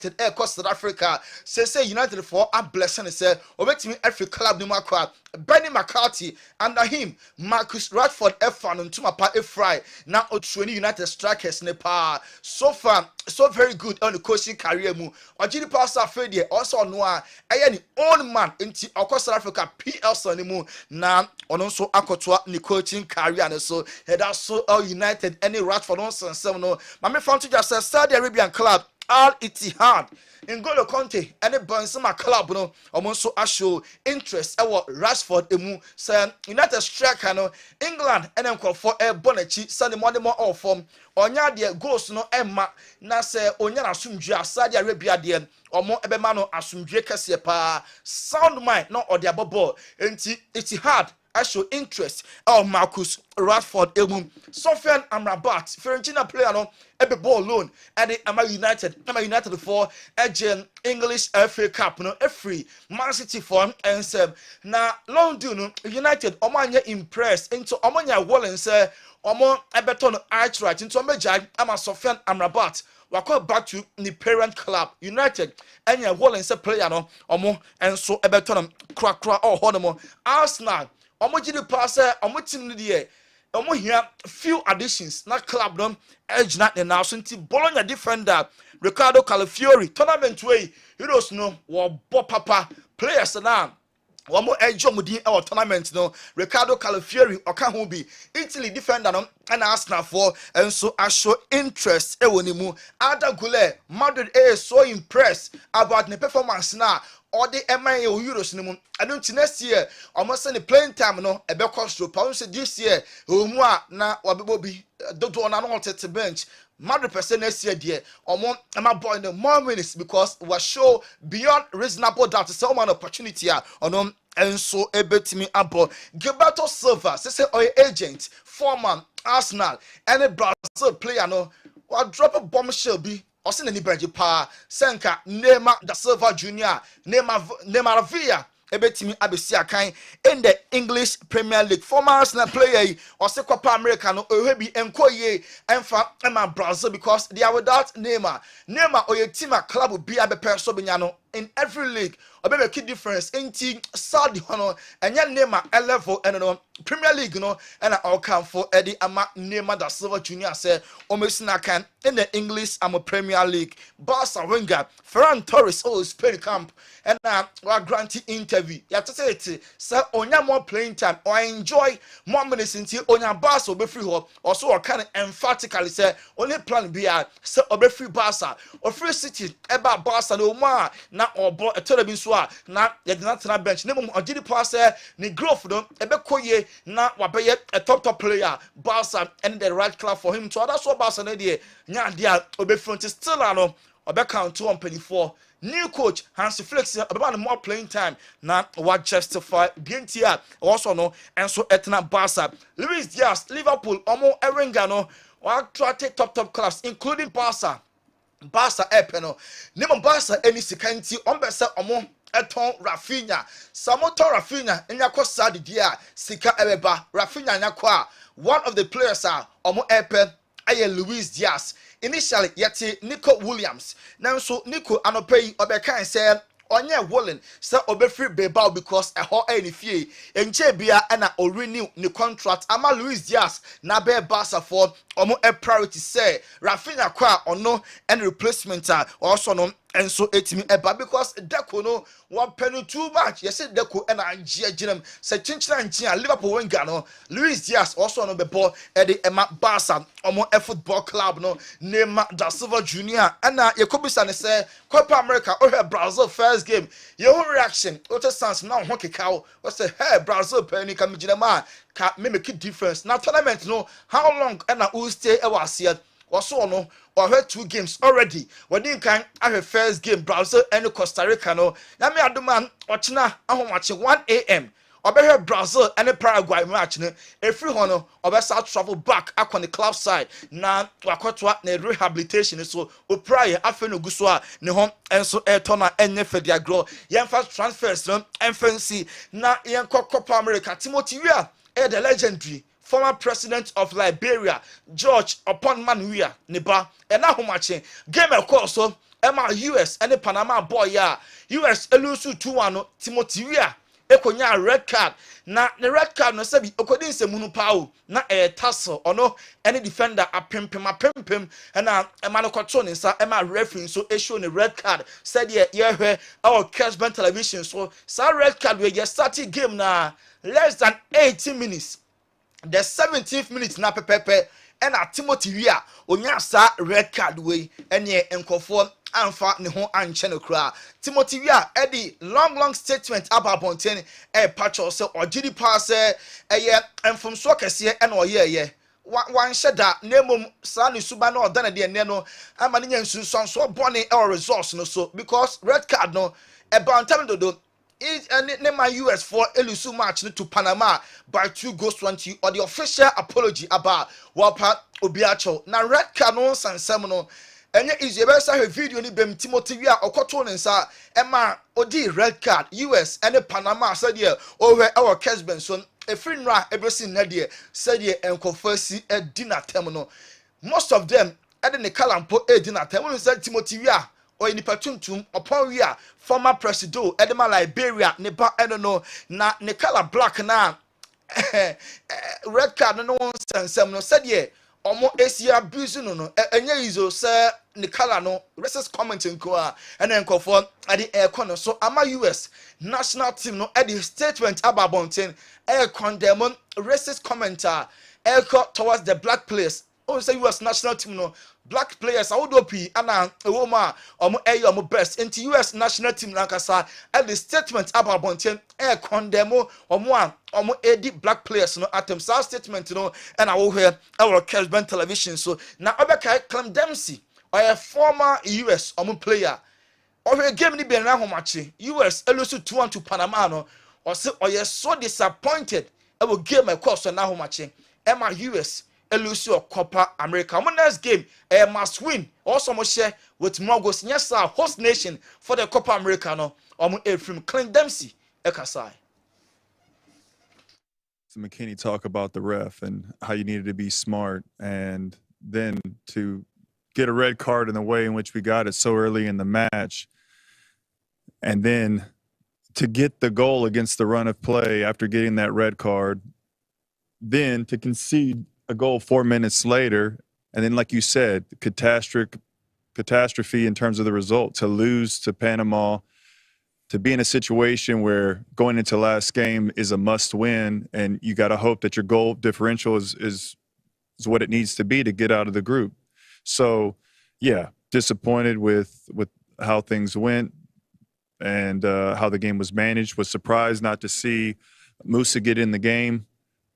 South Africa. Say United for a blessing. Say obet me every club no makwa. Benny McCarthy under him Marcus Rashford F1 and Tumapa Fry now Otroni United strikers Nepal. So far so very good on the coaching career mu. Ojidi Pastor Fredie also Noah any own man into South Africa PL mu na on also akotwa ni coaching career and so head also United any Rashford on 7 no. Mama found to just say Saudi Arabian club Al Ittihad in Golo Conte and the Benzema club no almost show interest our Rashford emu say United striker no England and then call for a Bonechi Sunday morning more all form onya de goals no emma na say onya na asumdua Saudi Arabia de omo ebema no asumdue kese pa sound mind no or their ball enti Ittihad I show interest Marcus Rashford emu Sofian Amrabat Fiorentina player no ebe ball loan and the United for agent English FA Cup no free Man City for and na London United omanya impressed into omanya wallen say omo ebeton outright into omejai ama Sofian Amrabat wako back to the parent club United and ya wallen say player no omo and so ebeton crack or honomo Arsenal omo jidi pass omo team no dey omo here few additions na club no edge na the now so nti Bologna defender Ricardo Calafiori tournament way heroes no wo papa players na one more edge on the tournament no Ricardo Calafiori oka ho bi Italy defender no and Arsenal for and so I show interest ewonimu Ada Gule Madrid is so impressed about the performance now or the MIA Euros no I don't next year almost any playing time no ebe cost to pound this year omua na wabibobi do na no to bench Madrid percent next year dear omo am boy in the more minutes because was show beyond reasonable doubt to sell man opportunity on and so ebetimi abo Gilberto Silva say agent former Arsenal and a Brazil player no wa drop a bombshell be Osin ni Benji pa Senka Neymar da Silva Jr. Neymar Villa ebetimi abesi akan in the English Premier League former Arsenal player ose Copa America no ohebi enkoye emfa ema Brazil because they are without Neymar oye team a club bi abepe so benya no in every league obebe key difference enti Saudi hono enya Neymar level and no Premier League no and all come for Eddie ama Neymar da Silva Jr. say omesina kan in the English Premier League Barca winger Ferran Torres Spain camp and wa grant interview ya to say it say onya more playing time or enjoy more minutes until onya Barca be free ho also or can emphatically say only plan be say obe free Barca or free City eba Barca no ma na obo etorobi so a na ye de na bench ne mo ogidi pass ni growth no ebe koye na wabeye a top player Barca and the right club for him to that's what Barca na dey nya dia obe front still ano obe count 224 new coach Hansi Flick about more playing time na what justify BNT also no and so etna Barca Luis Diaz Liverpool omo Erenga no wa try top class including Barca epeno nemo Barca any sikanti ombese omo eton Rafinha Samoto Rafinha enya ko sadi dia sika ebeba Rafinha nya kwa one of the players are omo epen aye Luis Diaz initially yeti Nico Williams now so Nico anopei obekan say onye willing say obefree Bilbao because a ho any fie enche bia na o renew ni contract ama Luis Diaz na be Barca for omo a priority say Rafinha kwa ono and replacement also no and so etimi eba because Deco no one penny too much yes Deco and Angia Jinem say chinchina nchia Liverpool winger no Luis Diaz also no be ball at the Emma Barca omo a football club no Neymar da Silva Jr. and Yakobisa ne say Copa America or Brazil first game your reaction what sense now hockey cow what say hey Brazil penny come jinema ka make a difference now tournament no how long and who stay was here also no or heard 2 games already when you can have a first game Brazil and Costa Rica no na me aduman ochina ahomwache 1 a.m. Obe Brazil and Paraguay match no every hono obe start travel back up on the club side na wakotwa na rehabilitation so o prior afeno guso a ne hom enso etona enye fedia grow yen fast transfers no emfancy na yen Copa America Timothy Weah the legendary former president of Liberia George upon Manuia Neba and now matching game of course so Emma US and the Panama boy ya US elusu 2-1 no Timothy Weah ekonya red card na the red card no sabi okodin se munu pawo na tassel ono any defender apempem na ema no kwoto ne nsa ema referee so show ne red card said ye hwe our Kessben television so red card we just started game na less than 18 minutes the 17th minute na pepepe and Timothy Weah onya sa red card we enye enkofo amfa ne ho anche no kra Timothy Weah edi long statement about Bonten patcho se ogidi pass enfom so kese e na oye wan sheda nemom sa ne suba na oda na de ne no ama ne nyansunson so bone e resource no so because red card no e bantam dodo my US for elusu match to Panama by 2-1 or the official apology about Wapa Obiacho. Now red card no sansem no. Enye easy be say video ni bem Timothy Weah okoto ne nsa ema odi red card US and Panama said here over our Kessben so efiri nra ebesi na de said here enkofasi edina tem no. Most of them ede ne kalampo edina tem no said Timothy Weah or in the patuntum upon we are former president Edema Liberia ne ba no na ne color black na red card no one sensem no said ye omo esia abuse no enye izo say ne color no racist commenting ko a ene nkofo ade e so ama US national team no ade statement about Bonten condemn racist commenter towards the black players. Oh, say US national team no black players awudopi ana ewoma omo best into US national team lankasa at the statement about Bonten condemn omo edi black players no atem sa statement no and awo here our Kessben television so na obeka Clem Dempsey or a former US player or a game ni be na homache US elusu 2-1 to Panama no or say or so disappointed I will game my course na homache Emma US elusu Copa America. Next game must win. Also mo share with Mogos. Yes sir, host nation for the Copa America no. From Clint Dempsey ekasai. So McKinney talk about the ref and how you needed to be smart, and then to get a red card in the way in which we got it so early in the match, and then to get the goal against the run of play after getting that red card, then to concede a goal 4 minutes later, and then like you said, catastrophe in terms of the result, to lose to Panama, to be in a situation where going into last game is a must win, and you got to hope that your goal differential is what it needs to be to get out of the group. So yeah, disappointed with how things went and how the game was managed. Was surprised not to see Musa get in the game.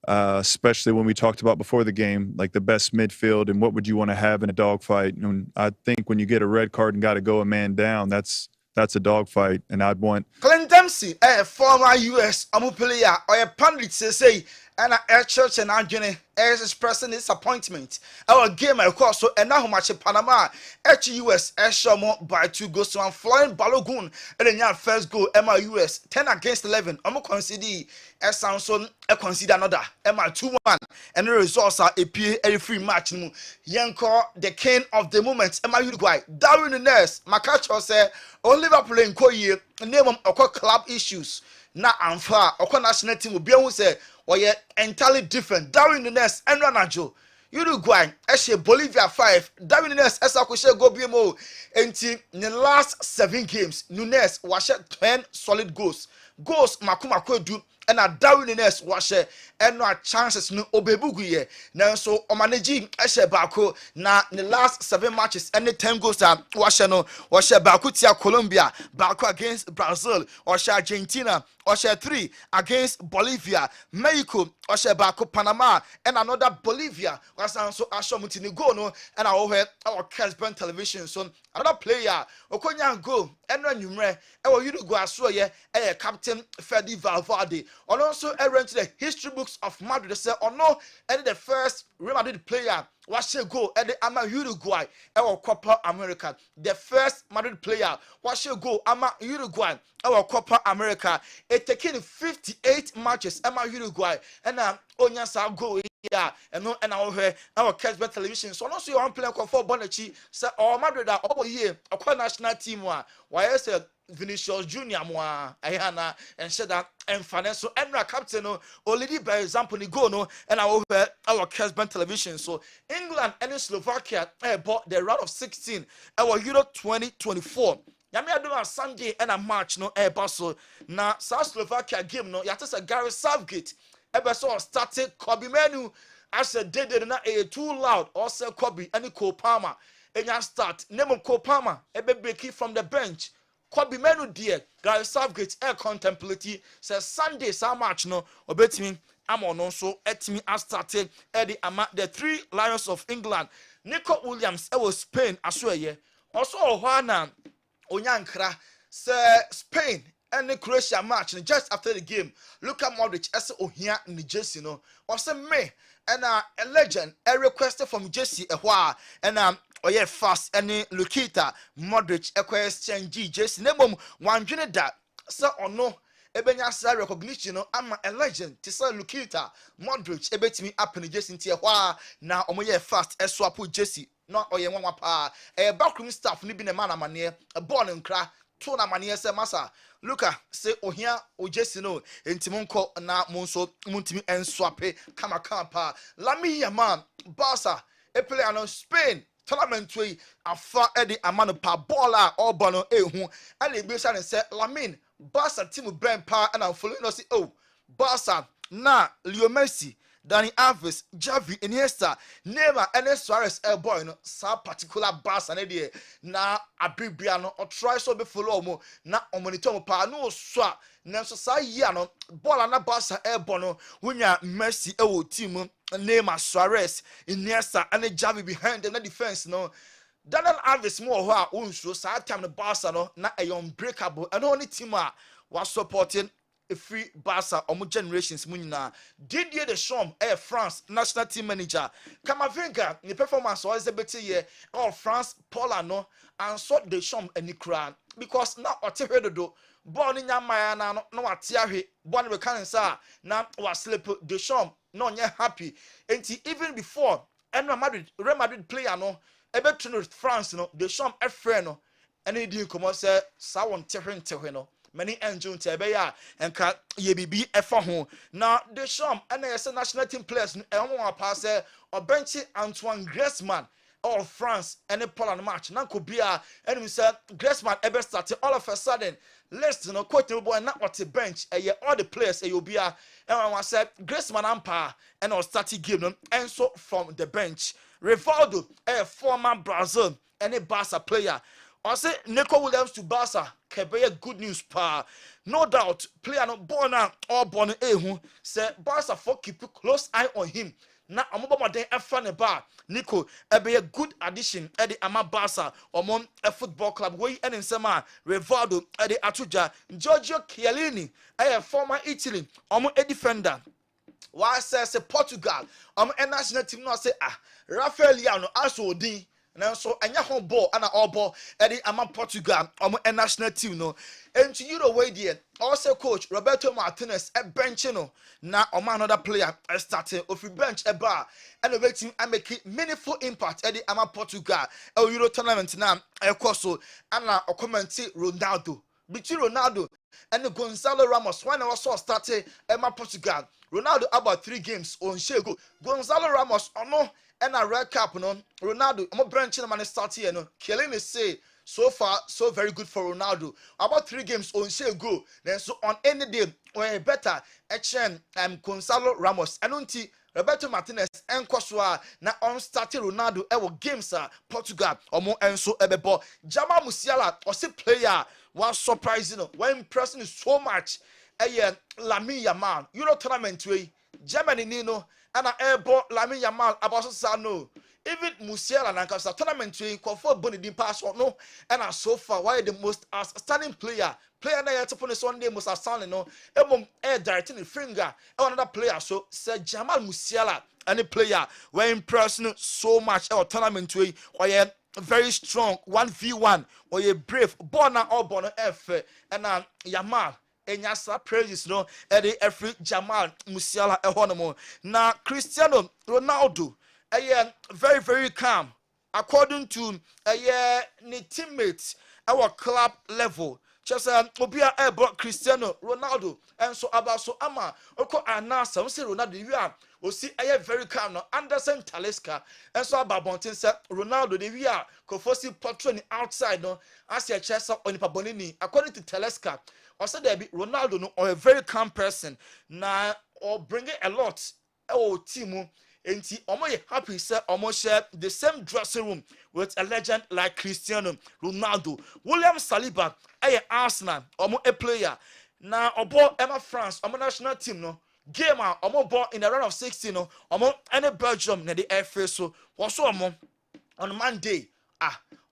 Especially when we talked about before the game, like the best midfield and what would you want to have in a dogfight. And I think when you get a red card and got to go a man down, that's a dogfight. And I'd want Clint Dempsey, a former US player or a pundit say and a church and Anthony is expressing disappointment. Our game of course so and now much Panama US Eshomo by 2-1 flying Balogun and then first goal Emma US 10-11 concede Samson consider another Emma 2-1 and the results are a free match Yanko the king of the moment Emma Uruguay Darwin Nunes Makacho say on Liverpool in Koye name of club issues na amfa okwa national team obi ehun say oye entirely different. Darwin Nunes and Ronaldo Uruguay ehye Bolivia 5 Darwin Nunes esakoshe go biemo enti in the last 7 games Nunes was 10 solid goals makuma kwedu and a Darwin Nunes was and no chances no obebuguye nanso o manage ehye bako na the last 7 matches and 10 goals was no was bako tia Colombia bako against Brazil or Argentina or 3 against Bolivia Mexico or bako Panama and another Bolivia was also ashomutini go no and our Kessben television so another player okonya go and numre e Uruguay so ye captain Fede Valverde and also to the history books of Madrid say no and the first Real Madrid player was go at the Ama Uruguay or Copa America. The first Madrid player was go Ama Uruguay or Copa America. It taking 58 matches Ama Uruguay and Onyasa go yeah, and our Kessben television. So no, so you want play for Bonachi, say or Madrid over here, a national team. Why I said Vinicius Junior moa ayana and said that and financial and captain already by example ni go no and our Kessben television. So England and Slovakia bought the round of 16 our Euro 2024. Yami aduma Sunday and a match no so na South Slovakia game no yata say Gary Southgate so started Kobe Menu as a did na too loud or say Kobe any Cole Palmer and ya start name of Cole Palmer breaking from the bench. Kobe Menu dear Gary Southgate contemplate says Sunday so match no obetimi amon also etimi as started Eddie ama the three Lions of England Nico Williams was Spain asweye also ohana onyankra say Spain and the Croatia match and just after the game Luka Modric as ohia in the jersey no or say me and a legend a requested from Jesse a while and oye fast any Lukita Modric a question Jesse name one junior that so or no ebenya sa recognition no ama a legend to say Lukita Modric ebetimi up in Jesse ntia while now omoye fast a swap Jesse no oye nwa pa backroom staff ni bi ne man amane a born nkra to na mane se masa Luka say ohia ojesi no entimonko na monso muntimi enswape kama pa Lami Yaman Barca e play on Spain tournament we afa edi amano pa baller or bono ehu and e be say Lamin Barca team brain pa and following us oh Barca na Leo Messi Dani Alves, Javi, Iniesta, Neymar, and Suarez, boy, no, sa particular Barca na de na abibiano or try so be follow mo na omonitor pa no swa na so sa ya no ball na Barca bono wunya Messi team Neymar, Suarez, Iniesta, and Javi behind them na defense no. Daniel Alves mo ho a unso sa time no Barca no na unbreakable and only team was supporting a free Barca or generations munina. Didier Deschamps, France national team manager. Kamavinga, the performance was a better year. All France, Polano, and so Deschamps and Nikran. Because now what you heard do, born in Yamayana, no what Tiahi, born with Cancer, now was sleep Deschamps, no yet happy. And even before, and Real Madrid player no, a better France no, Deschamps a friend no, and he didn't come out say, Sawan Terren no. Many angel tebeya and ka yebibi efa ho na Deschamps and the national team players and one pass or bench Antoine Griezmann all France and a Poland match na could be and we said Griezmann ever started all of a sudden let's no quote boy not what the bench all the players you be and one said Griezmann ampa and all started game them and so from the bench Rivaldo a former Brazil and a Barca player I say Nico Williams to Barca Kebe good news pa no doubt player no born or born ehu say Barca for keep a close eye on him na amoba den efa ne ba Nico ebe a good addition at the Ama Barca among a football club wey en nsema Rivaldo at the Atuja Giorgio Chiellini a former Italy a defender why say Portugal a national team no say Rafael Leao aso odin now so anya home ball and all ball Eddie Ama Portugal a national team no and to you the way there also coach Roberto Martinez a bench no na another player starting of bench a bar and the team I make it meaningful impact Eddie Ama Portugal Euro tournament now a course and a comment Ronaldo between Ronaldo and Gonzalo Ramos when I was started Ama Portugal Ronaldo about 3 games on Shego Gonzalo Ramos no and a red cap no Ronaldo I'm branching man start here no Chiellini say so far so very good for Ronaldo about 3 games on say go then so on any day when better Echen Gonzalo Ramos and unti Roberto Martinez and Kosua na on started Ronaldo games Portugal omo enso ebebo Jamal Musiala or say player was surprising when impressing so much Lamine Yamal Euro tournament way Germany nino and airborne Lamine Yamal about no even Musiala and Kasa tournament to for Bonnie pass or no and so far why the most outstanding player na yet upon the Sunday most outstanding no air directing the finger another player so said Jamal Musiala any player were impressing so much our tournament way why very strong 1v1 or a brave born or born F and Yamal enyasa praises no every Jamal Musiala ehonomo na Cristiano Ronaldo very very calm according to ne teammates our club level. Just obia Cristiano Ronaldo and so about so ama oko anasa we say Ronaldo we are we see very calm no Anderson Talisca and so about bontin say Ronaldo the we are kofosi portray outside no as your chest up on bonini according to Talisca or said there be Ronaldo no or a very calm person na or bring a lot team. Enti omo ye happy say omo share the same dressing room with a legend like Cristiano Ronaldo. William Saliba Arsenal omo a player na obo Emma France omo national team no game omo ball in the round of 16 no omo any Belgium na the FA so was omo on Monday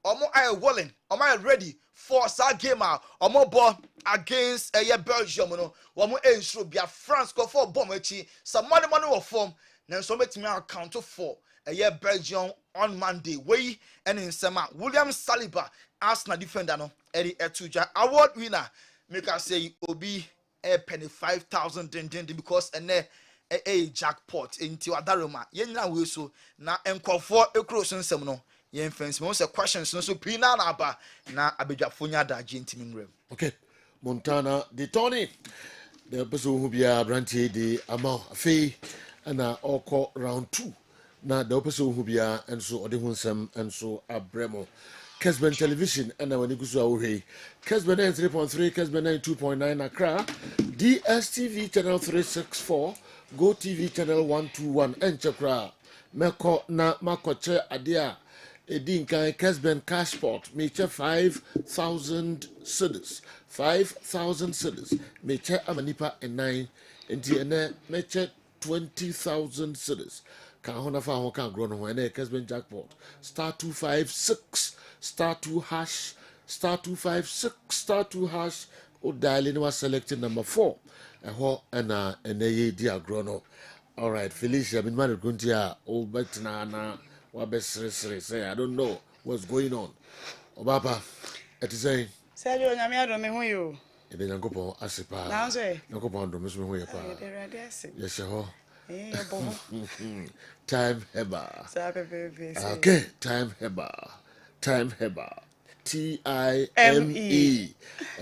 omo willing omo ready for that game omo ball against Belgium no omo ensure bia France go for bomb echi some money will form. Now, so make me account for a year Belgium on Monday. Way and in summer, William Saliba, Arsenal defender, no, Eddie Etuja, award winner. Make us say, Obi, a penny 5,000 because a jackpot into Adaroma. Yen now we so now and call for a cross and seminal. Yen fence most of questions no so pina naba na abejafonya da gentleman room. Okay, Montana, the Tony, the person who be a brandy, the amount fee. And oko round 2 na the person who be and so odi hunsem and so abremo Kessben television and when you go away Kessben 3.3 Kessben 2.9 Accra DSTV channel 364 Go TV channel 121 and Chakra meko na makoche adia edin kan Kessben cashport meche 5,000 cedis 5,000 cedis meche amanipa and 9 enti ene meche 20,000 cedis. Can honor for how can grow no any Kessben jackpot. Star 256 star 2 hash star 256 star 2 hash. O dialing was selected number 4. And a dia grono. All right, Felicia, been married Guntia, old Betna, Wabes say, I don't know what's going on. Obapa, it is saying, Sergio, I don't know you. Ebe Yankopo Asipa. Now say, Yankopo ndo mesme ho yepa. Yes, ho. Time heba. Okay, time heba. Time heba. TIME. And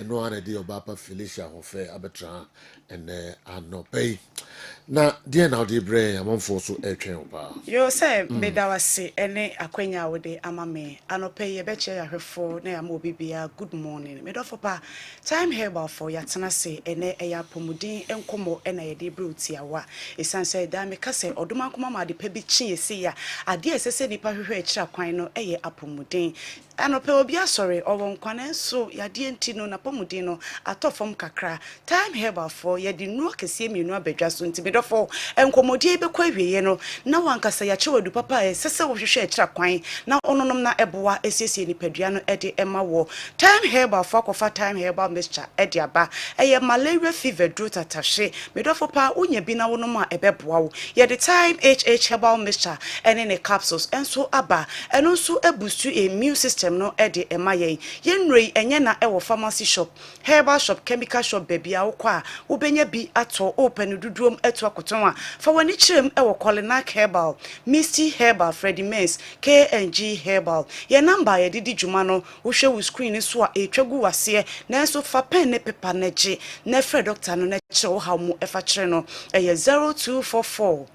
no one idea about Felicia Hofe Abetra and Anope. Na dear now the brain I'm on for so you say beda wase ene akwanya wode amame anope ye beche ya hwefo na ya mobibia good morning me do for pa time herbal for ya tena se ene eya pomudin enkomo ena ye de bruti awa esan say da me kase odoma koma ma de pa bi chi ese ya ade esese nipa hwehwe akira kwan no eye apomudin anope obi asore owo nkwane so ya de enti no na pomudin no atofom kakra time herbal for ye de nu akese mienu abadwa so enti me do for enkomodie be kwa wiye no na wankasa ya chewedu papa sese wo hwehwe akira kwan na ononom na eboa esiesie nipadua no ede ema wo time herbal for kofa time herbal mixture ede aba eye malaria fever dro tatashe medofo pa unya bi na wonom a ebeboa wo ye the time herbal mixture ene ne capsules enso aba eno nso ebustu immune system no ede ema ye yenrei enye na ewo pharmacy shop herbal shop chemical shop baby a wo kwa wo benya bi ato open duduom eto akotonwa fa wani chirem ewo Colinac herbal Misty herbal Freddy Mays KNG herbal ye number ye didi djuma no wo hwe wo screen so a etwagu wase na enso fa pen ne paper na je na fre doctor no na che wo ha mu efa kire no eye 0244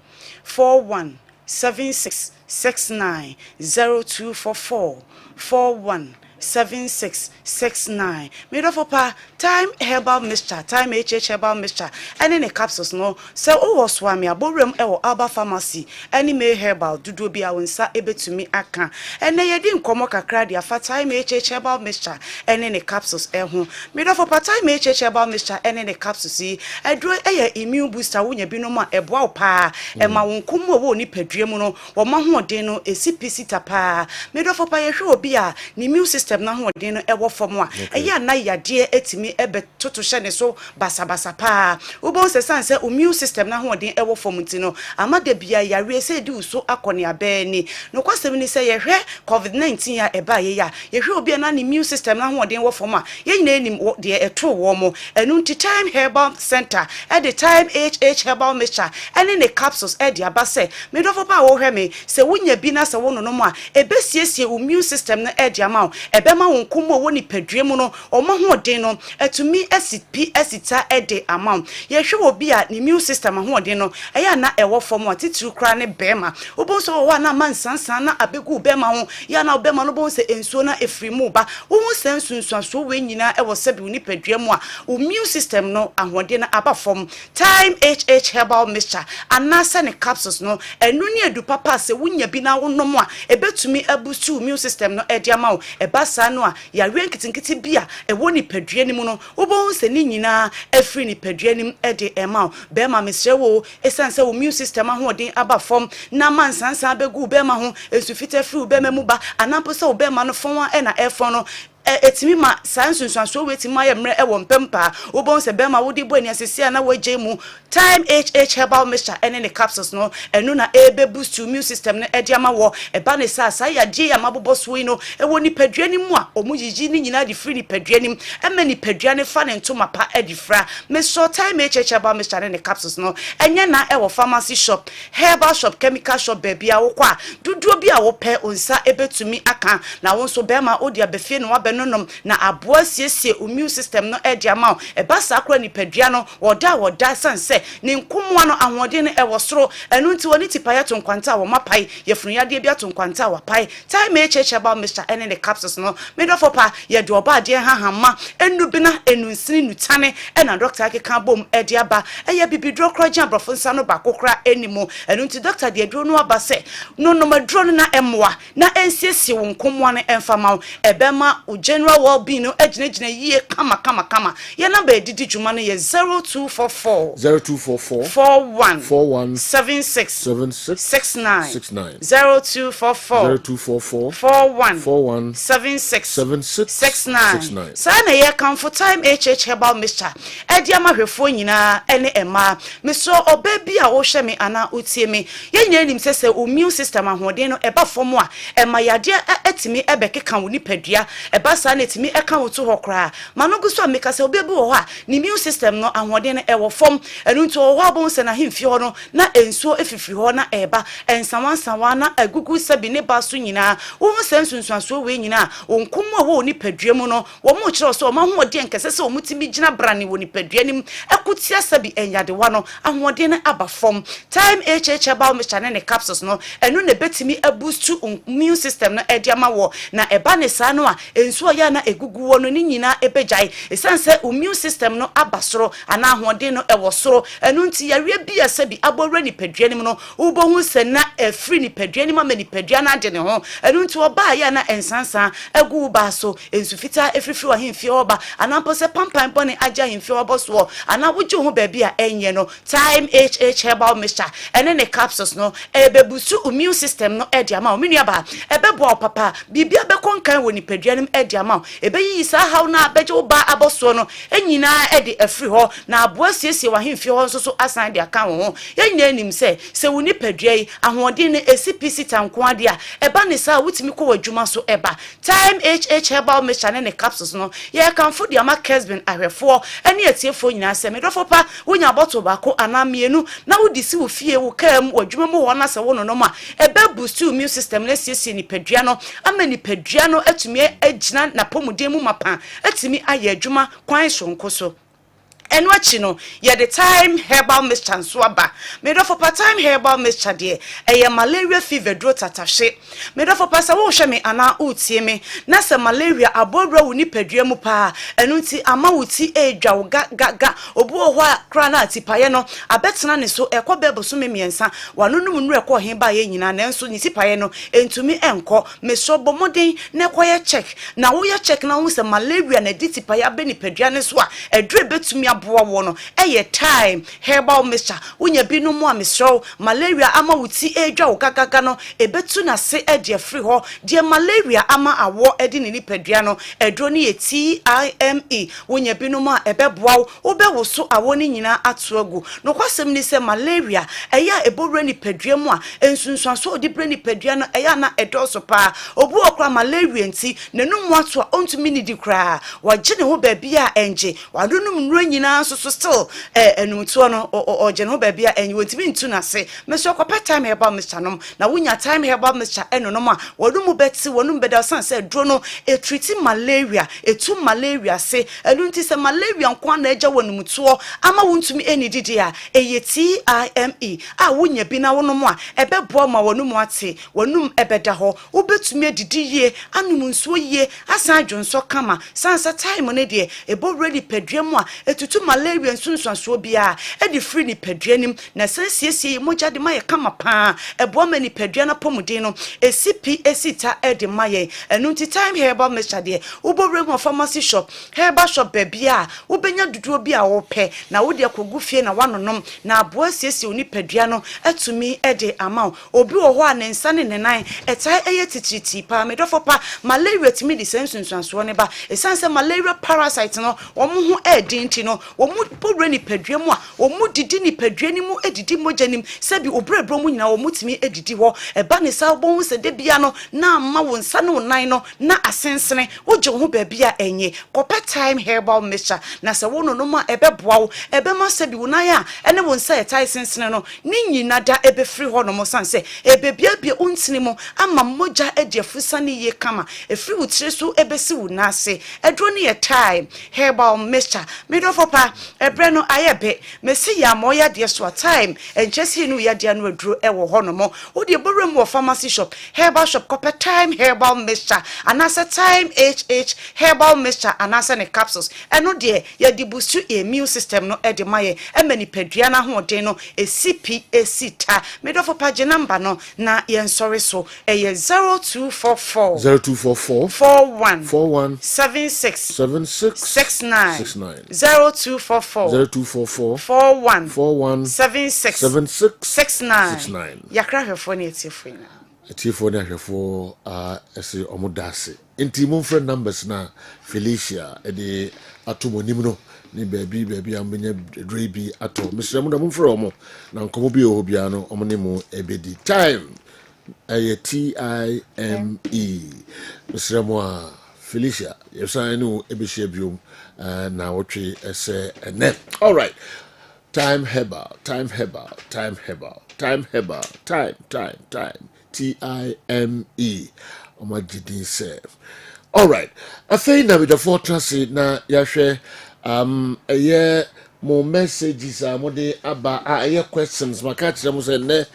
417669 0244 417669 Midofopa time herbal mixture time herbal mixture any ne capsules no se wo swami aborem ewo Alba pharmacy any me herbal dudu bi awonsa ebetumi aka ene yedi nkomo kakra dia fa time herbal mixture any ne capsules eho Midofopa time herbal mixture any ne capsules yi edro eye immune booster wonya binom a eboa wo pa ema wonkom wo ni padua mu no wo ma hoden no esipisi tapa Midofopa ye hwe obi a ni immune system system na ho den no ewo fom a eya na yade etimi ebe toto hye ne so basabasa pa ubon se san se immune system na ho den ewo fom ntino amade bia yare se di uso akone abe ni no kwasem ni se ye hwe covid-19 ya eba ye ya ye hwe obi na immune system na ho den wo fom a ye nyina enim de eto wo mo enu nti time herbal center at the time HH herbal mixture ene ne capsules e de abase me do pa wo hwe me se wunya bi na se wo no mo a ebesiesie immune system na e de ama ebe ma won komo wo ni padue mu no omo ho den no etumi acp asita e de ama ye hwe obi a immune system ho den no eya na ewo fom a titru kra ne bema obo so wo na mansansan na abegu bema ho ya na bema no bo se ensuo na efri mu ba wo sensunsuaso we nyina e wo sebi ni padua mu a immune system no ahode na aba fom time HH herbal mixture anasa ne capsules no enu ne edu papa se wunya bi na wonom a ebetumi abusu immune system no e dia ma wo e basa no a ya renkitinkiti bia e wo ni padua ni mu no wo bo se ni nyina efri ni padua ni e de e ma wo be ma mesre wo esanse immune system ahode aba fom na mansansan begu be ma ho esufita fri be ma mu ba anampo se wo be ma no fon a e na e fon no etimi ma sansunsuaso weti ma yemre e wo mpempa wo bon se bema wo di bo ani asese na waje mu time HH herbal mixture ene ne capsules no enu na ebe boost immune system ne ede ama wo e ba ne sa ya je ya mabobo so no e wo ni padua ni mu a omujiji ni nyina di free ni padua ni eme ni padua ne fa ne ntoma pa edi fra me so time HH herbal mixture ne capsules no enye na e wo pharmacy shop herbal shop chemical shop baby a wo kwa duduo bi a wo pe onsa ebetumi aka na wo so bema odi abefie no wa na aboa siesie immune system no e dia ma e basa akra ni padua no woda sanse ni nkomwa no ahode no e wosoro enu nti woni tipaya to nkwanta wo mapai ye funuade bia to nkwanta wa pai time HH ba Mr. ene the capsules no me do fopa ye do oba de hahama enu bina enu nsini nutane e na doctor akeka bom e dia ba e ye bibidro kroja abrofo nsa no ba kokra enimo enu nti doctor de adro no aba se no madro no na emwa na ensiesie wo nkomwa no emfama e bema general well-being no ejina yie kama ye number edidi djuma no ye 0244 41 76 69 0244 41 76 69 sana ye come for time HH herbal mixture edia mahwefo nyina ene ema me so obabi a wo hwe me ana utie me ye nyina nim sese immune system ahode no eba fomo a ema yade etimi ebekeka wo nipadua basa na etimi eka woto hokra manogu so ameka se obebu wo ha ni immune system no ahode no ewo fom enu nto wo abon se na himfi ho no na ensuo efifiri ho na eba ensawansawa na agugu sabi ne baso nyina wo sensunsuaso we nyina onkomo wo ni padua mu no wo mo kire so ma hoode nkese se wo mutimi gina brane wo ni padua nim ekutia sabi enyade wa no ahode no aba fom time HH about mixture ne capsules no enu ne betimi aboost immune system no ediama wo na eba ne sa no a ensuo ya na egugu wo no ni nyina ebejai esanse immune system no abasoro ana ahode no ewosoro enu nti yare bia sabi abore ni padua nim no ubohu se na efri ni padua nim ama ni padua na ade ne ho enu nti oba ya na ensansa egu ba so ensufita efrifri wa himfi oba anampo se pampan bone aja himfi oba so ana woju ho ba bia enye no time HH herbal mixture ene ne capsules no ebebusu immune system no ediama o menua ba ebebo papa bibia bekonkan wo ni padua nim ediama ebeyi sa haw na abeje oba aboso no enyina ede afri ho na aboa siesie wa himfi ho nso so asan de aka ho yenyina nim se wo ni padua yi ahode ne esipisi tanko ade a eba ne sa wutimi ko wadwuma so eba time HH herbal mixture ne capsules no ye kan fo de ama Kessben ahwefo ene etiefo nyina se medofo pa wonya bottle bako anamienu na wodi si wo fie wo kam wadwuma mu ho na se wo no ma eba boost immune system na siesie ni padua no ama ni padua no atumi agina na pomuden mu mapa atumi aye adwuma kwan sonko so enu achi no ye the time herbal mixture so aba me do for time herbal mixture de eye malaria fever dro tatahye me do for pasa wo hwe me ana utie me na se malaria abobra wo ni padua mu pa enu nti ama wuti edwa wo ga obu ho a kra na atipaye no abetena ne so ekobebo so me miensa wanonum nru ekọ he ba ye nyina na enso ni tipaye no entumi enko me so bomoden na ekoye check na wo ye check na wo se malaria na ditipaye abeni padua ne so a edre betumi aboa wo no time herbal mixture wonya binu mu amesro malaria ama wuti edwa wo gagaga no ebetu na se ede free ho de malaria ama awo ede ni nipadua no edro ne TIME wonya binu mu a ebeboa wo be wo so awo ni nyina atoagu no kwasem ni se malaria eya ebowre nipadua mu a ensunsuaso odi bre nipadua no eya na edoso pa obu okra malaria nti nenum wato a ontumi ni di kra wagye ne ho baabi a enje wadunum nro nyina so still enumtuo no ogye ne ho baabi a enye wotimi ntu na se meso kwapa time herbal mixture nom na wonya time herbal mixture enonom a wadum beti wonum beda san se dro no treat malaria etu malaria se elunti se malaria nkwa na eja wonumtuo ama wontumi enididi a eye TIME a wonya bi na wonom a ebeboa ma wonum ate wonum ebeda ho wobetumi edidi ye anum nsuo ye asan adwonso kama sansa time ne de ebo ready pedua mu a etutu malaria nsunsuaso bia edi free ni pedua nim na sansiesie moja de maye kama pa ebo ma ni pedua na pomuden no esipi esita edi maye enunti time herbal mixture de ubowre mu pharmacy shop herbal shop bia ubenya duduo bia wo pe na wo de akogu fie na wanonom na aboa siesie oni pedua no etumi edi ama obi wo ho a ne nsa ne nenan etai eye titriti pa medofo pa malaria timi di sensunsuaso ne ba esanse malaria parasite no omo ho edinti no omo pobre ni padua mu a omo didi ni padua ni mu edidi mojanim sebi obrebro mu nyina omo timi edidi ho eba ne sa obon se de bia no na ma wo nsa ne onan no na asensene oje ho ba bia enye kopa time herbal mixture na se wo no no ma ebeboa wo ebema sebi wonan a ene wo nsa etai sensene no ni nyina da ebe free ho no mo sanse ebe bia bia ontini mo ama moja ede afusa ne ye kama efri wutire so ebesi wo na ase edro ne time herbal mixture midofo pa ebre no ayebe mesi ya moya de so time enchesi no ya de no aduro ewo ho no mo wo de borem wo pharmacy shop herbal shop copper time herbal mixture anasa time herbal mixture anasa ne capsules eno de ya di boost immune system no e de maye emani padua na ho den no esipi esita midofo pa je number no na yen sorry so eye 0244 41 76 69 0244 41 76 69 yakra hwefo ne etifo ina etifo ne hwefo ese omudase enti mo friend numbers na Felicia ede atomonim no ni baby amenya drebi ato mesremu da mo frɛ omo na nkomo bi o bia no omo ne mo ebedi time TIME mesremu a Felicia yesan no ebehia biom na wotwe ese ene all right time herbal time TIME omagidin se all right afei na with the fortress na yahwe mo messages mo de aba questions maka kire mo se ne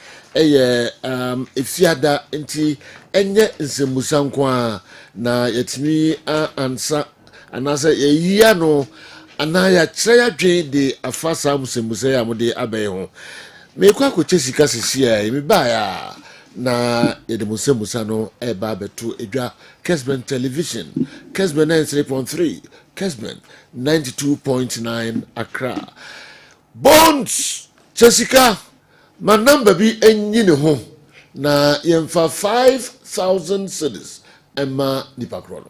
efiada enti enye nsemusa nko a na yetimi ansa anasa yeyia no ana ya kire ya dwen de afasa musemusa ya mo de abai ho me kwa ko chesika sisi a me ba ya na yede musemusa no eba betu edwa Kessben television Kessben 93.3 Kessben 92.9 Accra bonds chesika my number bi enyi ne ho na yemfa 5,000 cedis emma nipakro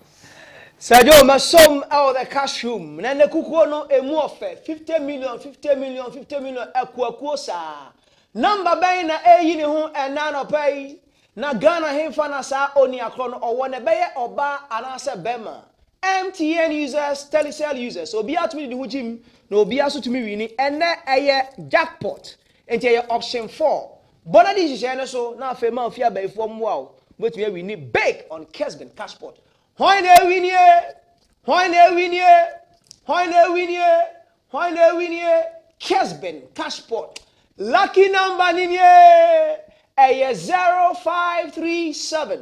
Sadio masom out the cash room na ne kukuo no emu ofe 50 million ekuakuo sa number ben na eyi ne ho ena no pai na Ghana hemfa na sa oni akro no owo ne beye oba anase bema MTN users Telecel users obi atumi di hujim na obi aso tumi wini ene eye jackpot enti eye option 4 bona di jije ne so na afema ofia baifo mwa betumi wini big on Kessben cashpot Hoy ne winie Kessben cashpot lucky number ninye a 0537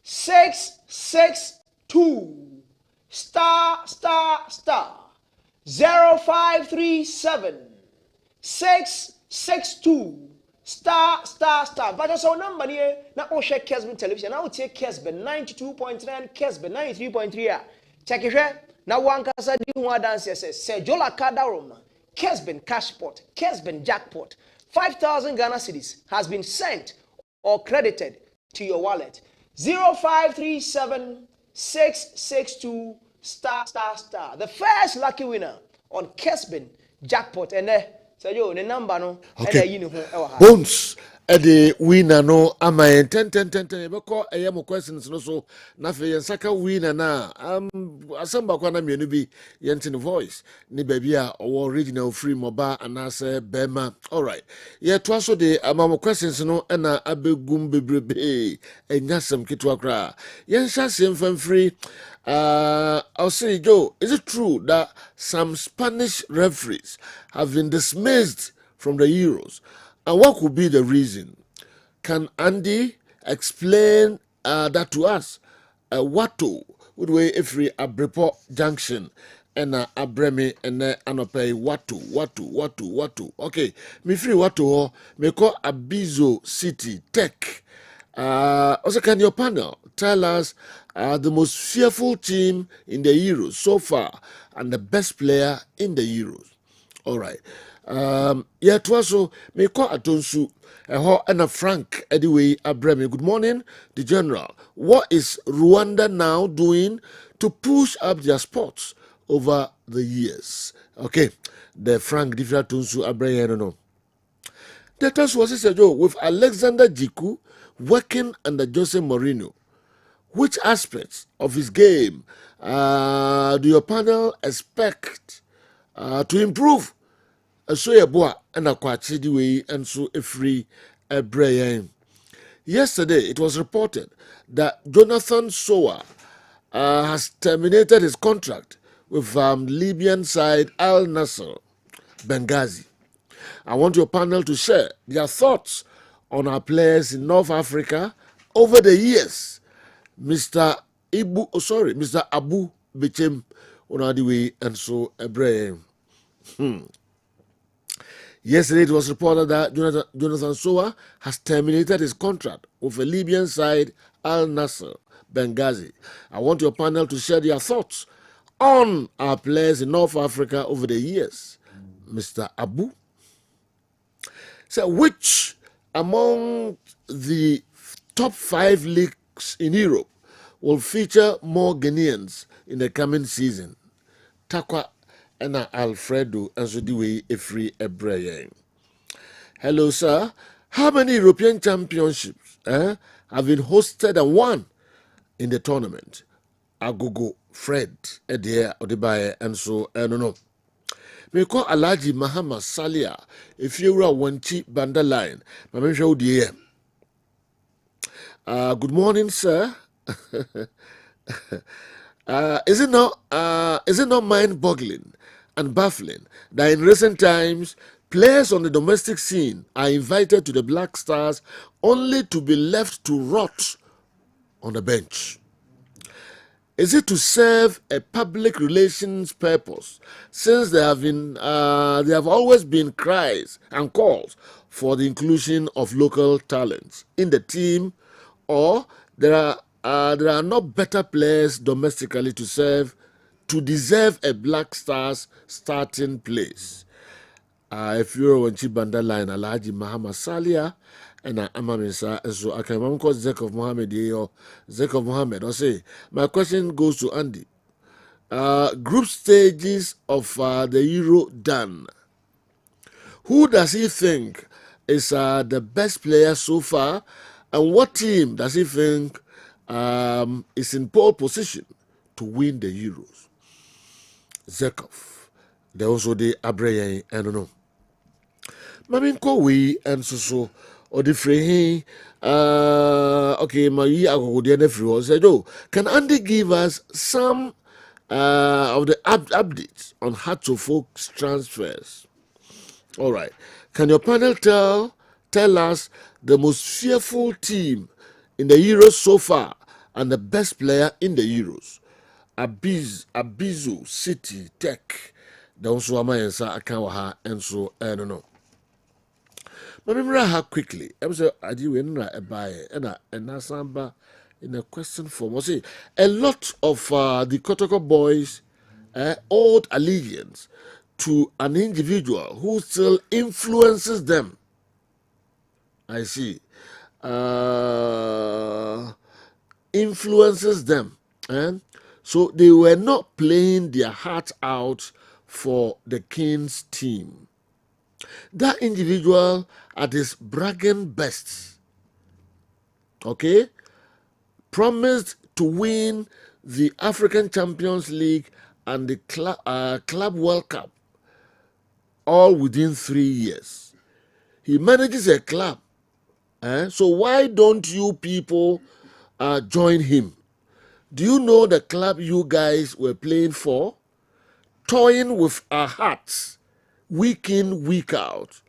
662 star 0537 662 star but so number here na o share Kessben television na o take Kessben 92.9 Kessben 93.3 check it na wankasa di ho adanse se Laka Daroma, Kessben cashpot, Kessben jackpot, 5,000 Ghana cedis has been sent or credited to your wallet. 0537 ****. The first lucky winner on Kessben jackpot and so yo the number no okay. Bones the winner no ama 10 beko mo questions no so na fe yen saka winner na asamba kwa na mienu bi yentin voice ni baby a owo original free mobile anase bema. All right, ye to so de ama questions no na abegum bebrebe enyasem kitwa kra yen hyase mfam free. I'll say, Joe, is it true that some Spanish referees have been dismissed from the Euros? And what could be the reason? Can Andy explain that to us? Wato, would we if we Abrepo Junction and Abremi and Anope Watu. Okay, me free Watu, me call Abizo City Tech. Also, can your panel tell us the most fearful team in the Euros so far and the best player in the Euros? All right. Yeah, to also me call Atonsu and Frank anyway Abremi. Good morning, the general. What is Rwanda now doing to push up their sports over the years? Okay, the Frank different Atonsu Abremi. I don't know. The task was with Alexander Jiku working under Jose Mourinho. Which aspects of his game do your panel expect to improve? So Yeboah and Akwachidi way and so a free Brian. Yesterday it was reported that Jonathan Sowa has terminated his contract with Libyan side Al Nasser Benghazi. I want your panel to share their thoughts on our players in North Africa over the years. Mr. Abu Bechem Onadiwe and so Ebrahim. Yesterday it was reported that Jonathan Sowa has terminated his contract with a Libyan side Al Nasser Benghazi. I want your panel to share their thoughts on our players in North Africa over the years. Mr. Abu. So, which among the top 5 leagues in Europe will feature more Ghanaians in the coming season? Takwa and Alfredo and Zodiwe Efri Ebreye. Hello, sir. How many European championships have been hosted and won in the tournament? Agogo, Fred, Edia, Odebaye, and so I don't know. Me call Alaji Mahama Salia if you were one cheap banda line. My show the good morning, sir. Is it not mind-boggling and baffling that in recent times players on the domestic scene are invited to the Black Stars only to be left to rot on the bench? Is it to serve a public relations purpose, since there have always been cries and calls for the inclusion of local talents in the team, or there are not better players domestically to deserve a Black Stars starting place? If you're on Chibanda line, Alhaji Mahama Salia, and Amamisa, and so I can call Zekov Mohammed or Zekov Mohammed. I'll say, my question goes to Andy. Group stages of the Euro done. Who does he think is the best player so far, and what team does he think is in pole position to win the Euros? Zekov. There also the Abreye, I don't know. Mamin Kowi and so or the free okay, my said, oh, can Andy give us some of the updates on Hearts of Oak's transfers? All right. Can your panel tell us the most fearful team in the Euros so far and the best player in the Euros? Abizo City Tech. Don't so amayensa akawaha and so I don't know. Remember how quickly I was a buy and Samba in a question form. I say a lot of the Kotoko boys old allegiance to an individual who still influences them. I see. Influences them. So they were not playing their heart out for the Kings team. That individual at his bragging best, okay, promised to win the African Champions League and the Club World Cup all within 3 years. He manages a club. So why don't you people join him? Do you know the club you guys were playing for? Toying with our hearts, week in, week out.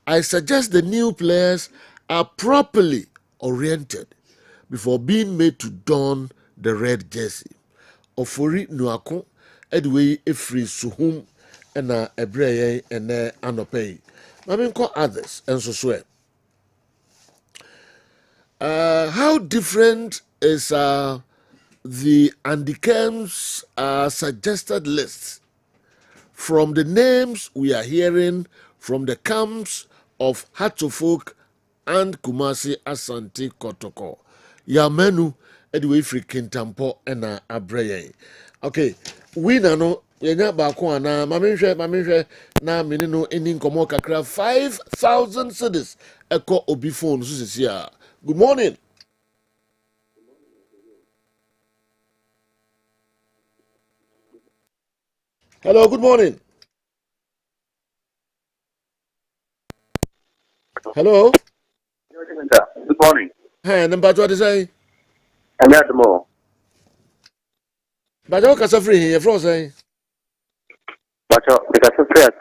I suggest the new players are properly oriented before being made to don the red jersey. Ofori nuako edwei efri suhum na ebreye ene anopei. Maminko others and so. How different is the Andy Kemp's suggested list from the names we are hearing from the camps of Hatofok and Kumasi Asante Kotoko? Yamenu edwe free Kintampo ena abreye. Okay, we no yenya baako ana maminhwe na menino eni nkomo kakra 5,000 cedis eko obi phone so sisia. Good morning. Hello, good morning. Hello. Good morning. Hey, number what is I? I'm at the mall. But you can free here from say. But because of prayer,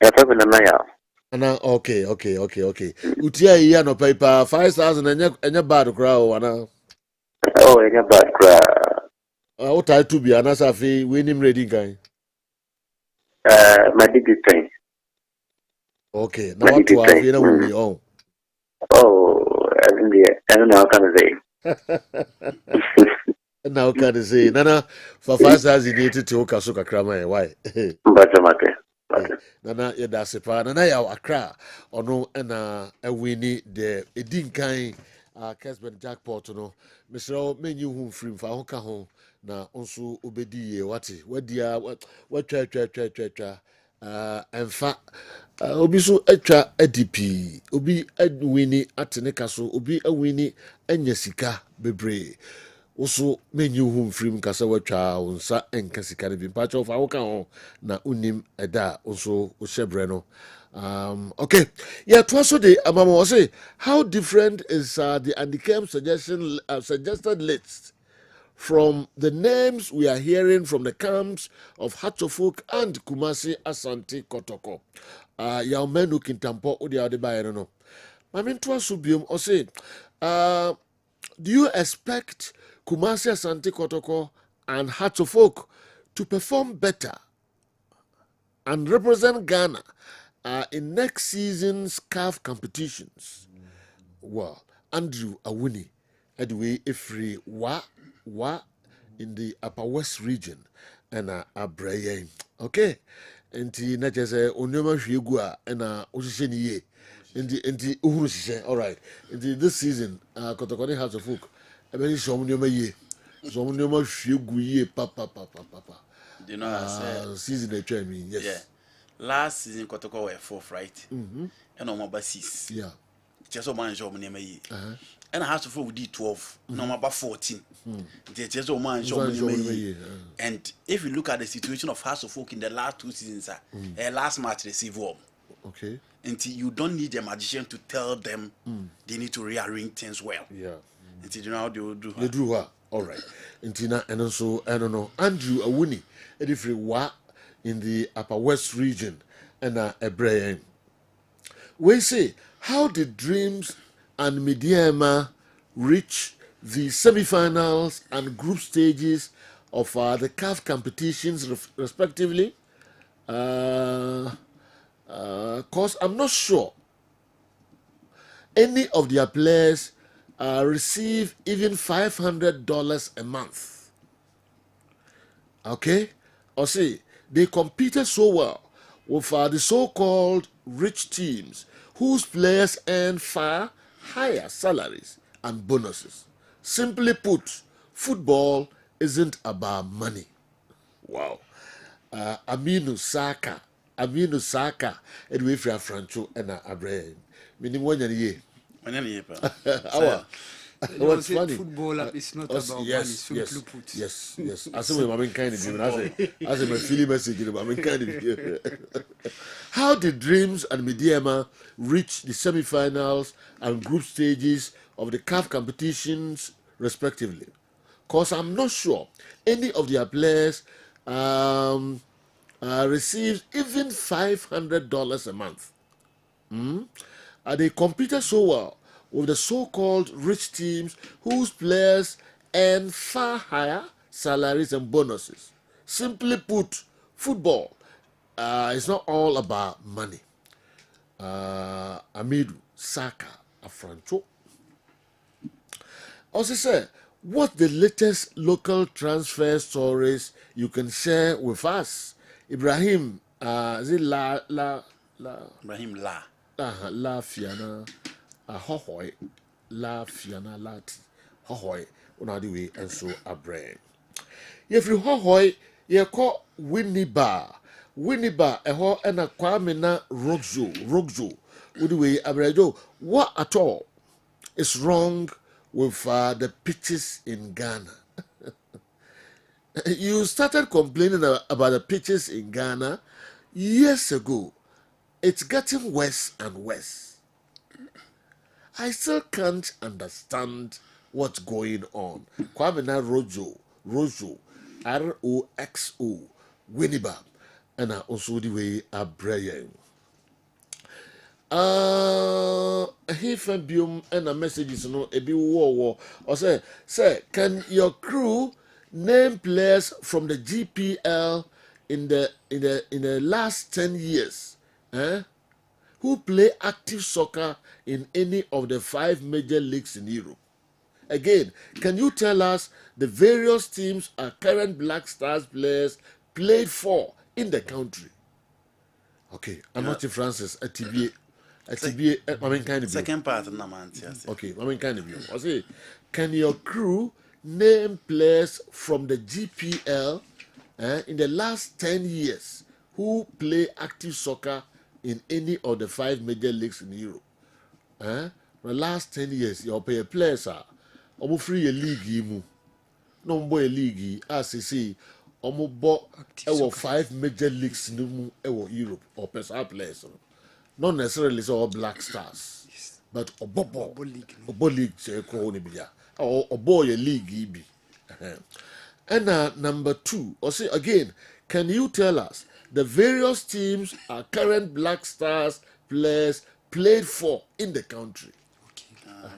you're talking to Naya. Ana okay. Utia here no paper 5,000 and your bad crowd ana. Oh, in your back. What I to be ana safi winning reading guy. My digit thing. Okay, now what to have you know we on. Oh, I don't know how can I say. Now can I say nana for 5,000 needed to Kasuka Krama why? But okay. Nana yada sepa nana ya akra ono na ewini de edin kan Kessben jackpot no Mr. Menu home free fa ho ka ho na onso obedi ye wati wadia watwa emfa obi so atwa adp obi awini atene kaso obi awini anya sika bebre also menu home free kasa watwa unsa enka sika ne bi mpacho fa wo ka ho na unim eda also oshebre no. Okay, yeah, twice a day. Amama say, how different is the Andy Kemp suggested list from the names we are hearing from the camps of Hatofuk and Kumasi Asante Kotoko? Yaumenu Kintampo Udi Adebayo no. Mamin twice subium or say, do you expect Kumasi Asante Kotoko and Hatofuk to perform better and represent Ghana in next season's CAF competitions? Well, Andrew Awuni, anyway, free wa in the Upper West region and Abraya. Okay, and the Natchez Onema Shigua and Ocean ye. In the Uhushe, all right. In this season, Kotokoni has a folk. I mean, some new ye. Some new Shigu ye, papa. You know, I said, Season they train me, yes. yeah. Last season, Kotoko were fourth, right? And on my basis. Yeah. Just one job near me. And I have to follow D12, no about 14. Just one job near me. And if you look at the situation of House of Folk in the last 2 seasons, last match receive one. Okay. Until you don't need a magician to tell them they need to rearrange things well. Yeah. Until you know how they will do. They do what? All right. Until and also I don't know Andrew Awuni, edifri wa in the Upper West region and Ebrahim. We say, how did Dreams and Midiama reach the semi-finals and group stages of the CAF competitions respectively? Cause I'm not sure any of their players receive even $500 a month. Okay, or say they competed so well with the so-called rich teams whose players earn far higher salaries and bonuses. Simply put, football isn't about money. Wow. Aminu Saka, and we from Franco and Abraham. Meaning one year. What's funny? Football is not about money. Simply put. Yes. I say my main kind of you. I say my feeling message. My main kind of you. How did Dreams and Mediama reach the semi-finals and group stages of the CAF competitions, respectively? Because I'm not sure any of their players receives even $500 a month. They competed so well with the so-called rich teams whose players earn far higher salaries and bonuses. Simply put, football is not all about money. Amidu Saka Afrancho also said, what the latest local transfer stories you can share with us? Ibrahim, is it Ibrahim La. La Fiana, Hohoy, La Fiana Lati, Hohoy, Unadiwi, and so a brain. If you Hohoy, you call Winniba, a ho and a Kwamina Rogzo, Udiwi Abredo. What at all is wrong with the pitches in Ghana? You started complaining about the pitches in Ghana years ago. It's getting worse and worse. I still can't understand what's going on. Kwamina Rojo, ROXO, Winnibab, and I also the way a Brian. Bium and a messages no a bit war or say can your crew name players from the GPL in the last 10 years who play active soccer in any of the 5 major leagues in Europe? Again, can you tell us the various teams our current Black Stars players played for in the country? Okay, I'm not Francis at TBA. Second part of Namantia. Okay, I kind of you. I say, can your crew name players from the GPL in the last 10 years who play active soccer in any of the 5 major leagues in Europe? The last 10 years, your players are almost free a league. No boy league, as you see, almost 5 major leagues in Europe or personal players. Not necessarily all Black Stars, but Obo League, or Obo League. And number 2, or say again, can you tell us the various teams our current Black Stars players played for in the country?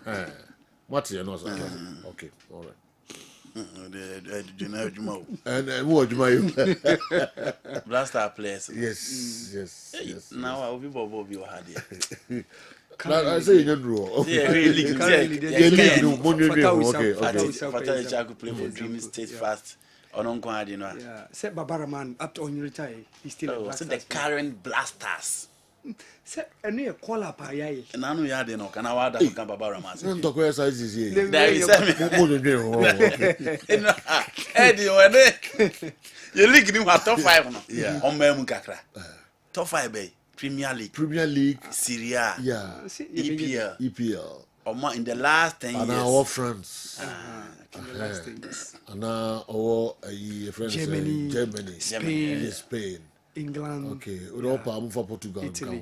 Okay. What you know? Okay, all right. And what you Black Star players. Yes. Now I will be Bobo had it. I say you know. Yeah, really. Okay. Father could play for Dream State fast. Or non quad, you know. Yeah, set Babaraman up to on retire. He's still the current Blasters. Set a near call up. And I know you had enough. And I want to come Babaraman. Don't talk where size is here. There is Eddie, when you link him at top 5 now. Yeah. On Memukakra. Top 5 bay. Premier League. Syria. Yeah. EPL. In the last 10 years. And our France. In the last 10 years. And our Germany. Spain. England. Okay. Europa for Portugal. Italy.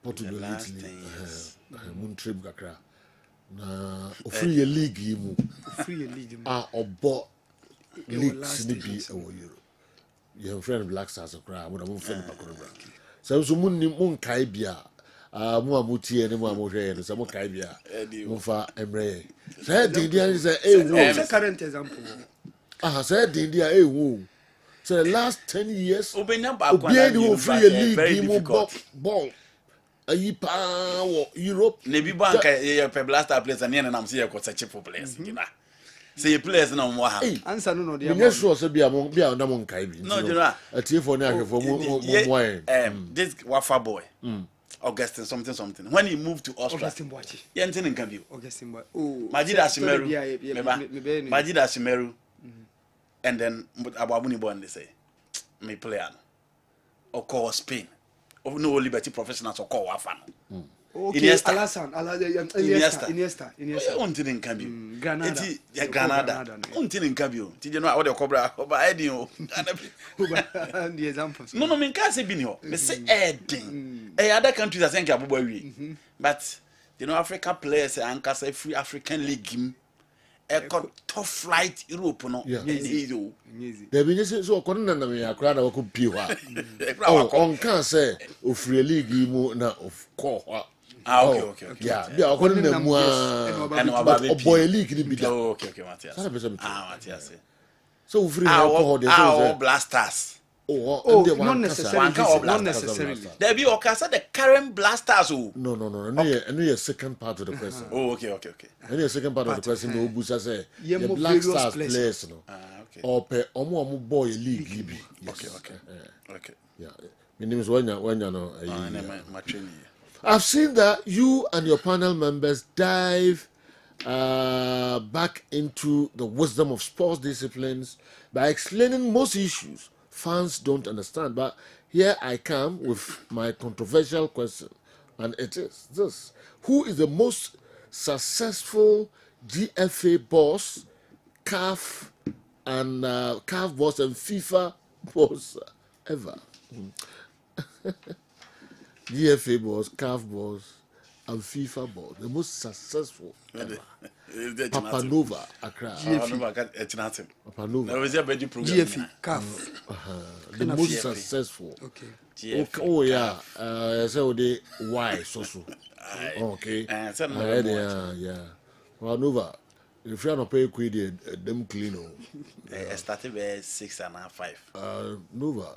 Italy. Moon trip kakra. Na free league yimu. Free league. Obo leagues ni bi ewo Europe. Your friend Black Stars akra, mo na mo friend bakoro. So mun kai bia. Mo amutie ne mo amohwe no so mo kai bia. Mo fa emre. Say dindia is a current example. Say dindia so the last 10 years, Obiani free league ball. Europe. Nebi banka Blaster place and I'm see a such a place. say players na mo ha answer no dey me sure say bia na mo nkai bi no general atiefo ne ahwefo mo this wafa boy Augustine something when he moved to Austria Augustine Boachi yentin nkan bi Augustine Boy oh Majida Shimeru and then Ababuni born they say me player no or call Spain or no Liberty professionals or call wafa no okay Iniesta until in Cambio Granada until in Cambio did you know what the cobra over Eddie the examples no me can't say binio me say Eddie other countries I think Abubuwi but you know African players and say free African league a top flight Europe no there be so kono na me akra na wako piwa on can say o free league mu na of call okay. Yeah, according to them, boy league ni bida. Okay, Matthias. Matthias. So free alcohol they say blasters. Not necessarily. There be Okasa the current blasters. No. No, second part of the question. Okay. Any second part of the question no busa say the Black Stars players no. Okay. Or pe omo boy league bi. Okay. Yeah. My name is Wanya no. My training. I've seen that you and your panel members dive back into the wisdom of sports disciplines by explaining most issues fans don't understand. But here I come with my controversial question, and it is this: who is the most successful GFA boss, CAF and CAF boss and FIFA boss ever? GFA boss, CAF boss, and FIFA boss, the most successful ever. Papa Nova, Accra. Papa Nova. GFA, CAF. The most successful. Okay. GFA, oh yeah. So the why so. Okay. Yeah. Papa Nova. If you are not paying quid, them clean. I started with 6 and 5. Nova.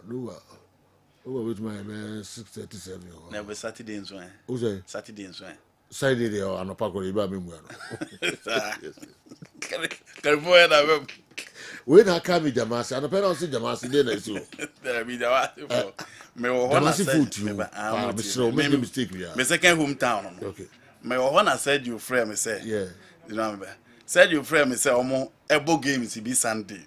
Oh, with my man 637. Never Saturday in Swan. Who's that? Saturday in Swan. Saturday or an opaco riba memoir. California. When I come with Jamasi, and a parent see Jamasi, then I saw. There be the Jamasi food you. Make a mistake. My second hometown. Okay. My one I said you frame me say. Yeah. You remember? Said you frame me say omo ebo game is be Sunday.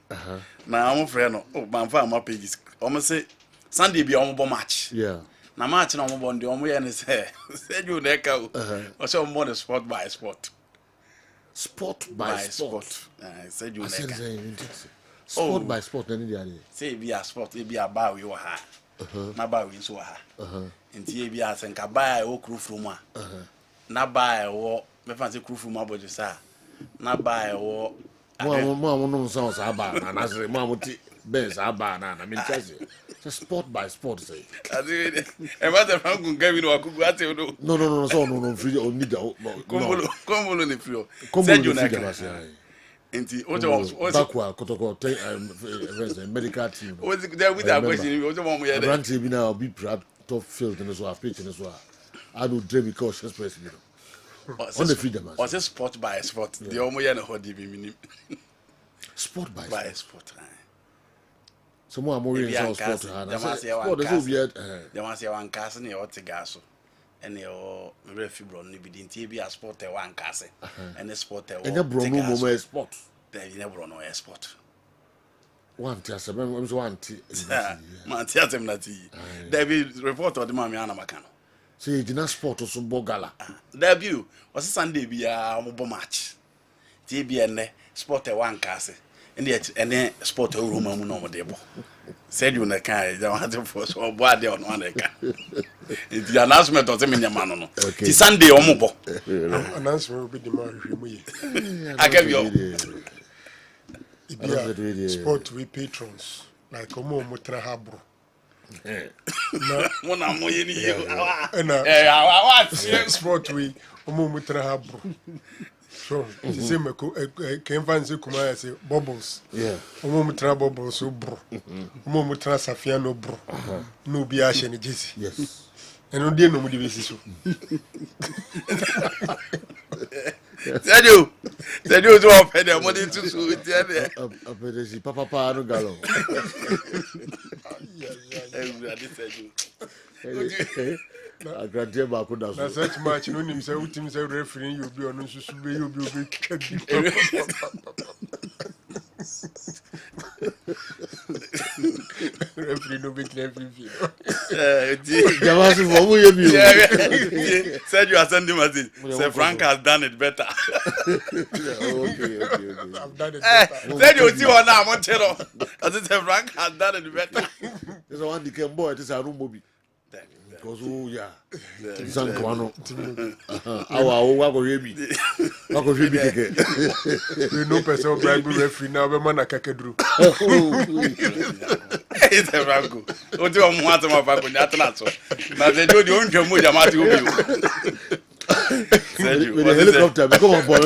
Now I'm friend no. Oh, my farm my pages. Omo say Sunday be omo match. Yeah. Na match na omo bondi omo ye ne say. Said you neka o. O say omo the sport by sport. Sport by sport. Said you neka. Sport by sport any day. Say be a sport, be a bar we ha. Na bar we so ha. Nti be a senka bar o crew from a. Na bar wo me fancy crew from aboje sa. Na bai wo mo no sounds aba na say mo amuti benz aba na me chase sport by sport say e ma te fan kun gabi no akugu ate no no free on need komolo ne free said you na enti o bakwa kotoko medical team o there with that question o mo ye brand bi na be top field no so a pitch no so I do dream because express me on the freedom. Or say sport by sport. The omo ya na hodi bi minim. Sport by sport. So mo amori in sport ha na. Sport is weird. They want say one case na o tigaso. Ene o refi bro no bi dinti bi a sport e one case. Ene sport e o. Ene bro no mo sport. There ene bro no sport. One tia se ben so one tia. Man tia tem na ti. There be report o de ma me ana makano. So you didn't sport also bogala. Debut was Sunday be a mobile match. TBN sport a one case. And yet any sport a room no debo. Said you na kai, they want to force or body on one car. It's the announcement of the Minamano. It's Sunday or mobile. Announcement will be the man. I give you sport with patrons like Omo Mutra Habro. One am moye ni you. Sport we Omo Mutra Habro. So, the same came fancy kuma say bubbles. Yeah. Omo Mutra bubbles so bro. Omo Mutra Safiano bro. No be ash and jisi. Yes. And no dear no mudi so. Said you. Said you to pay the money to suit there. Apedesi papa no galo. I grant you back with Na us. such match no nim say utim say referee you be on so be you be referee no be referee. Jamasi for who you be. Said you are sending message. Say Frank has done it better. Okay. I've done it better. Said you see one now Montero. As it say Frank has done it better. This one the can boy this a room movie. Because yeah. San Kwano. Awa wa go hebi. Wa go hebi keke. You know person bribe referee now be man akakedru. It's a Franco. What do you want to my Franco? Not so. Now they do the own jumbo jamati obi. With the helicopter, come on, boy.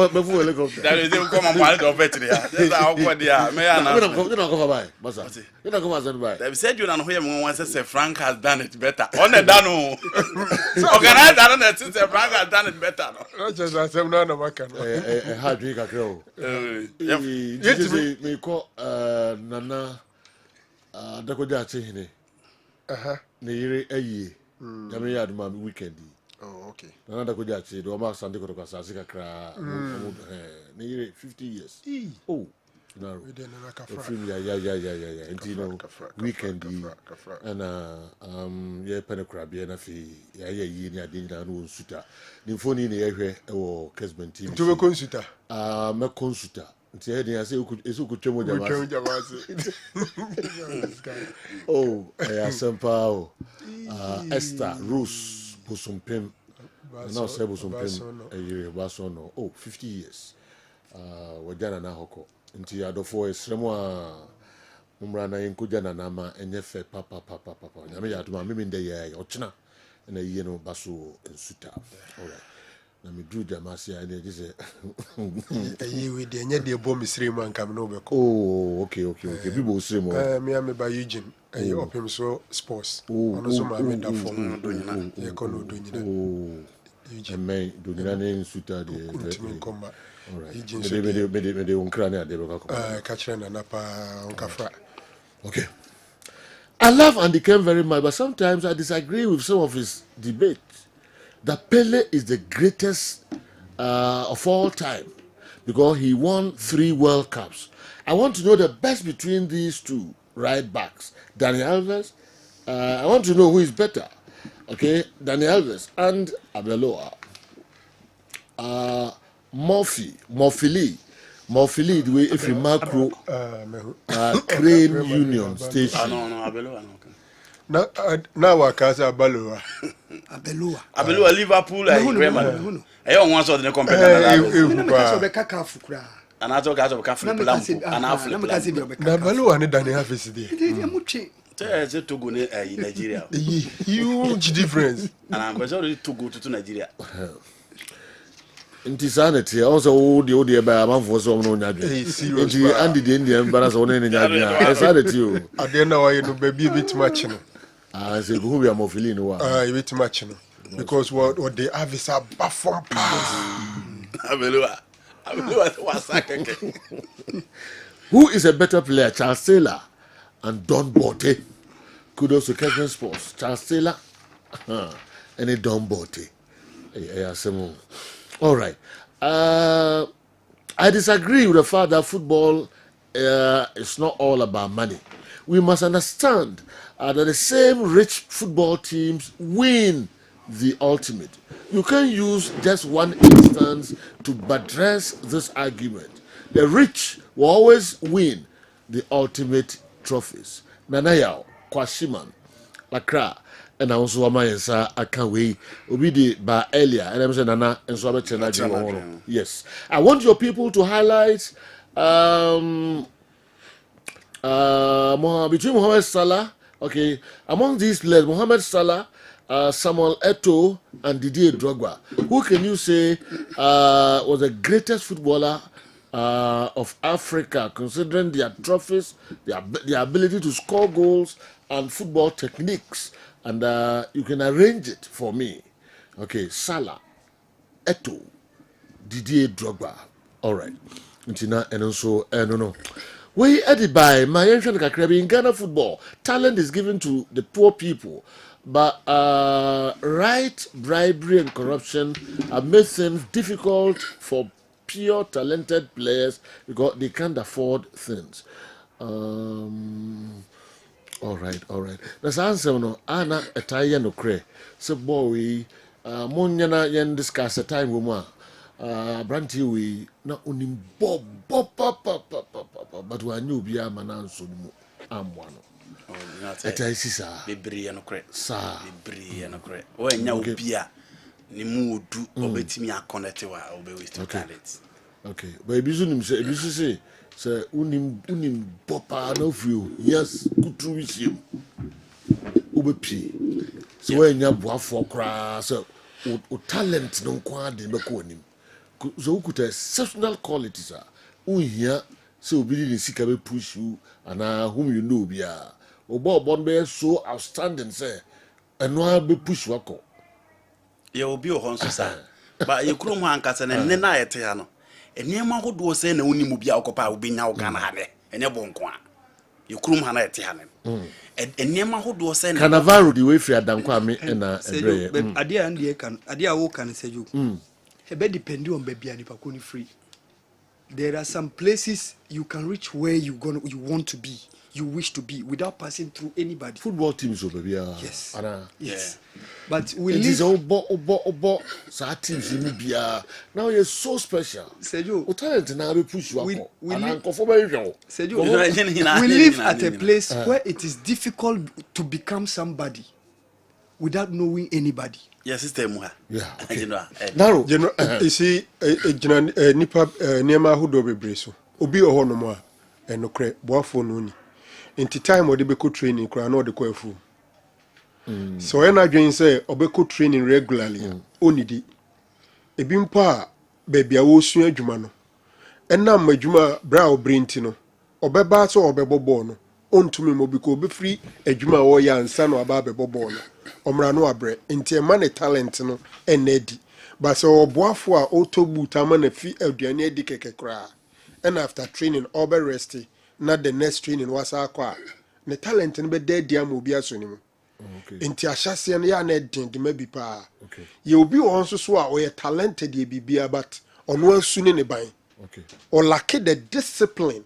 Before helicopter. That is come on, one of it. That's how good they are. May I You don't come by, Massa. You don't come by. They said you don't hear me once say Frank has done it better. On the dano. Organize that on the say Frank has done it better. Not just as I'm not a macan. Hard drink a crow. Me call Nana Dakoja Chihine. Near a year. Yami had my weekend. Oh, okay. Nana Dakoja Chi, the Omar Sandy Kotokasasika cra. Near 50 years. Oh. No, We didn't like a yeah. And you know, weekend and yeah, penecrab, yeah, nafi, yeah, dinner, no suita. The phone in the area or Kessben TV. to a consulta. Me consulta. Nti heading I say you could chemo Oh, I sempa Esther Rose Bosumpem. Now say Bosumpem a year basono. Oh, 50 years. Wajana na hoko. Nti adofo esremo a umra na yenkuja na nama enyefe papa. Nyame ya tuma mimi nde ye ochina na yiye no baso ensuta. All right. Na me drew jamasi and they say We did the bomb is 3 man coming over. oh okay people say more Me am by Eugene up him so sports ono so ma me da form ye kono do nyina Eugene men do nyina ne suta de ultimate combat all right Eugene me unkra na de beka catch na pa onkafra. okay I love Andy Ken very much, but sometimes I disagree with some of his debates. That Pele is the greatest of all time because he won 3 World Cups. I want to know the best between these two right backs, Daniel Alves. I want to know who is better. Okay, Daniel Alves and Abeloa. Morphily, the way if you macro Crane Union Station. No, Abeloa. Now I can say Abaloa. Abeloa Liverpool Bremen. I don't want to the competitor. And I talk out of Cafe Lampo and Africa. Nabaloa and Danny have is there. There's a Togo in Nigeria. Huge difference. And I'm already to go to Nigeria. Insanity also the old by a month for some no serious. and the Indian but as on any insanity. I don't know why you know baby a bit much. I say who we are more feeling A bit much. Because what they have is a baffum pass. Abeloa was Who is a better player, Charles Taylor and Don Botte? Kudos to Kessben Sports. Charles Taylor and Don Botte. All right. I disagree with the fact that football is not all about money. We must understand that the same rich football teams win the ultimate. You can use just one instance to buttress this argument. The rich will always win the ultimate trophies. Nanayao, Kwashiman, Laka, and also Amayensa Akanwe, Obidi ba earlier, and I'm saying Nana and so yes. I want your people to highlight between Mohamed Salah, okay, among these players, Mohamed Salah, Samuel Eto'o, and Didier Drogba. Who can you say was the greatest footballer of Africa, considering their trophies, their ability to score goals, and football techniques? And you can arrange it for me. Okay, Salah, Eto'o, Didier Drogba. All right. Untina and also no. We added by my ancient in Ghana football. Talent is given to the poor people, but right bribery and corruption have made things difficult for pure talented players because they can't afford things. All right. That's answer no. Ana etaya no kre. So boy, munyana yen discuss a time woman. Branty we na unim bob but we knew be a man answer mu amwano. Etaya sisa. Bebree no kre. Sa. Bebree no kre. O enya obi a ni mu odu obetimi akonnect wa obe waste talent. Okay. But ebisu say unim bopa no few. Yes, good true with you. Ubepi. So when you boa for cra so o talent no kwa de be ko nim. So who could exceptional qualities are here so be the sika be push you and whom you know be obo be so outstanding say and no be push wako. Ye obi o honso sa. Ba ye krum ha nkasa na ne na yete ha no. Eniema hodo se na woni mu bia okopa obenya wo Ghana ha ne. Enye bonko a. Ye krum ha na yete ha ne. Eniema hodo se na Cannavaro the way free adanko ame na ebre. Ade a ndie kan ade a wo kan seju. Ebe depend on baby and if free. There are some places you can reach where you want to be, you wish to be without passing through anybody. Football teams over here. Yes. Yes. But we it live is obo so teams in Libya. Now you're so special. Sergio, talent na be push you we live Sergio, we live at a place where it is difficult to become somebody without knowing anybody. Yes, system ha. Yeah. Okay. Now, you see, nipa niema hudo bebre so. Obi oho no mo a enokre boafo no ni. Inti time odi be ko training kra na odi ko afu. So when I join say obeko training regularly, onidi. Ebi mpa baby a wo sua adwuma no. Enam adwuma bra obrinti no. Obeba so obebo no. Ontumi mo bi ko be free adwuma wo ya ansa no aba bebo no. Omra no abre nti e man talent no enedi but so oboafo a otobu ta man fi aduane edi keke kra and after training obe resty na the next training was akwa ne talent no be dead am obi aso ni mu nti ahyase no ya na edin de mabi pa ye obi wo nso so a o ye talented ye bibia but ono asu ne ban o lack the discipline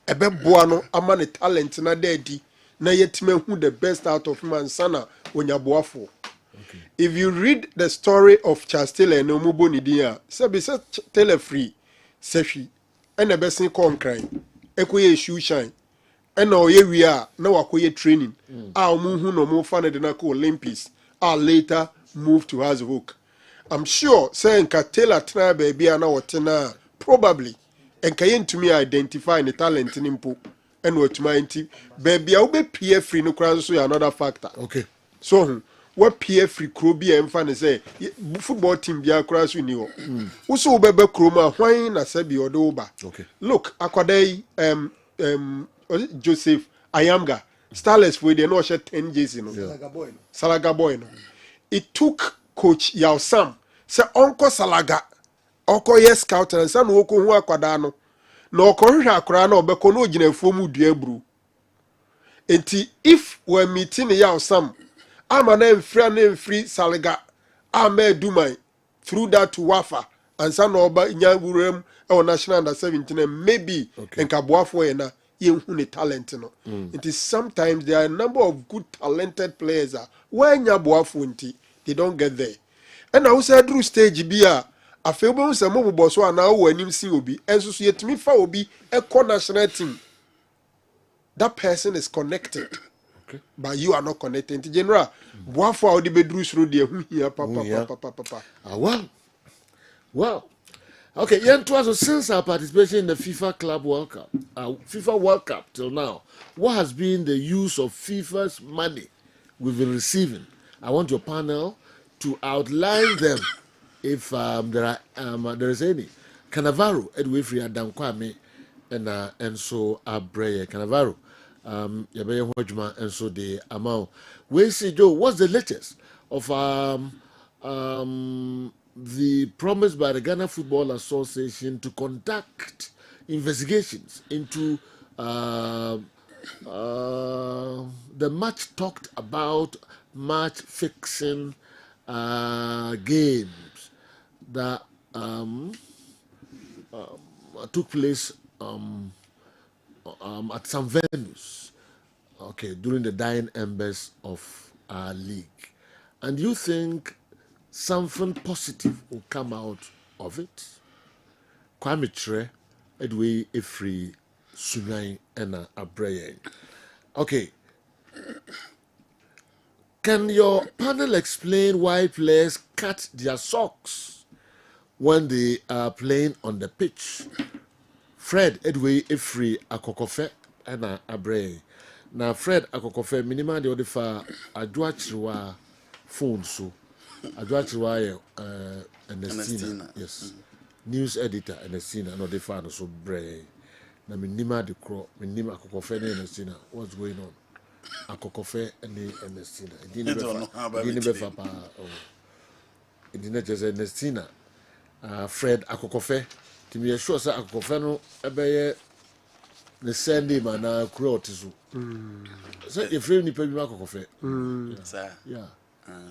ebe boa no ama ne talent na dedi na yetime hu the best out of man sana onyaboafo. If you read the story of Charles Taylor and Omubo Nidia, say Taylor free, seshi, and the best in concrete, ekoye shoe shine, and now here we are, now akoye training. Our muhu no more fun than Olympics. Later move to Hashook. I'm sure saying Taylor try baby and our tena probably, and kayen to me identify the talent in impo. And what my team, baby, I'll be peer free no cross so another factor. Okay. So what peer free crew be and fan say football team be a cross with you. Also bebe chroma wine na sebi odoba. Okay. Look, akwadai Joseph Ayamga Starless with the no share 10 years no. Salaga boy no. It took coach Yao Sam say Uncle Salaga Oko yes scout and san woko hu akwada no. Na okohwe akora na obeko no gina fomu dua bru enti if we meeting ya osam ama na mfri Salaga ama edumai through that to wafa and san oba nya wuram e national under 17 maybe enkaboafo ye na ye hu ne talent no enti sometimes there are a number of good talented players when nya boafo enti they don't get there and I say through stage bia afebo se mo bobo so ana wo anim si obi enso so yetimi fa obi e national team that person is connected but you are not connected in general boafo a odi bedru sro de hu hia papa Well, okay, so since our participation in the FIFA Club World Cup, FIFA World Cup till now, what has been the use of FIFA's money we've been receiving? I want your panel to outline them if there is any. Cannavaro, Edwin Free Adam Kwame, and so Abreye Cannavaro, Yabeye Hojma, and so the amount. We see Joe, what's the latest of the promise by the Ghana Football Association to conduct investigations into the much talked about match fixing games that took place at some venues, okay, during the dying embers of our league. And you think something positive will come out of it? Kwame Tre, Edway Efri Sunai Ena Abreye. Okay. Can your panel explain why players cut their socks when they are playing on the pitch? Fred Edway Efri Akokofe Ena Abreye. Now Fred Akokofe minima de odefa adwachirwa phone so adwachirwa Ernestina, yes. News editor Ernestina no defa no so bre. Na minima de cro minima Akokofe ne Ernestina. What's going on? Akokofe and Ernestina. Didn't befa pa. It didn't just Ernestina. Fred Akokofe. To me sure say Akokofe no ebeye the Sunday man na kuro tisu. So if you ni pebi Akokofe. Sir. Yeah.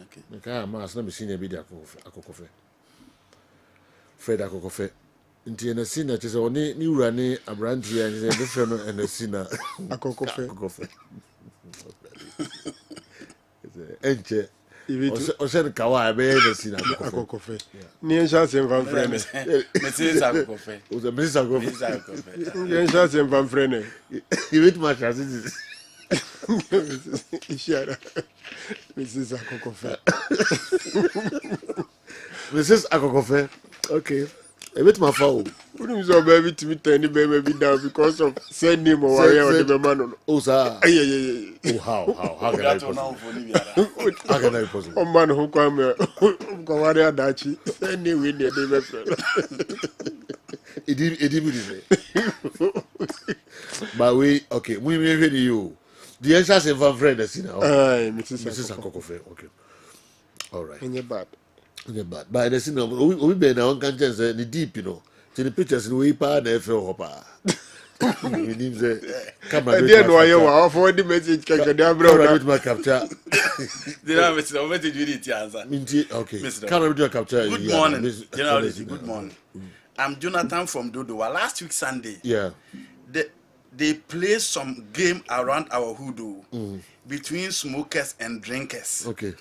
Okay. Me ka mas na me senior bi Akokofe. Fred Akokofe. Nti Ernestina che say oni ni wura ni abranti ya ni say no Ernestina Akokofe. Enche Osen kawa be Ernestina Akokofe. Ni en chance en frene. Mrs. Akokofe. Osen Mrs. Akokofe. Ni en chance en frene. You wait my chance this. Ishara. Mrs. Akokofe. Mrs. Akokofe. Okay. A bit my foul. Put him so baby to me turn the baby down because of send him or warrior the man. Oh, sir. Yeah. Oh, how can I possible? How can I possible? Oh man who come go warrior dachi. Send him with the It but we okay, we may you. The answer is from friend that's in our Mrs. Akokofe. Okay. All right. In your bad. But the scene we be now on conscience the deep, you know. To the pictures we pa na efe hopa. We need the camera. And then why you are for the message can camera with my capture. They have message with it answer. Okay. Camera with your capture. Good morning. Generally, good morning. I'm Jonathan from Dodowa. Last week Sunday. Yeah. They play some game around our hoodoo between smokers and drinkers. Okay.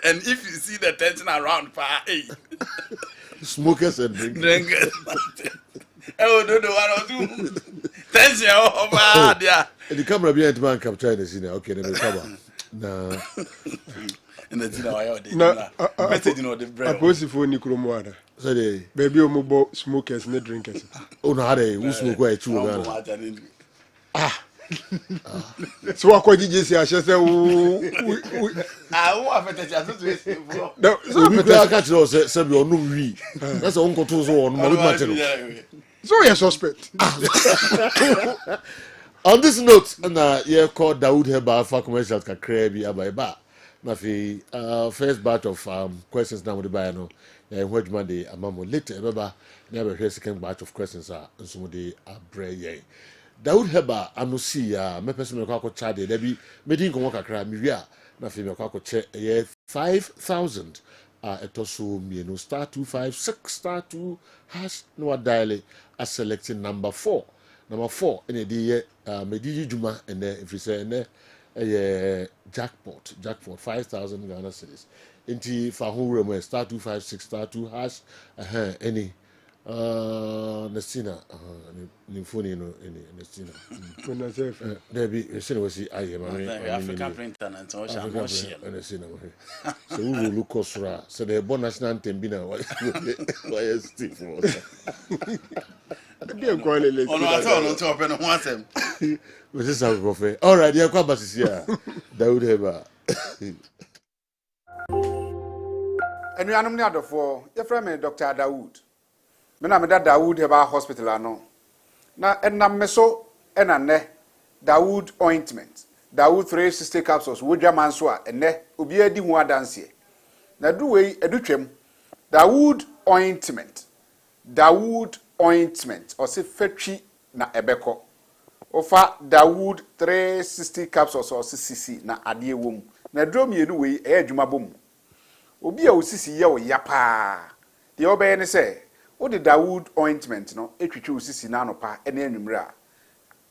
And if you see the tension around, hey. Smokers and drinkers. Oh, no, one or two. Tension over there. And the camera behind the man capture the scene. Okay, then we cover. Nah. And the dinner, I message the bread. I post for Nikromwada. So they baby omubo smokers and drinkers. Oh no, they who smoke quite true. So what could you say? I just say, I want to say, no, so we can catch those. Say you no we. That's uncle too. So on my matter. So you're suspect. On this note, na yeah called Dawood Heba for commercials ka krebi abaiba. Na fi first batch of questions na mo de buy no. Yeah, which Monday amamo later baba never hear second batch of questions are nso de abreye. Dawood Heba anusi ya me person me kwa chade da bi medin ko kakra mi wi a na fi me kwa che 5,000 etoso mienu star 256 star 2 hash no dial a selecting number 4 ene di mediji juma ene if you say ene jackpot 5,000 Ghana cedis inti fa ho remo star 256 star 2 hash any Nestina ni phone no any Nestina when I say there be Nestina was I am African printer and so on Nestina so we will look osra so the bon national anthem bi na why Steve dey go le on no top no one them we just have coffee all right yeah kwa basisi ya Dawood Heba Enuanom ne adofo yefrɛ me Dr. Dawood me na me da Dawood Heba hospital ano na enam me so ena ne Dawood ointment Dawood 360 capsules wodwa man so a ene obi adi hu adanse na duwei edutwam Dawood ointment. Dawood ointment. Or say fetchi na ebeko. Ofa Dawood 360 capsules or cc na adie wom. Na drum yenu we adwuma bom. Obi a osisi ye o yapa. De obey ne say, o the Dawood ointment no etwitwe osisi na anopa ene anwumre a.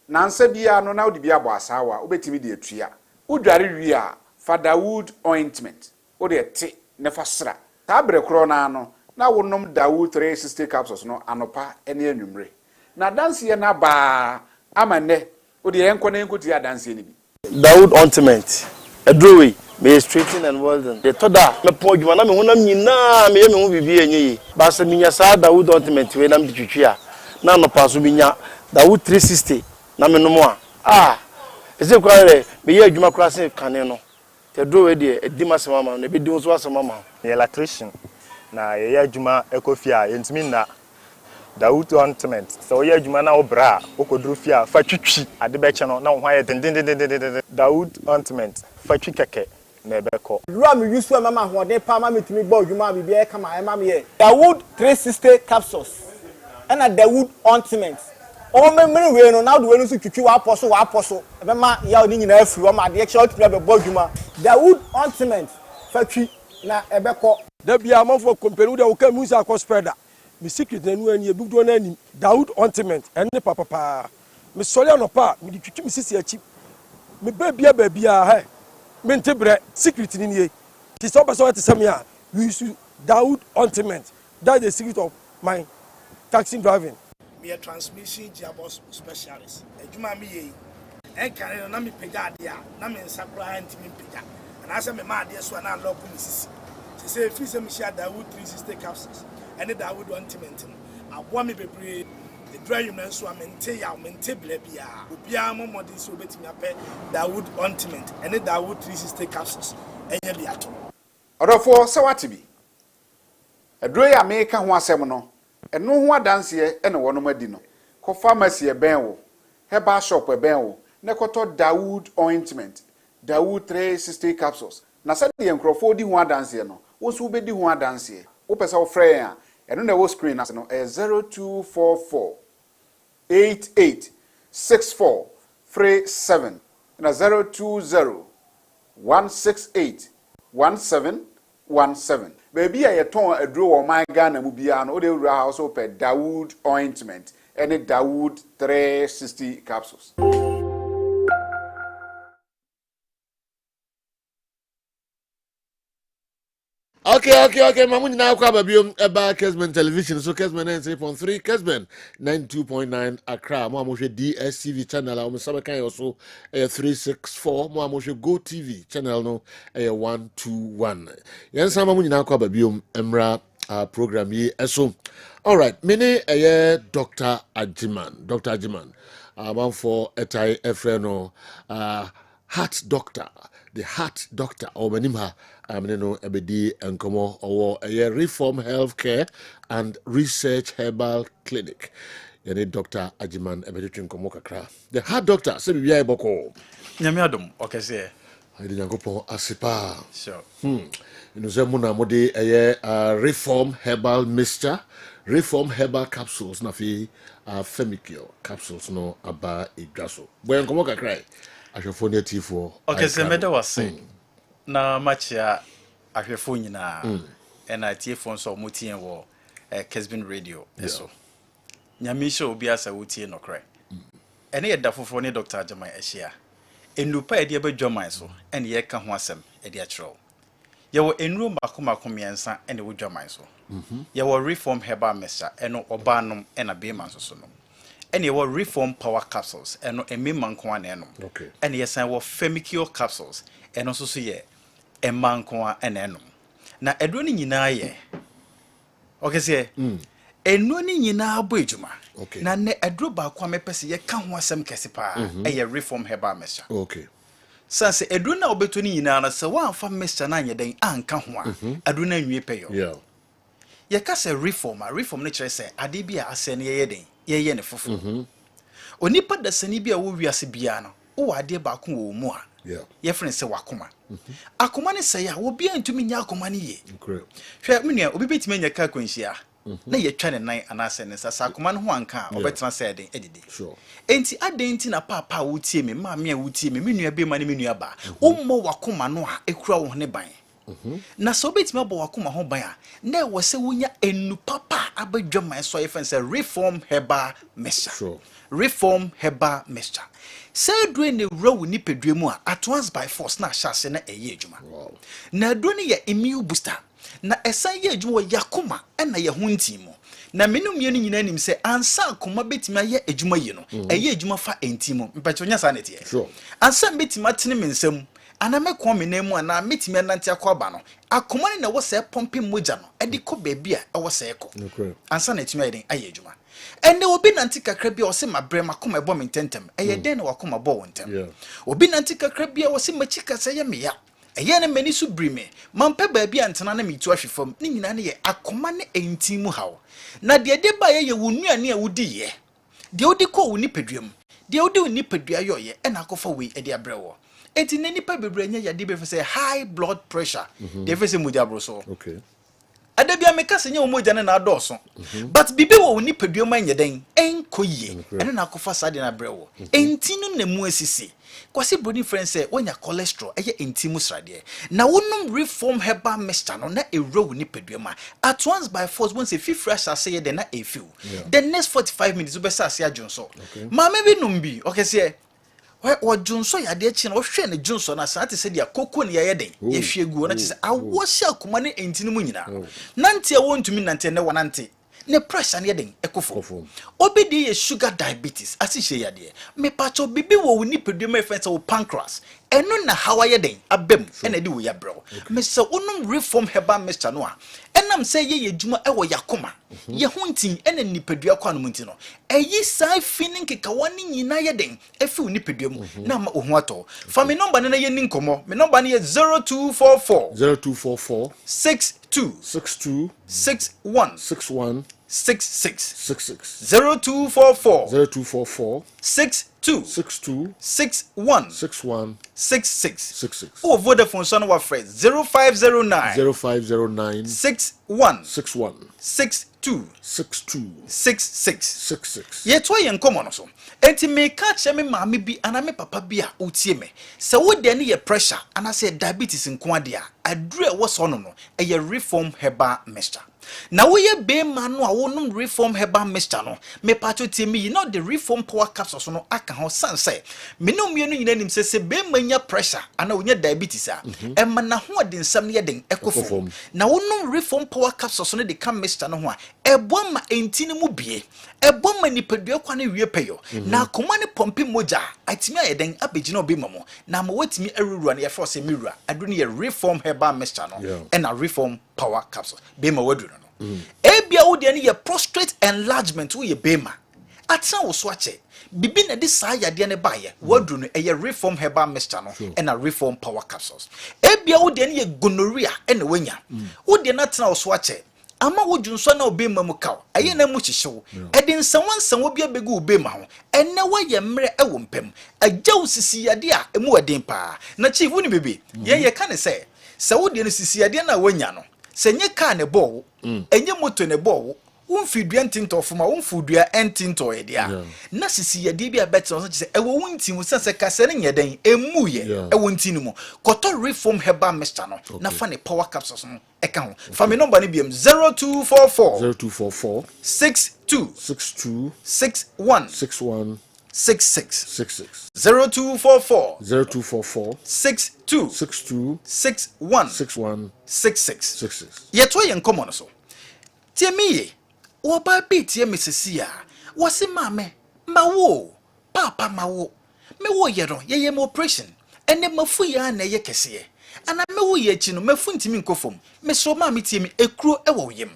Nansa bia no na odi bia bo asawa, obetimi de atua. Udware wi a fa Dawood ointment. O de te ne fa sra. Ta brekro na no na wonom Dawood 360 capsules no anopa ene anwumre. Na danse ye na ba amane o de enko na enko ti adanse ni bi. Dawood ointment. Edrowe me straighten and well done. The toda me po dwuma na me honam nyina me ye me ho bibi enye. Ba se minya sa Dawood ointment we na me twitwi a na no pa so minya Dawood 360 na me no mo a ese kwa re me ye adwuma kra se kane no. The edrowe de edima se mama na be di so asema mama. Ye electrician na ye adwuma ekofia yentimi na Dawood ointment. So ye adwuma na obra okoduru fia fa twitwi ade be che no na wo hwa ye den Dawood ointment fa twi keke na ebeko. Ruwa mi yusu mama hoden pa ma metumi gba odwuma bibi e kama e ma me ye. Dawood 360 capsules. And a Dawood ointment. O memre we no na do we no so twitwi wa aposo e be ma ya oni nyina afiri o ma de extra otumi be gba odwuma. Dawood ointment fa twi na ebeko. Da bia amafo company da wo ka musa akọ spreader. Mi secret na nu ani ebugdo na ani Dawood ointment enne papa. Mi sori anopa mi di twitwi mi sisi achi. Me babia he me ntebre secret ni nie ti so person to say me a we use Dawood ointment. That's the secret of my taxi driving. Me a transmission gearbox specialist ejuma me ye en kan na me pega ade a na me nsakura ntimi pega and I say me ma ade so na lock me sisi say free say me share Dawood 360 capsules and the Dawood ointment abo me bebre the dry human so amente ya mente blebia obia mo modern so betimi ape Dawood ointment and the Dawood 360 capsules enye biato Odofo se wate bi edro ya me ka ho asem no eno ho adanse ene wono madi no ko pharmacy e ben wo herbal shop e ben wo ne koto Dawood ointment Dawood 360 capsules na se de enkrofo di ho adanse no wo so be di ho adanse wo pesa wo frɛ ya eno na wo screen as no 0244 886437 na 020 168 1717 baby a yeton aduro wo man Ghana mu bia no o de wura house o pe Dawood ointment and Dawood 360 capsules. Okay. Mamu na kwa babio eba Kessben television. So Kessben 93.3, Kessben 92.9 Accra. Mo amoshe DSTV channel. Mo sabe kan yo so 364. Mo amoshe Go TV channel no 121. Yan sama mu na kwa babio emra program yi eso. All right, mene Dr. Ajiman. Man for etai efreno heart doctor. The heart doctor or menimha ameno ebedi enkomo or a Reform Healthcare and Research Herbal Clinic. Yene Dr. Ajiman ebedi enkomo kakra. The heart doctor se bibia eboko. Nyame adom okese. Ayde nyankopon asipa. Sure. Inu se muna mode Reform Herbal Mixture, Reform Herbal Capsules na fi Femicure capsules no aba idwaso. Boy enkomo kakra. Ahwefo ne tifo. Okay, se meda wase. Na machia ahwefo nyina. Na tifo nso mutie wo Kessben radio eso. Nyame hye obi asa wotie nokre. Ene ye dafofo ne Dr. Ajiman ehia. Enupa ede abadwaman so ene ye ka ho asem ede akiro. Ye wo enuro makoma miensa ene wo dwaman so. Ye wo Reform Herbal Mixture eno obanom ena bema so no. Ene wo Reform Power Capsules eno emema nko ana eno. Okay. Ene yesan wo Femicure Capsules eno so ye emma nko ana eno. Na edro ni nyina ye. Okay se eno ni nyina abo ejuma. Okay. Na ne edro ba kwa mepese ye ka ho asem kese pa eye Reform Herbal Mixture. Okay. Sanse edro na obeto ni nyina na se wa amfa mixture na nyeden anka ho a edro na nwie peyo. Yeah. Ye ka se reform ne kire se ade bia ase ne ye den ye ne fofo. Onipa da sani bia wo wiase bia no wo ade ba ko wo mu a Yeah. friend say wakoma. Akoma ne say ya obi antumi nya akoma ne ye. Hwe menua obi betime nya ka kwanhia. Na ye twa ne nan anase ne sasa akoma ne ho anka obetena say den edide. Sure. Enti adenti na papa wutie me maame a wutie me menua be ma ne menua ba. Ummo wakoma no a ekura wo ne ban. Na so betime abo wakoma ho ban a na wo se wonya enu papa abadwaman so ye say reform heba mixture. Sure. Reform heba mixture. Say dwe ne wura wo nipadua mu a at once by force na hyase na eye adwuma. Na dwe ne ye immune booster. Na esan ye adwuma yakoma na ye ho ntimo. Na menum mienu nyina nim se ansa akoma betima ye adwuma yi no eye adwuma fa entimo. Mpachonya sa netie. Sure. Ansa betima tene mensam ana mekọ me na mu ana metimi anante akọba no akoma ne na wo se pompe moja no edi kọ baabi a wo se ekọ ansa na etimi ayeden aye adwuma ende obi nanti kakra bia o se mabre makoma ebo mententem eye den na wakoma bo wontem obi nanti kakra bia o se machika se ye meya eye ne mani su brime mampe baabi antena na metu ahwefam ni nyina ne ye akoma ne entimu hawo na de ba ye wonuane a wudi ye de odi kọ woni peduam de odi woni pedua yo ye na akofa we ede abrewo eti ne nipa bebre nya yade be say high blood pressure de fe se moja bro so okay adabia meka se nya o moja na adoso but bibi wo nipa duoma nya den enkoye ene na akofa sade na brewo entinu na mu asisi kwase body friend say wonya cholesterol eye entimu srade na wonum reform heba mixture no na ewro wo nipa duoma at once by force won say fresh as say de na e feel the next 45 minutes we say adwonso ma me bi num bi okay say o junso ya de chi na o hwe ne junso na sa ate se dia koko ne ye den ye hwe gu na chi se awo hia akoma ne entini mu nyina nante e wontumi nante ne wonante ne pressure ne den ekofo obi de ye sugar diabetes asi hye ya de me pacho bibi wo ni pedue me fense wo pancreas eno na hawa ye den abem ena de wo ya bro me se onum reform heba mixture no a enam se ye yedwuma e wo yakoma ye huntin ena ni pedue kwa no munti no eyi sai feeling keka woni nyina ye den efi wo ni pedue mu na ma ohu ato fa me number na ye ni nkomo me number na ye 0244 62 61 66 0244 62 61 66 oh Vodafone son wa friend 0509 61 62 66 ye to ye nkomo no so enti me ka che me maame bi ana me papa bi a otie me se wo de ne ye pressure ana se diabetes nko ade a adure wo so no eye reform heba mixture na wo ye be ma no a wonum reform heba mixture no me pacho tie me no the reform power capsules no aka ho sanse me no mienu nyina nim se be manya pressure ana wonya diabetes a e ma na ho de nsam ne ye den ekofo na wonum reform power capsules no de kam mixture no ho a ebo ma entini mu bie ebo ma nipadua kwa ne wie peyo na akoma ne pompe moja atimi ayeden abegina obi mamo na ma watimi aruru na ye force mirura adu ne ye reform heba mixture no and a reform power capsule be ma wadu no ebia wo de ne ye prostate enlargement wo ye be ma atsa wo so ache bibi na de sa yade ne baye wadu no eye reform heba mixture no and a reform power capsules ebia wo de ne ye gonorrhea ene wanya wo de na tena wo so ache ama wodwunso na obe mamu kaw aye na mu hihyew ede nsanwansan obi abegu obe ma ho enne waye mre ewo mpem agyaw sisiyade a emu eden pa na chief woni bebe ye ka ne se wode no sisiyade na wanya no se nye ka ne bo enye moto ne bo wonfidua ntinto foma wonfudua entinto ye dia na sisiyade bi abetre so se ewo wontimu se kase ne nyeden emu ye ewo ntinu mu koto reform heba mixture no na fa ne power capsules no eka ho fa me number ne biem 0244 62 61 66 0244 62 61 66 yeto ye nkomo no so tie me wo ba bi tie mesisi a wo se mame mawo papa mawo me wo ye no ye mo operation ene mafu ya na ye kese ana me wo ye chi no mafu ntimi nkofom me so mame tie me ekuro ewo yem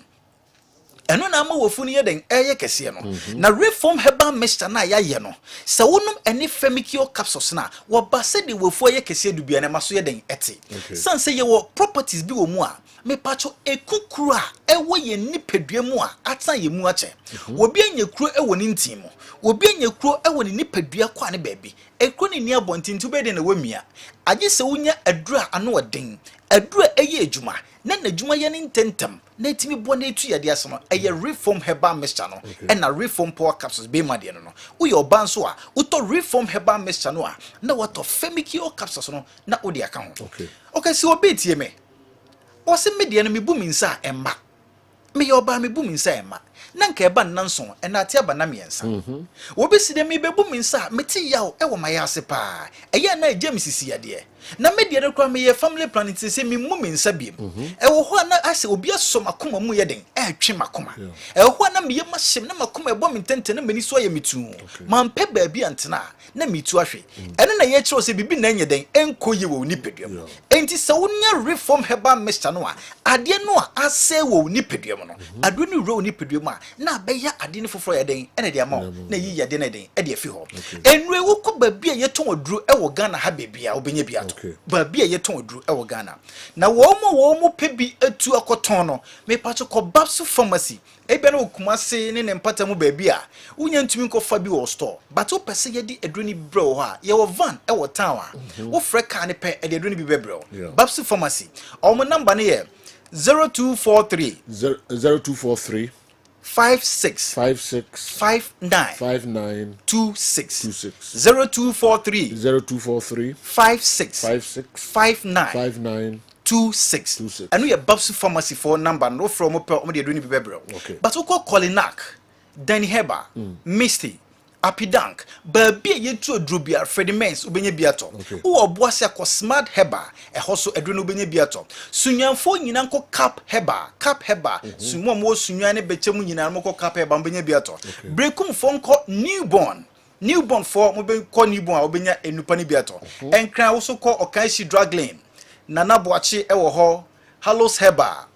eno na ama wofu no yeden eye kese no na reform herbal mixture na ya ye no se wonum ene femikio capsules na wo ba se de wofu eye kese dubia na maso yeden ete sanse ye wo properties bi wo mu a me pacho ekukuru a ewo ye nipadua mu a atan ye mu ache obi anya kuro ewo ni ntim obi anya kuro ewo ni nipadua kwa ne baabi ekuro ni abontintu be de na wamia age se wonya adura ano odin adura eye ejuma na najuma ye ni ntentam na etimi bo na etu yade aso no eye reform herbal mixture no na reform power capsules be ma de no uye oba nso a uto reform herbal mixture no a na wato femikio capsules no na odi aka ho okay so obi tie me o se me de no me bu mi nsa emma me ye oba me bu mi nsa emma na nka eba nnanso na ate aba na miensa obi si de me be bu mi nsa me ti yawo e wo mayase pa eye na eje misisi yade na me de rekwa me ye family planning se me mu mi nsa biem e wo ho na ase obi aso makoma mu ye den e twe makoma e wo ho na me ye mahyem na makoma e bo mi tente na mani so ye mitu man pe ba bi antena na mitu ahwe ene na ye kire se bibi na nye den enkoye wo nipeduam enti se wonya reform herbal mixture no a ade no a ase wo nipeduam no ado ni ro nipeduam a na beya ade ni foforo ye den ene de ama na yi yade na den e de afi ho enwe wo ko ba bi a ye ton aduru e wo Ghana ha bebia obenya bi ato ba bi a ye ton aduru e wo Ghana na wo mo pebi atu akoton no me pacho ko babsu pharmacy ebe na okumase ne mpata mu ba bi a unya ntumi nkofa bi wo store but wo pese ye di aduru ni bro ha ye wo van e wo town a wo frɛ ka ne pe e de aduru ni bi bebro babsu pharmacy o mo number ne ye 0243 56 59 26 0243 56 59 26 and we are Babsu Pharmacy for number no from up de aduni bebro but we call Colinac Danny Heba Misty Apidank baby ye to drubia Freddy Mens ubenye biato wo oboase akọ smart heba e hoso adunu ubenye biato sunyanfo nyina nko cap heba sumo mo sunyan ne bechem nyina mo ko cap heba ubenye biato brekum fo nko newborn for mo be ko newborn a ubenya enupa ne biato enkran wo so ko okanshi drug lane nana boache e wo ho Hallos heba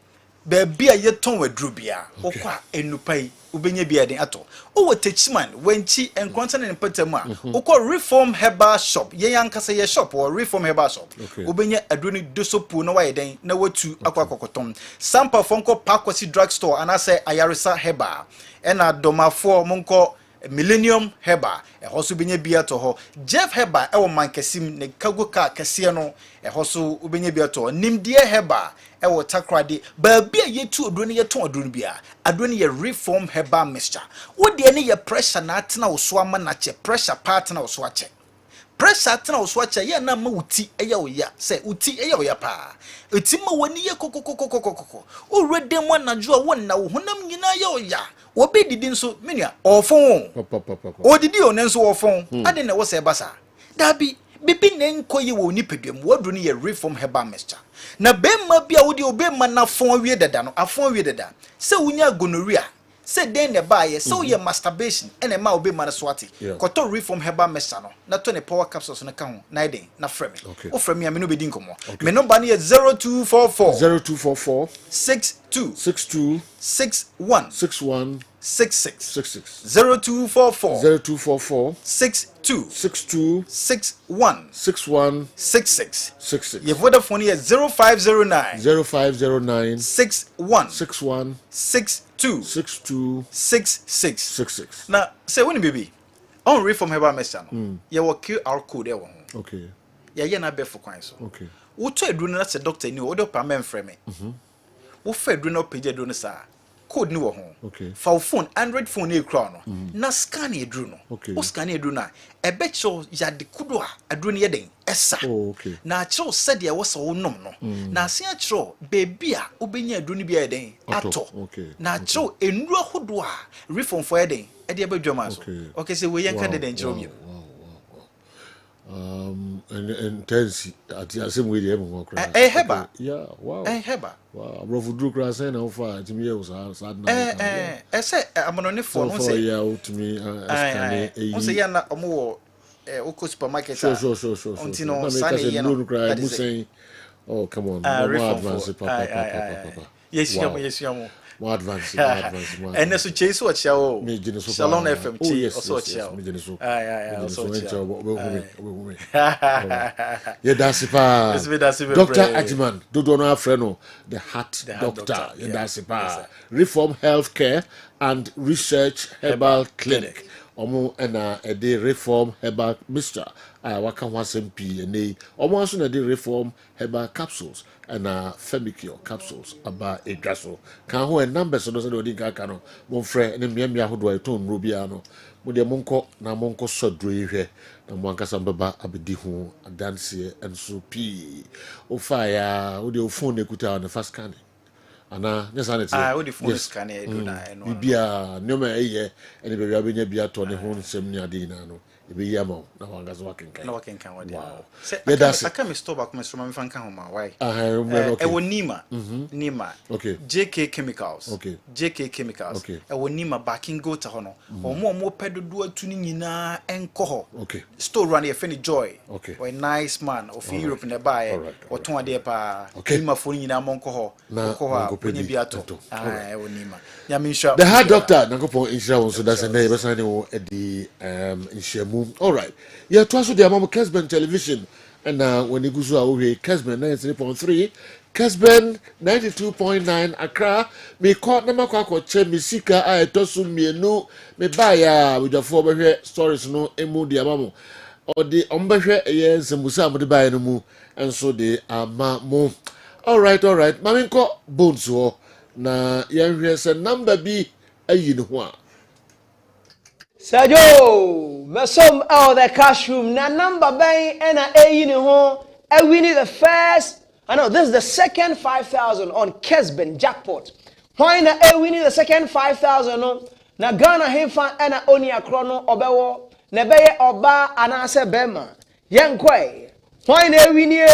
baby ye ton wadrubia okwa enupa yi ubenye biade ato o techiman wenchi enkwanta ne mpatamu a okọ reform herbal shop ye yankasa ye shop or reform herbal shop ubenye adoni dosopu na waye den na watu akwakokotom sampa fonko pakwasi drug store anase ayarisa herbal ena domafo monko Millennium Heba e hoso benye biato ho Jeff Heba e wo mankesim ne kago ka kase no e hoso ubenye biato nimdie Heba e wo takrade ba bia yetu odoni yeton odoni bia adoni ye reform Heba mixture wo de ne ye pressure na atena wo so ama na che pressure part na wo so ache pressure atena wo so ache ye na ma uti eye wo ya se uti eye wo ya pa eti ma woni ye kokokokokokoko o redem na jo wo na wo honam nyina ye wo ya obi didi nso menia ofon odidi onenso ofon ade na wo se basa dabi bibi na nkoyi wo nipadwam wodru ne ye reform herbal mixture na bemma bia wo de obemma na fon awie dada no afon awie dada se wunya gonorrhea se den ne baye se wo ye masturbation ene ma obemma na swati koto reform herbal mixture no na to ne power capsules no ka ho na den na frame o frame ya me no bedi nkomo me number ne ye 0244 62 61 66 0244 62 61 66 ye Vodafone ye 0509 61 62 66 na say when baby on reform herbal mixture no ye wo QR code e wo ho ye na be for kwan so wo to edu na se doctor ni wo do pa men frame wo fa edu na page edu no sa code ni wo ho fa phone Android phone e kra no na scan edu no o scan edu na e be cho ya de kudo a edu ne ye den esa na cho said ye wo so wo nom no na ase a cho baby a obenya edu ne bia ye den ato na cho enuru ahodo a reform for ye den e de abadwama so okay say we yan kan den jiro mi and tense at the same way the mo kra heba heba bro fudru kra say na ofa timi ye sad na say amonone for no say yeah to me scan on say ya na omo wo oko supermarket sure until no sunny ye no cry mu say oh come on no advance papa yes yamu More advanced. And so chase what show. Salon FM yes, also show. Yeah, that's it. Dr. Ajman, do not friend the heart doctor. Yeah, that's it. Reform Healthcare and Research Herbal Clinic. Omo na a day reform herbal mixture. I waka wasn't P and a almost a day reform herbal capsules and femicure capsules about a drasso. Can who a number so doesn't know cano. Mon friend and Miamia who do I tone Rubiano. Mudia Monco, na Monco so dre na Mwankasambaba abidihu a dance and so P. O fire, would your phone equita on the first canny. Ana nyesanete wo the phone scan e do na eno bibia nyoma eye ene bebia benya bia to ne ho nsem ni ade na no ebe yama na wangazo wakenkan na wakenkan wode se aka me stop back me so ma me fanka ho ma why okay e wo nima okay JK chemicals okay JK chemicals okay e wo nima backing go to ho no omo pedodo atu ni nyina enko ho okay store run e feni joy okay or nice man of Europe in the buy or ton ade pa nima fo nyina monko ho ko ho a ni biato e wo nima ya me sure the heart doctor nankopon insurance so that's a name person wo e di insurance. All right. Yeah, twice with the Amamo Kessben television. And when you go to our way, Kessben 93.3, Kessben 92.9, Accra. Me caught number che me sika I tosu me no me buy with the former stories no emu the Amamo. Or the umbashe yes and musa mo buy no mu and so they are mo. All right. Maminko bones wo na yes a number B a you Sajo, mesom out the cash room. Na number bang and a in home. And we need the first. I know this is the second 5,000 on Kessben jackpot. Why na we need the second 5,000 no? Na Ghana himfa and a oni akrono obewo. Nebeye oba anase bema. Yankwe. Why na we need?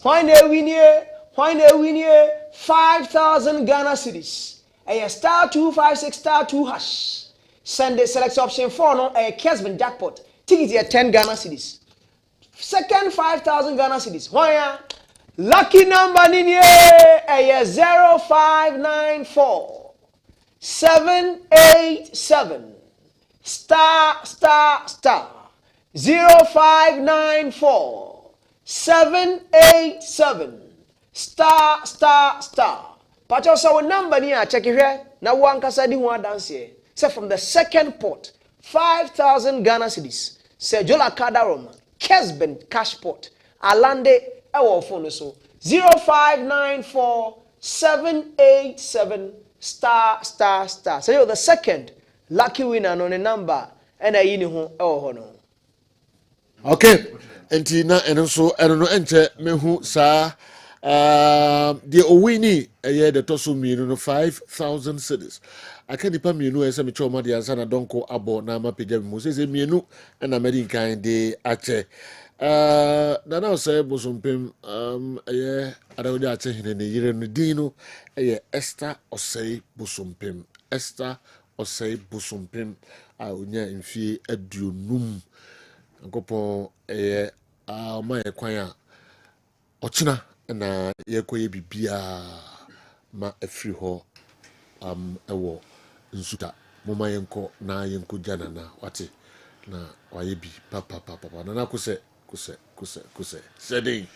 Why na we need? Why na we need 5,000 Ghana cedis? A star 256 star 2 hash. Send the select option 4 no a Kessben jackpot. Ticket here 10 Ghana cedis. Second 5,000 Ghana cedis. Why lucky number in here a 0594 787 star 0594 787 star. But also number here check it here. Now one can say one dance here. So from the second pot, 5,000 Ghana cedis. Say Laka Roma, Kessben cash pot. Alande ewo phone so 0594 787 star. So you're the second lucky winner on the number and I yini ho ewo ho no. Okay. Enti na eno so eno no enche mehu sa the owini eye the tosu mienu no 5,000 cedis. Aka nipa mienu ese me choma de ansa na donko abo na ma pejam mu se mienu na medi kan de ache na na say bosompem eye adawde ache hene ne yire no din no eye Esther Osei bosompem a onya mfie aduonum ankopon eye ma ye kwan a ochina na ye koye bibia ma afiri ho ewo nsuta moma yenko na yenko jana na wate na waye bi papa na kuse seding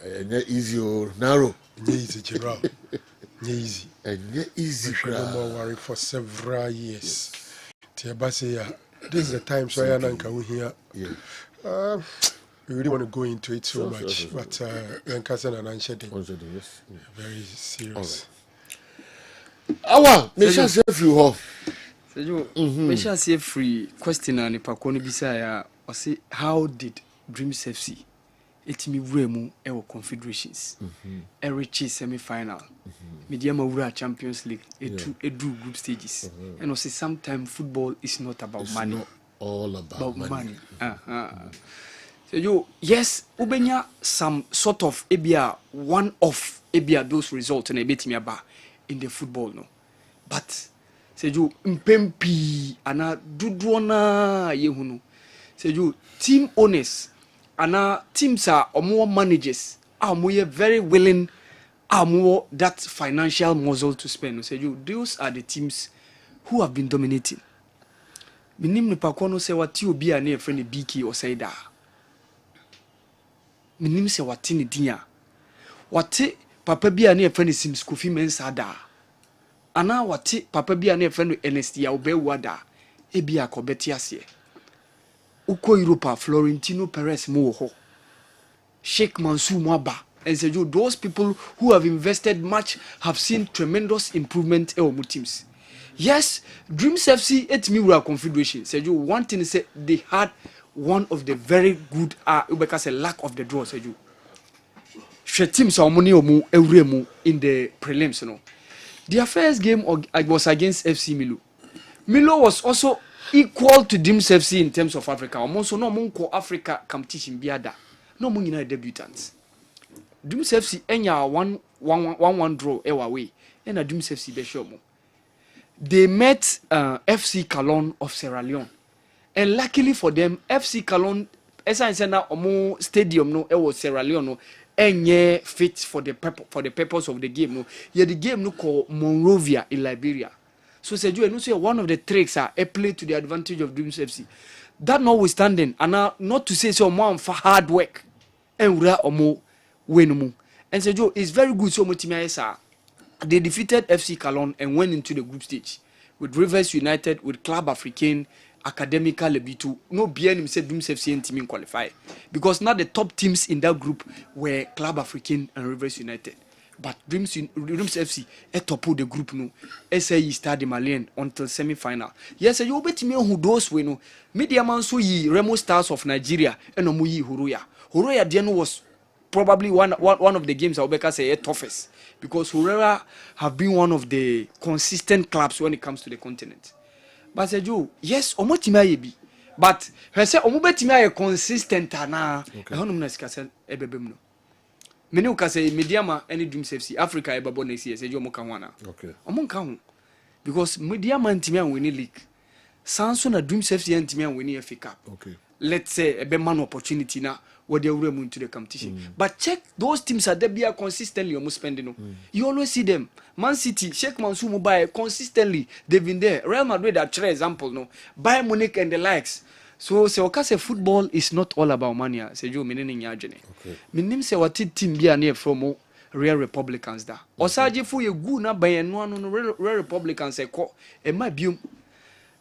enya easy or narrow easy Gerald easy no more worry for several years Tiabase this is the time so I nanka we here we really want to go into it so much but Yankasa and Ansheding very serious. Awa, me shall say free ho. Sejo, me shall say free question and Pakoni Bisaya or say how did Dreams FC etimi wuremu ewo confederations reach semi-final mediama wura Champions League edu group stages and say sometimes football is not about it's money, not all about money. So yes ubenya some sort of ebia one off ebia those results and ebetimi aba in the football no but seju mpempi ana dudrona yehunu seju team owners ana teams are or more managers are more very willing more that financial muscle to spend. Say you, those are the teams who have been dominating. Minim ne pakono say what you be a near friend BK or say da. Minim say what in dia. What papa be a near friend Sims Kofi Mensada. Ana what papa be a near friend NST obe wada. Ebi akobeti ase. Uko Europa Florentino Perez mo ho. Sheikh Mansour Mwaba. And say you, those people who have invested much have seen tremendous improvement in our teams. Yes, Dreams FC et Miura Confederation. Say you, one thing is they had one of the very good because a lack of the draw. Say you, she teams are money omu euremu in the prelims. You know, their first game was against FC Milo. Milo was also equal to Dreams FC in terms of Africa. Also, no monko Africa competition biada. No money na debutants. Dreams FC enya 1-1 draw away. And a Dreams FC be show mo. They met FC Calon of Sierra Leone. And luckily for them, FC Calon, as I said now, omo stadium no, it was Sierra Leone no, enye fit for the purpose of the game no. Yeah, the game no called Monrovia in Liberia. So said you, and also one of the tricks are a play to the advantage of Dreams FC. That notwithstanding, and not to say so more for hard work, and we are omo win mo. And said you, it's very good so much team they defeated FC Calon and went into the group stage with Rivers United, with Club Africain, Academica Lebitu. No BN said Dreams FC and team qualify because now the top teams in that group were Club Africain and Rivers United. But Dreams FC top the group no. SAE Stade Malien until semi-final. Yes, you bet me who those we know. Media man so ye Remo Stars of Nigeria and Omuyi Horoya. Horoya Diano was probably one of the games Obeka say toughest because Hurera have been one of the consistent clubs when it comes to the continent. But said you, yes, omotima yebi. But he say omobetima ye consistent na. Ehonum na sikasa ebebem no. Mene ukase Mediama any Dreams FC Africa ebabo next year say you omoka wana. Okay. Omonka ho. Because Mediama ntimi an win league. Sanso na Dreams FC ntimi an win FA Cup. Okay. Let's say a man opportunity now where they will into the competition. But check those teams are there consistently almost spending. You always see them. Man City, Sheikh Mansour Mobile consistently they've been there. Real Madrid are three example no. Bayern Munich and the likes. So say football is not all about money. Say you meaning in yajene. Okay. Minim say what team be near from Real Republicans da. Osaje fu ye gu na Bayern no Real Republicans say ko e ma biom.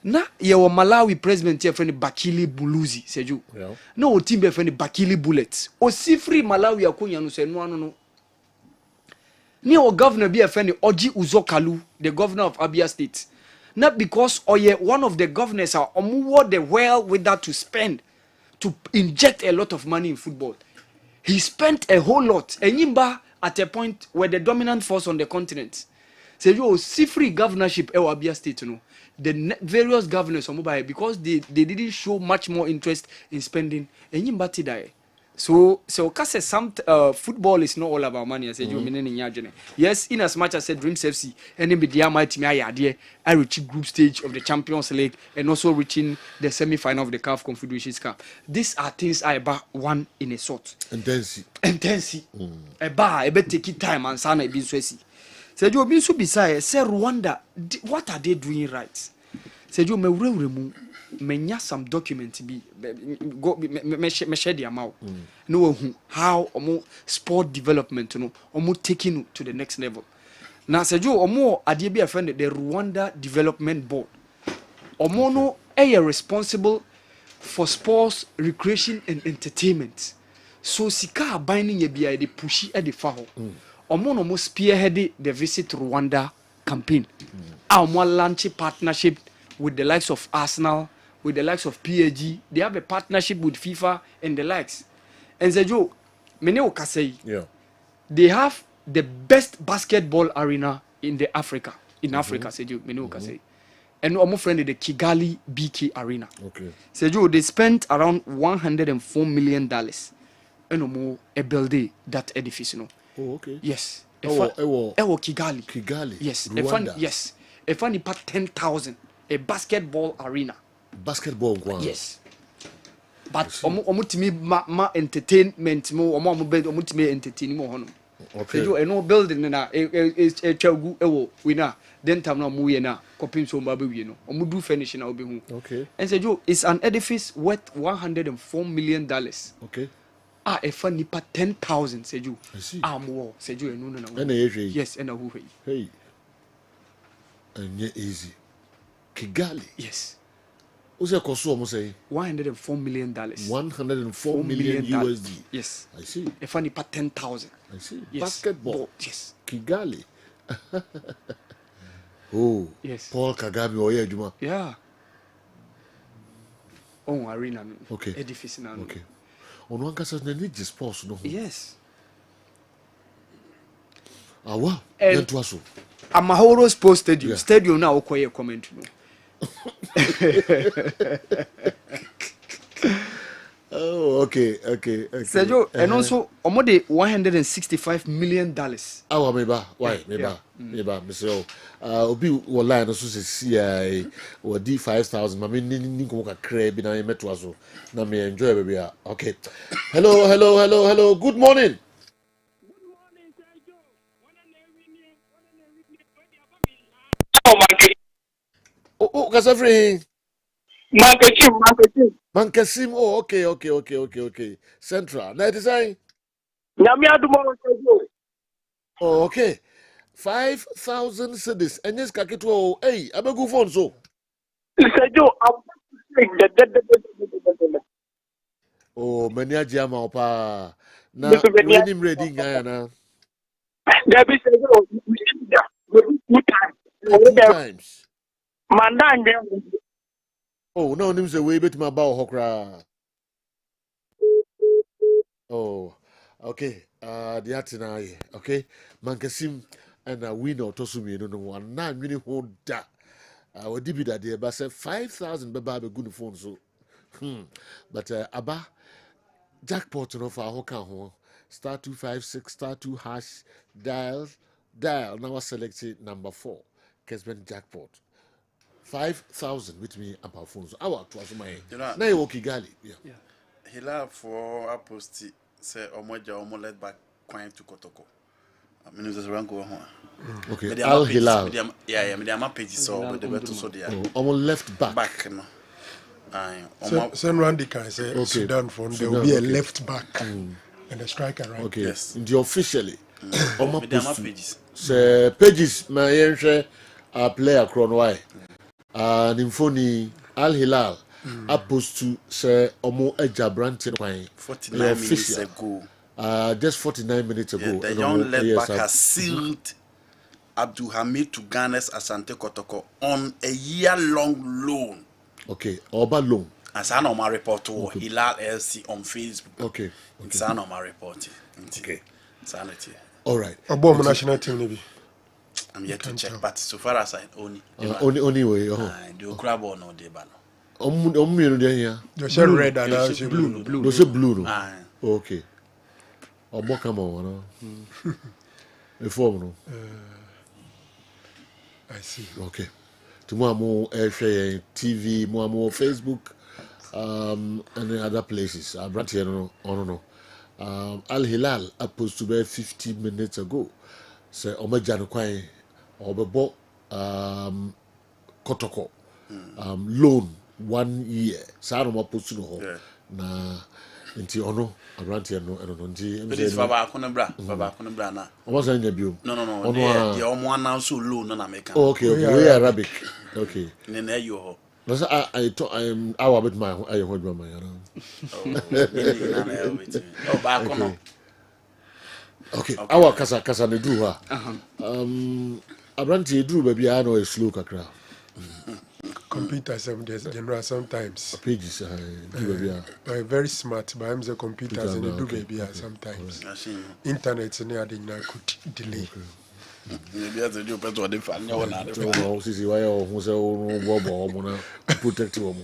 Na ye wo Malawi president here friend Bakili Buluzi seju. Yeah. No o team be friend Bakili Bullets. O si free Malawi akonya no se no. Ni o governor be friend Oji Uzokalu, the governor of Abia State. Not because oye one of the governors are omuwo the well with that to spend to inject a lot of money in football. He spent a whole lot. Enyimba at a point where the dominant force on the continent. Seju si free governorship e Abia State no. The various governors on mobile because they didn't show much more interest in spending and yimbati die. So kase some football is not all about money. I said you meaning in yes, in as much as said Dreams FC and then the mighty idea I reach group stage of the Champions League and also reaching the semi-final of the CAF Confederations Cup. These are things I about one in a sort. Intensity. A bit take time and sana be sweaty. Said you been so beside say Rwanda what are they doing right? Said you me remu menya some document be go me share the amount. No how omo sport development no omo taking to the next level. Now said you omo adie be friend the Rwanda Development Board. Omo no responsible for sports, recreation and entertainment. So sika binding ye be the pushy at the faho. Omo no spearheaded the Visit Rwanda campaign. Omo launch partnership with the likes of Arsenal, with the likes of PSG. They have a partnership with FIFA and the likes. And Zejo, mene okasei. Yeah. They have the best basketball arena in Africa. Sejo, mene okasei. And omo friend the Kigali BK Arena. Okay. Sejo, they spent around $104 million. And omo a building that edifice, no. Oh, okay. Yes. Ewo Kigali. Kigali. Yes. Rwanda. Yes. A funny part 10,000. A basketball arena. Basketball. Wow. Yes. But omo timi ma entertainment mo omo bed omo timi entertain mo hono. okay. Sejo eno building na twagu ewo wina then time na mu ye na kopim so mba be wie no omu do finish na obehu. Okay. And Sejo is an edifice worth $104 million. Okay. Efa nipa 10,000 Sejo. I see. Mo Sejo eno na. And yes, and who hey. And yeah, easy. Kigali. Yes. What's your cost? Almost say $104 million. $104 million USD. Yes. I see. If only per 10,000. I see. Yes. Basketball. Yes. Kigali. Oh. Yes. Paul Kagame or Juma. Yeah. Oh, arena. Okay. Edifice now. Okay. On one case, they need this sports, no. Yes. Wow. And Amahoro Sports Stadium. Yeah. Stadium now okoye comment no. Oh, okay. Sergio, and also omode $165 million. Awa meba, why meba, Mr. Obi wala no so se CI or D5000. Mami ni ko ka kre bi na meto aso. Na me enjoy baby. Okay. Hello. Good morning. Oh, kasa free. Mankesim. Oh, okay. Central. Na design. Oh, okay. 5,000 cedis. And yes, kakito. Hey, abegu phone so. Oh, mania jama opa. Na wenim ready ngaya na. Two times. Oh, no, name's a way bit my bow hokra. Oh, okay. The atina, okay. Mankasim and a winner to sumi, no one, 9 minute hold that. Our debit there, but said 5,000 baby good phone so. But Abba jackpot no for hoka star 256 star 2 hash dial. Now I selected number 4. Kessben jackpot. 5,000 with me about phones. I work to my now you Kigali. Yeah. He laughed for a post say Omoja led back quite to Kotoko. I mean, there's a rank go home. Okay. Al Hilal. Yeah, me my pages so but the better so there. Almost left back. Back no. Send Randy can say Sudan phone. There will be a left back and a striker right. Okay. Yes. The officially. Almost pages. Say pages my entry a player crown why. Nimfoni Al Hilal opposed to say Omo Eja Brantin 49 minutes ago. Just 49 minutes ago. Yeah, the young left back has sealed Abdul Hamid to Ghana's Asante Kotoko on a year-long loan. Okay, Oba loan. As I know my report to Hilal LC on Facebook. Okay. It's I know my report. Okay. Sanity. All right. About national team maybe. I'm yet to check, but so far as I only way. Do grab or no deba no. You there. You say red and blue. You say blue. Okay. Obo come on. Inform no. I see. Okay. Tomorrow more share TV, more Facebook, and other places. I brought here no. Al Hilal supposed to be 15 minutes ago. So Omeja no kwai obebo Kotoko loan 1 year. Sa no supposed to know na nti ono abrant here no nti this baba akona bra na. Omo say nya bio. No. The omo announce loan na make. Okay. We Arabic. Okay. Nene you ho. No say I am our bit my I hold my Oh, back on. Okay. Our kasa ne dru ha. Abranti dru baby I know a slow kakra. Computers general sometimes. Pages very smart, but I'm the computers and they do baby sometimes. Internet and they could delay. Maybe as a new pet or the fan. See why who say oh mona protect you.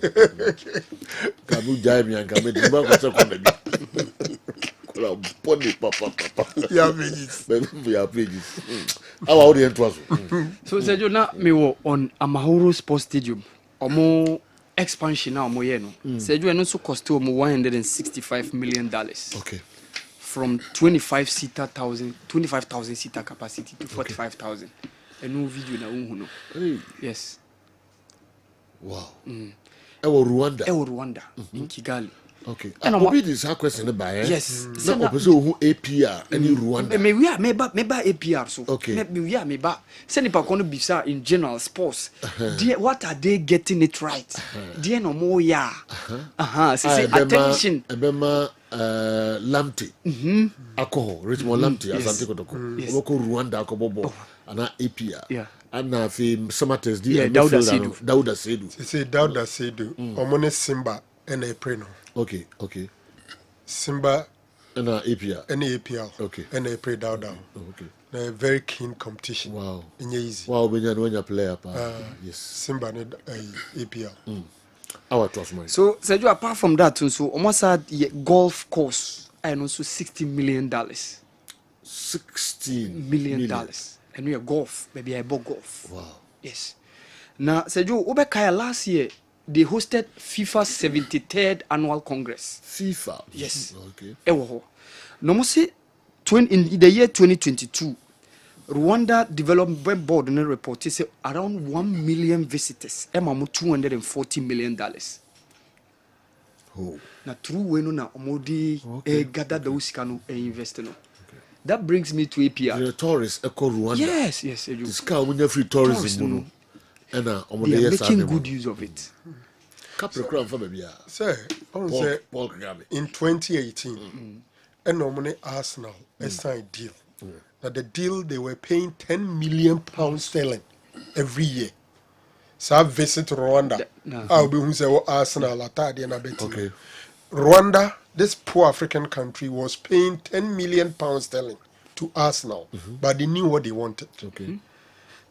Kabu jai mi anka me di ba ko se ko baby. Kula pony papa. Yeah, pages. Yeah, pages. How are the entwas? So Sergio na me wo on Amahoro Sports Stadium. Omo expansion na omo ye no. Sergio eno so cost omo $165 million. Okay. from 25,000 seater capacity to 45,000. A new video na unhuno. Yes. Wow. Rwanda in Kigali. Okay. And Obi this question by yes. Na opeso who APR any Rwanda. Me we are meba APR so. Okay. Me we are meba. Send pa kono bisa in general sports. What are they getting it right? Dear no more ya. Say attention. Ebema Lamte. Alcohol, Richmond Lamte asante kotoko. Oboko Rwanda akobobo ana APR. Yeah. Ana fi Samates di Dauda Sedu. Say Dauda Sedu. Omone Simba and April. Okay. Simba and APR. APR. Okay. And April Dauda. Okay. A very keen competition. Wow. Easy. Wow, when you player yes. Simba and APR. Our trust money. So Sergio, apart from that, so almost had golf course and also $60 million. $60 million. And we are golf, maybe I bought golf. Wow. Yes. Now, Sergio, Obekaya last year, they hosted FIFA's 73rd annual Congress. FIFA? Yes. Okay. No more say, in the year 2022, Rwanda Development Board reported say around 1 million visitors, $240 million. Oh. Now, through when na omodi gather the usikano invest no. That brings me to APR. The tourists echo Rwanda. Yes. This car when you free tourism. They are making good use of it. Sir, in 2018, and normally Arsenal signed deal. Now the deal they were paying £10 million sterling every year. So I visit Rwanda. I'll be who say Arsenal okay. Rwanda, this poor African country, was paying £10 million sterling to Arsenal, but they knew what they wanted. Okay.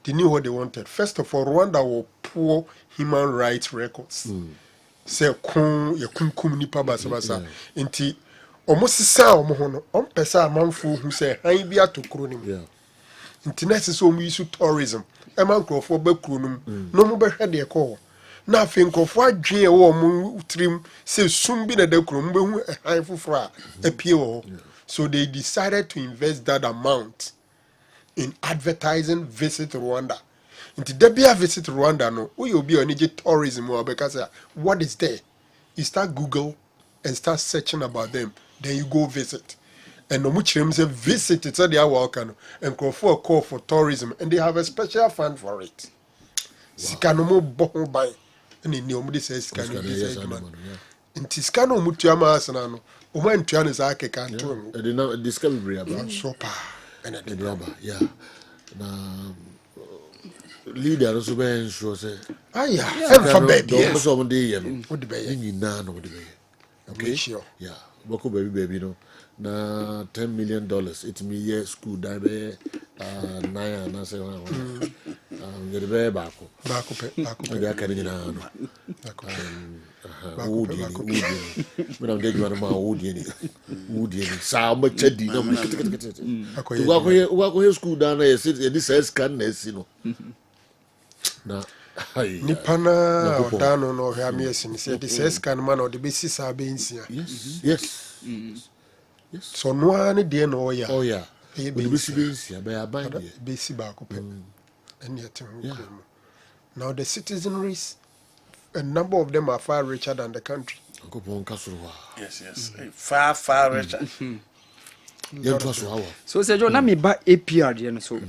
They knew what they wanted. First of all, Rwanda were poor human rights records. Say kum nipa basa. Inti almost sa omohono. Pesa amanfo who say han bia to kuro nim. Yeah. Inti na se so mu use tourism. E man krofo ba kuro nim. No mu be hwede e ko. Na afi nkofo adwen e wo mu trim say sum bi na da kuro mu be hu han foforo a epie wo. So they decided to invest that amount in advertising Visit Rwanda. Into Debia Visit Rwanda, no, we will be on tourism or because what is there? You start Google and start searching about them. Then you go visit. And no much say visit it's they are welcome and call for a call for tourism and they have a special fund for it. Sikanomo bon by and in the says can in Tiscano Mutiama Sanano. Oman Tuan is Ake Canton. I did not discover about so and at the yeah. Leader also be sure say for baby yes what the okay sure yeah boko baby no na $10 million it me year school da be 9 na say get be back they are carrying na no woody me na dey you ma woody sa ma chadi na me akoye school da na yes this is scan na si no na nipa na odano no hwɛ ame asin sɛ de sɛ scan man o de besi saa bensia yes so no ani de na oya de besi bensia ba ya ban de besi ba ko pɛ ɛne ɛte ho mu now the citizenries a number of them are far richer than the country yes far richer so Sergio na me ba APR de no so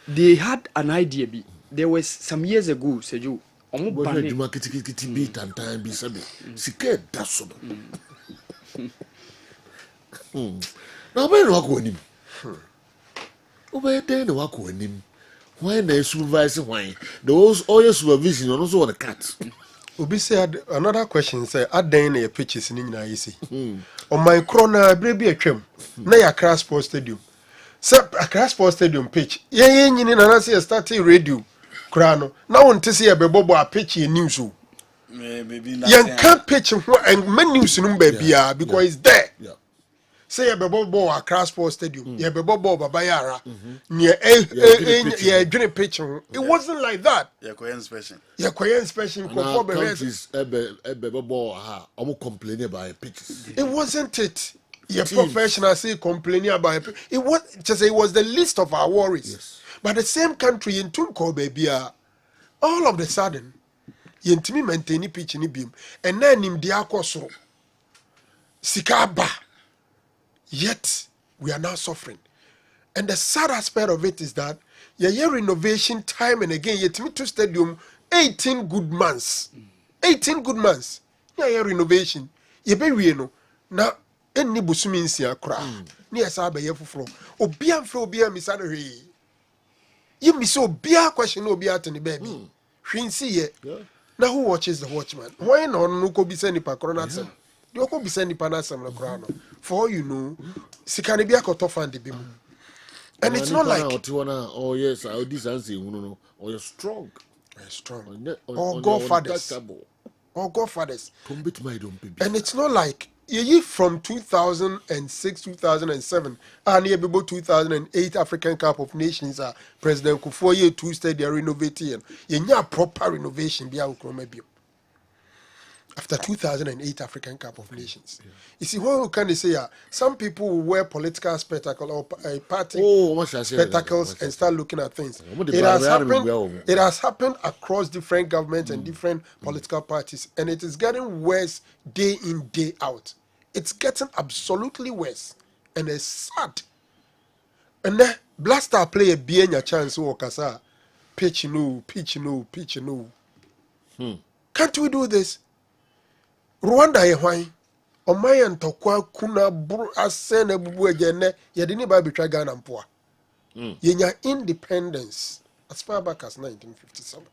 they had an idea be there was some years ago Sergio omo bane djuma kitikiti bi tantan bi sabe sike da so na be no akọ nim obe den no akọ nim why na supervise why those all your supervision no so the cat obi said another question say adan na your pitches ni nyina yesi on my corner brebi atwam na ya Accra Sports Stadium say Accra Sports Stadium pitch ye nyini na say starting radio krano na wonte say e bebobo a pitch e news o maybe na yan can pitch ho and many news no ba bia because it's there say e bebobo Accra Sports Stadium ye bebobo baba yara ne ye dwene pitch ho it wasn't like that ye koyen special for countries bebobo ha omo complain about pitches it wasn't it teams. professional say complaining about it was just it was the least of our worries. Yes. But the same country in Tunko baby, all of the sudden, yentimi maintain pitch ni beam, and then him diakosro sikaba. Yet we are now suffering. And the sad aspect of it is that your renovation time and again, yet me to stadium 18 good months. 18 good months. Yeah, renovation. You be we no. Now, any busumi nsia kra. Ni asa be ye fufuro. Obia mfre obia misana hwe. You miss obia question obia to the baby. Hwinsi ye. Now who watches the watchman? Why no ko bi se nipa korona asem. De ko bi se nipa na asem no kra no. For all you know, sikane bia ko to fan de bi mu. And it's not like oh yes, I this answer no. Or you're strong. You're strong. Or godfathers. Or godfathers. And it's not like you from 2006, 2007, and you 2008 African Cup of Nations, President Kufuor 2 said they're renovating. You need a proper renovation. After 2008 African Cup of Nations. You see, what can they say? Some people will wear political spectacle or party spectacles and start looking at things. It has happened across different governments and different political parties, and it is getting worse day in, day out. It's getting absolutely worse, and it's sad. And then Blaster play a being a chance or kasa pitch no. Can't we do this? Rwanda ye hwan omaya ntokwa kuna buru asene bubu ejene ye de ni ba betwa Ghana mpoa yenya independence as far back as 1957.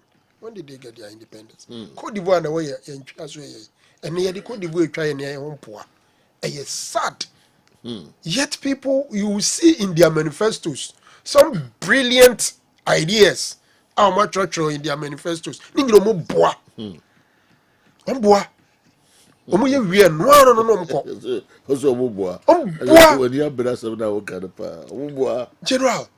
When did they get their independence? Cote d'Ivoire na we ye ntwa so ye ene ye de Cote d'Ivoire twa ye ne ye mpoa eye sad. Yet people you see in their manifestos some brilliant ideas much in their manifestos ningiro mo boa boa omo ye wie no mko oso omo boa when you abra some na woka na pa omo boa general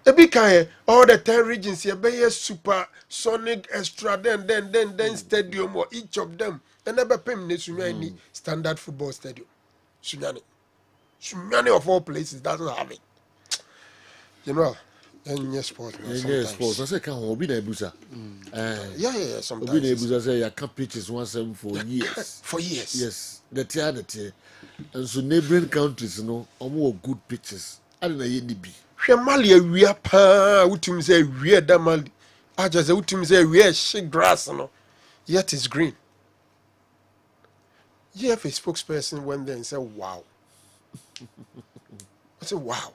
ebi kan all the 10 regions ye be super sonic extra then stadium or each of them and never pem ne sunya ni standard football stadium sunyani of all places doesn't have it, general. And yes, sports. Yes, sports. I say, can Obi na Ebusa? Yeah. Sometimes Obi na Ebusa say, "I can't pitches 1-7 for years." For years. Yes, the tier. And so neighboring countries, you know, are more good pitches. I don't know any be. Mali we are pa. Utim say we are Mali. I just say utim say we are shit grass, no. Yet it's green. Yeah, if a spokesperson went there and said, "Wow," I said, "Wow."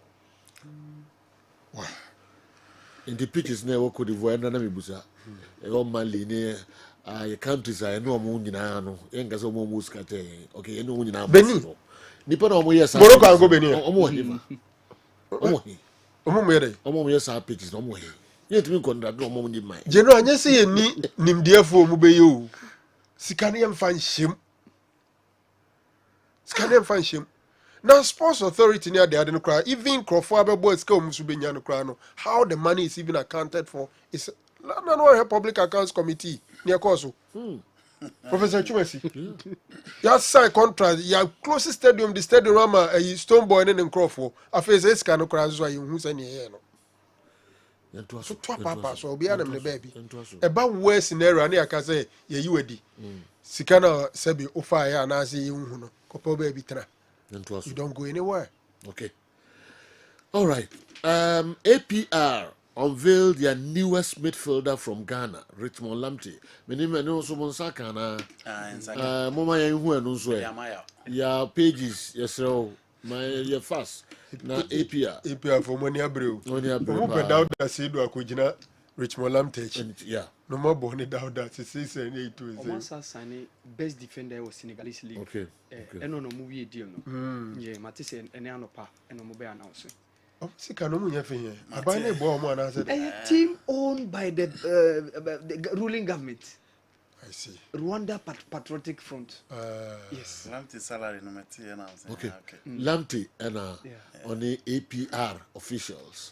In the pitches never could have won another Busa. All Mali near countries I know among no, young as almost cut. Okay, you know, now Benny. Nippon almost yes, Morocco go Benny. Almost yes, our pitches no more. Yet we conduct no more in my general. Yes, see ni nimdia for Mubeyo. Sikanium fan shim. Now, sports authority near the other cry, even Crawford boys come to be how the money is even accounted for is not public accounts committee near Koso. Professor Chumesi. You sign contract, you close stadium, the stadium Rama, a stone boy and Crawford. A face is kind of cries why you who's any here. So, papa, so be Adam the baby. About worse scenario, and I can say, you ready. Sikana Sebi, Ofaya, and I see you, Copo baby. You don't go anywhere. Okay. All right. APR unveiled their newest midfielder from Ghana, Richmond Lamptey. My name is Someone Sakana. Mama, your pages, yes, sir. Your fast. Now APR for money abrew. Without that, said to Akujina, Richmond Lamptey. Yeah. No more born without that. It's 6 and 8 to Omasa Sane, best defender was Senegalese league. Okay. And on a movie deal. Yeah, Matisse and Anopa and Omobe announcing. Oh, I buy a bomb and I said, a team owned by the ruling government. I see. Rwanda Patriotic Front. Yes. Lamptey salary no matter. Okay. Lamptey and on the APR officials.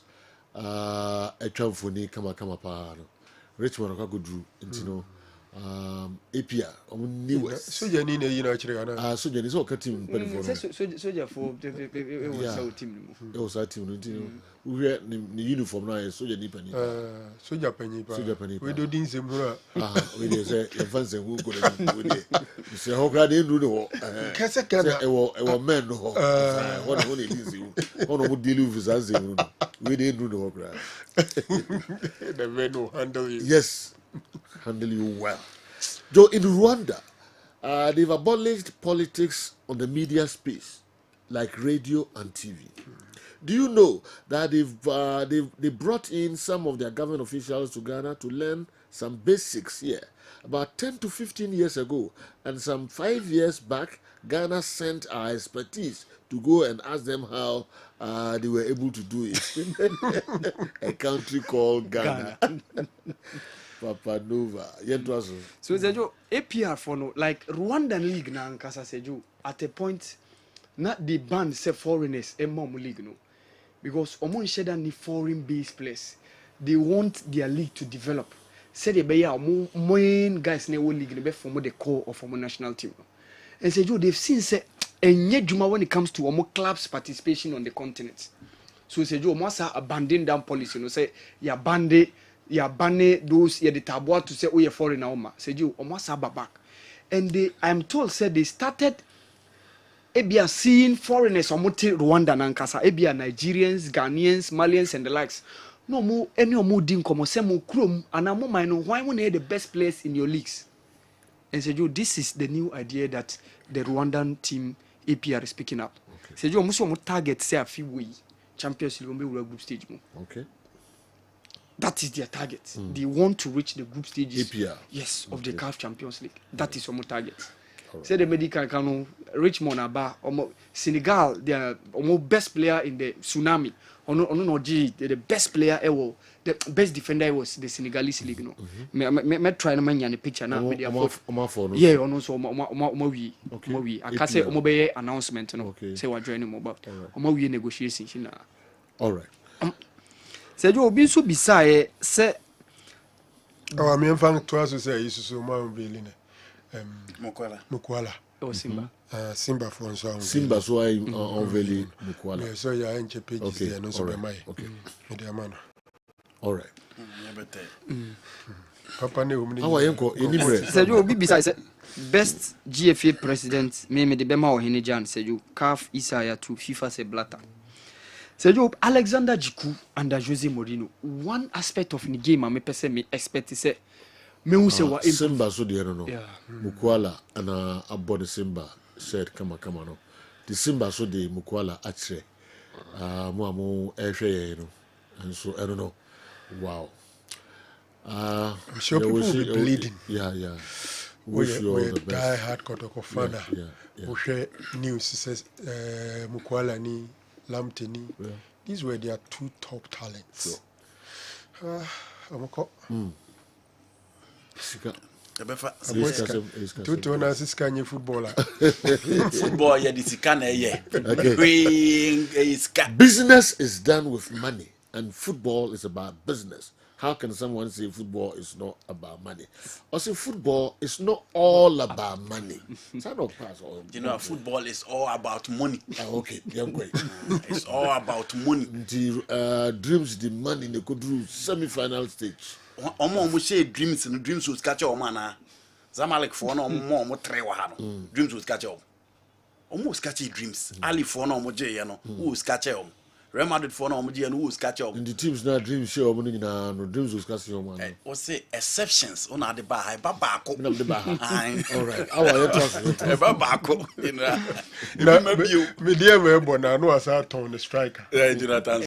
A chamfoni kama pa. Richmond Kakudru, you know, APR newest soja ni na yina chire ana soja ni so ka team pen for soja for it was our team it was our team we wear the uniform na soja ni pani soja pani we do din sem hura we dey say e fan sem hu go we dey say ho kra dey ndu no kese kana e wo men no ho dey din sem ho no deal with us sem no we dey ndu no kra the men will handle you. Yes, handle you well. Joe, in Rwanda, they've abolished politics on the media space, like radio and TV. Do you know that they brought in some of their government officials to Ghana to learn some basics here? About 10 to 15 years ago, and some 5 years back, Ghana sent our expertise to go and ask them how they were able to do it. A country called Ghana. Papa Nova. So Sejo, APR for no, like Rwandan League na nkasa Sejo, at a point, not the ban say foreigners and mom league no. Because Omon Sheda ni foreign based place. They want their league to develop. Say they be main guys in the league be form the core of our national team. And Sejo, they've seen say enye juma when it comes to our clubs participation on the continent. So Sejo, almost abandon that policy. You know, say ya bande those the tabua to say oh you foreigner oma. Sejo, almost back. And I'm told said they started ebia seeing foreigners omote Rwanda na nkasa ebia Nigerians, Ghanaians, Malians and the likes. No mo any omo din komo say mo krom anamo man no why one the best players in your leagues. And Sejo, this is the new idea that the Rwandan team APR is picking up. Okay. Sejo, almost omo target say a few way Champions League group stage mo. Okay. That is their target. They want to reach the group stages. APR. Yes, of the CAF Champions League. That is omo target. Right. Say the medical cano Richmond aba Senegal, they are almost best player in the tsunami. The best player ever, the best defender was the Senegalese league. No, me try to man the picture now. Yeah, ono so we. I can say omo be announcement. No, say we join him about. Omo we negotiation na. All right. Say you obi so bisaye say. Oh, me mfang to aso say isusu ma be line. Mukwala. Oh, Simba. Simba for so. Simba so I on Valley Mukwala. Yeah, so ya enche pages there no so be mai. Okay. Media man. All right. Papa ne umni. How yenko anywhere. Say you obi bisa say best GFA president me de bema o hene Jan say you CAF Isaiah to FIFA say blatter. Say you Alexander Jiku under Jose Mourinho. One aspect of the game me person me expect say me who say what Simba so the no. Mukwala and abode Simba said kama no. The Simba so the Mukwala atre. Mo ehwe no. And so I don't know. Wow. I'm sure people will be bleeding. Yeah. Wish you all the best. Die hard Kotoko father. We share news says Mukwala ni Lamtini. These were their two top talents. Amoko. Sika. Tutu na sika nye footballer. Football ya disika na ye. Business is done with money and football is about business. How can someone say football is not about money? Or say football is not all about money. You know, football is all about money. Okay, yeah, great. It's all about money. The dreams, the money, they could do semi-final stage. Omo say dreams and dreams will catch your man. Zamalek for no more trewa. Dreams will catch you. Almost catchy dreams. Ali for no more jay, who is catch you. Real Madrid for no and who is catch up. In the teams now dreams show money na no dreams was catch your man. What say exceptions on the bar babako. No the bar. All right. How are you talking? Babako. Me dear me bona no as out on the striker. Jonathan.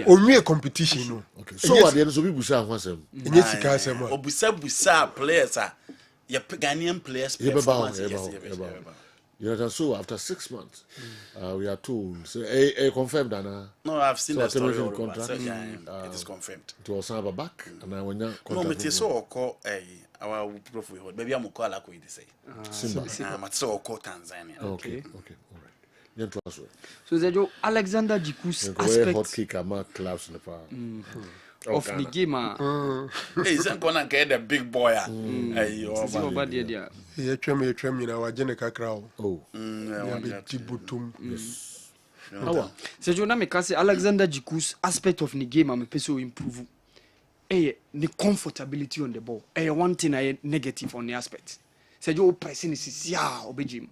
Only a competition no. Okay. So what the so people say answer. Yes sika say mo. Obusa players are your Ghanaian players performance. Yes. So after 6 months, we are told. So, confirmed, Anna. No, I've seen the story. Contract. It is confirmed. It was never back, and I went. No, it is so called our profile. Maybe I'm call like we say. Simba. But so called Tanzania. Okay, all right. So, Zejo Alexander Jiku's aspect. Hot kick among clubs in the power. of the game. Hey, some gonna get the big boy. Hey, you Trim, you know, I didn't cacao. Oh, Tibutum. So you know, say Alexander Jikus aspect of the game I'm a person improve. The comfortability on the ball. One thing I negative on the aspect. So you pressing is obejim.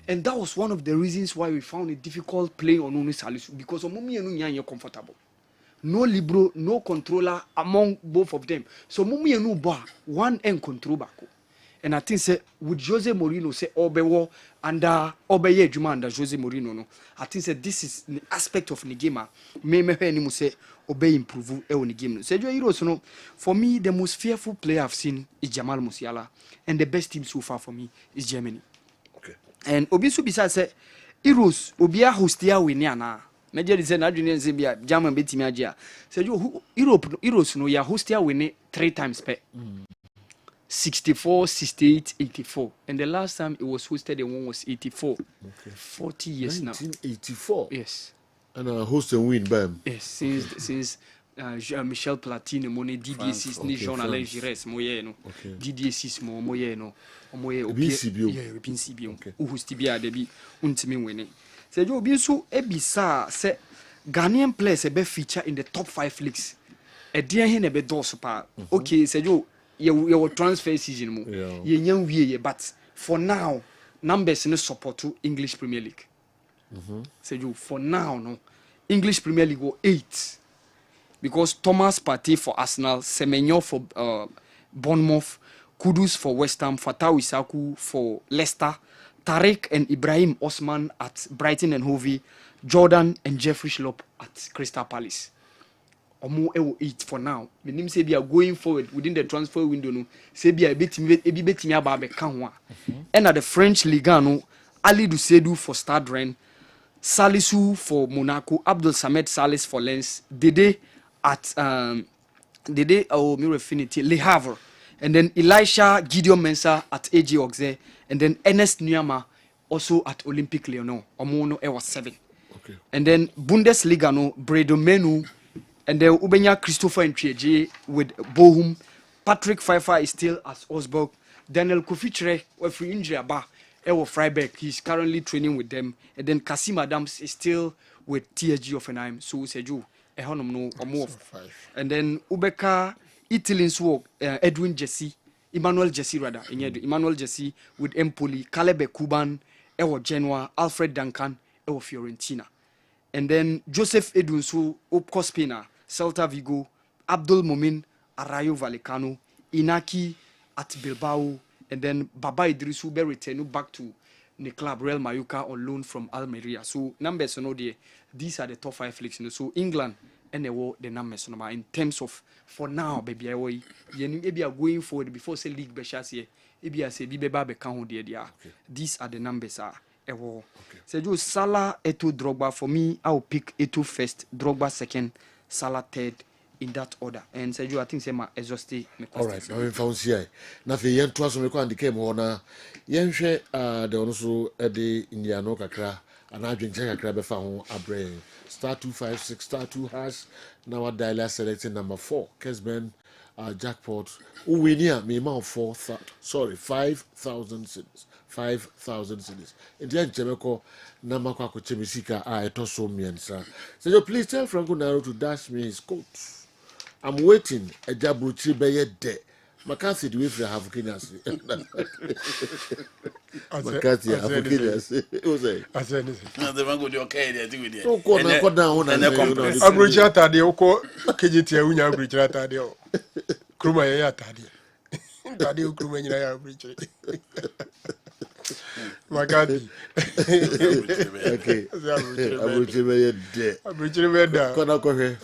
And that was one of the reasons why we found it difficult playing on Unu Salisu because Omumi and Unya comfortable. No libero, no controller among both of them. So Mumi and Uba one and control back. And I think say with Jose Mourinho say Obewo under Obeye Juma under Jose Mourinho no. I think say this is the aspect of the game. Me any say Obey improve on the game. Say Heroes no. For me the most fearful player I've seen is Jamal Musiala and the best team so far for me is Germany. Okay. And Obisu bisa say Heroes Obia hostia winiana. Major say na junior say bia German betimi agya. Say Europe Heroes no ya hostia win 3 times per. 64, 68, 84. And the last time it was hosted, the one was 84. Okay. 40 years 1984. Yes. And host and win, bam. Yes, since Michel Platini, Monet, Didier Sis, Jean-Alain Giresse, Moye, no. Didier Sis, Moye, no. Moye, Binsibio. Yeah, Binsibio. Uhustibia, debi, untimi winning. So, you Binsu, Ebisa, say, Ghanaian players a be feature in the top 5 leagues. A dear hen a be dosupa. Okay, say you. Your transfer season mo. Yeah. But for now, numbers no support to English Premier League. So you for now no English Premier League go 8 because Thomas Partey for Arsenal, Semenyo for Bournemouth, Kudus for West Ham, Fatau Isaku for Leicester, Tarek and Ibrahim Osman at Brighton and Hove, Jordan and Jeffrey Schlupp at Crystal Palace. Omo 8 for now. Me nim say bia going forward within the transfer window no. Say bia betimi aba be kan ho a. And at the French Ligue no, Ali Doucedou for Stade Rennes, Salisu for Monaco, Abdul Samed Salis for Lens, Dede at Le Havre, and then Elisha Gideon Mensah at AG Auxerre, and then Ernest Nuama also at Olympique Lyon. Omo no was 7. Okay. And then Bundesliga no, Bredo Menu. And then Ubenya Christopher Ntrieje with Bochum. Patrick Pfeiffer is still at Augsburg. Daniel Kofichre, with free injury aba, Ewo Freiberg, he's currently training with them. And then Kasim Adams is still with TSG Hoffenheim. So Seju, Ehonom no or more. And then Ubeka, Italy's work, Emmanuel Jesse with Empoli, Caleb Kuban, Ewo Genoa, Alfred Duncan, Ewo Fiorentina. And then Joseph Edunsu, Opcospina, Celta Vigo, Abdul Momin, Arayo Vallecano, Inaki at Bilbao, and then Baba Idrisu be returned back to the club Real Mallorca on loan from Almeria. So numbers no there. These are the top 5 leagues. So England and the numbers no in terms of for now, baby, maybe are going forward before say league beshas here. Maybe I say Bibeba be can hold there. These are the numbers okay. So Salah, Eto'o, Drogba. For me, I will pick Eto'o first, Drogba second, Salah third, in that order. And Sergio, I think say my exhaustive. All right, I'm found here. Now, if you want to go and become one, you share the also the Indiano kakra, and I drink kakra be found a brain. *256 *2#. Now I dial selecting number 4. Kessben jackpot. We near me amount 5,000 cedis. 5,000 cedis. In the end, Jamaica, Namaka Chemisika, I toss so miensa. So please tell Franco Naro to dash me his coat. I'm waiting. A jabruchi be de. McCarthy, do we have Kenyas? McCarthy, have Kenyas. I said, no, the one go do okay there, do it. So, go down and Abrujata, the Oko, Kejiti, Unya Bridgata, the Kruma Tadi. Tadi Krumania Bridge. McCarthy. Okay. Abrujata.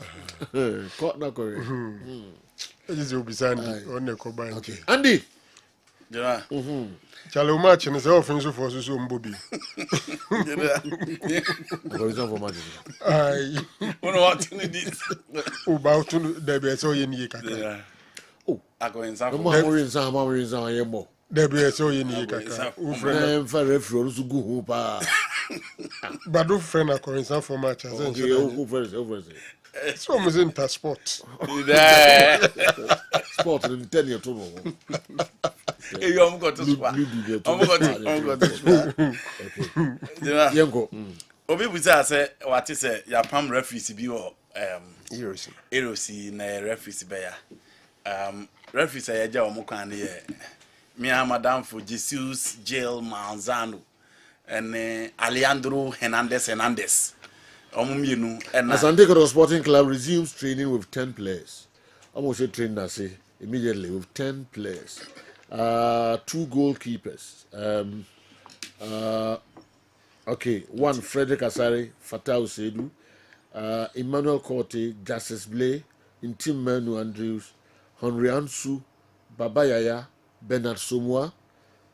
This will be Sandy on the combine. Okay. Andy. Yeah. Chalo match and so offensive for Susan Bobby. I what to this. About to the best so in Yaka. Oh, I go in some there be so in Yaka. Ufren for reference to go. Badu friend a Korean for match. Okay, over. So I'm in passport. Sport in 10 years old. You am got to spa. I'm got to spa. Okay. Yango. Obi buza say what is ya pam referees bi o Erosi na referees be ya. Referees ya ja omo kan ne me madam for Jesus Jail Manzano and Alejandro Hernandez. Omumienu and Asante Kotoko Sporting Club resumes training with 10 players. Almost a trainer say immediately with 10 players. 2 goalkeepers. Okay, 1 Frederick Asare, Fatau Sedu, Emmanuel Korte, Justice Blay, Intim Manu Andrews, Henry Ansu, Baba Yaya, Bernard Somwa,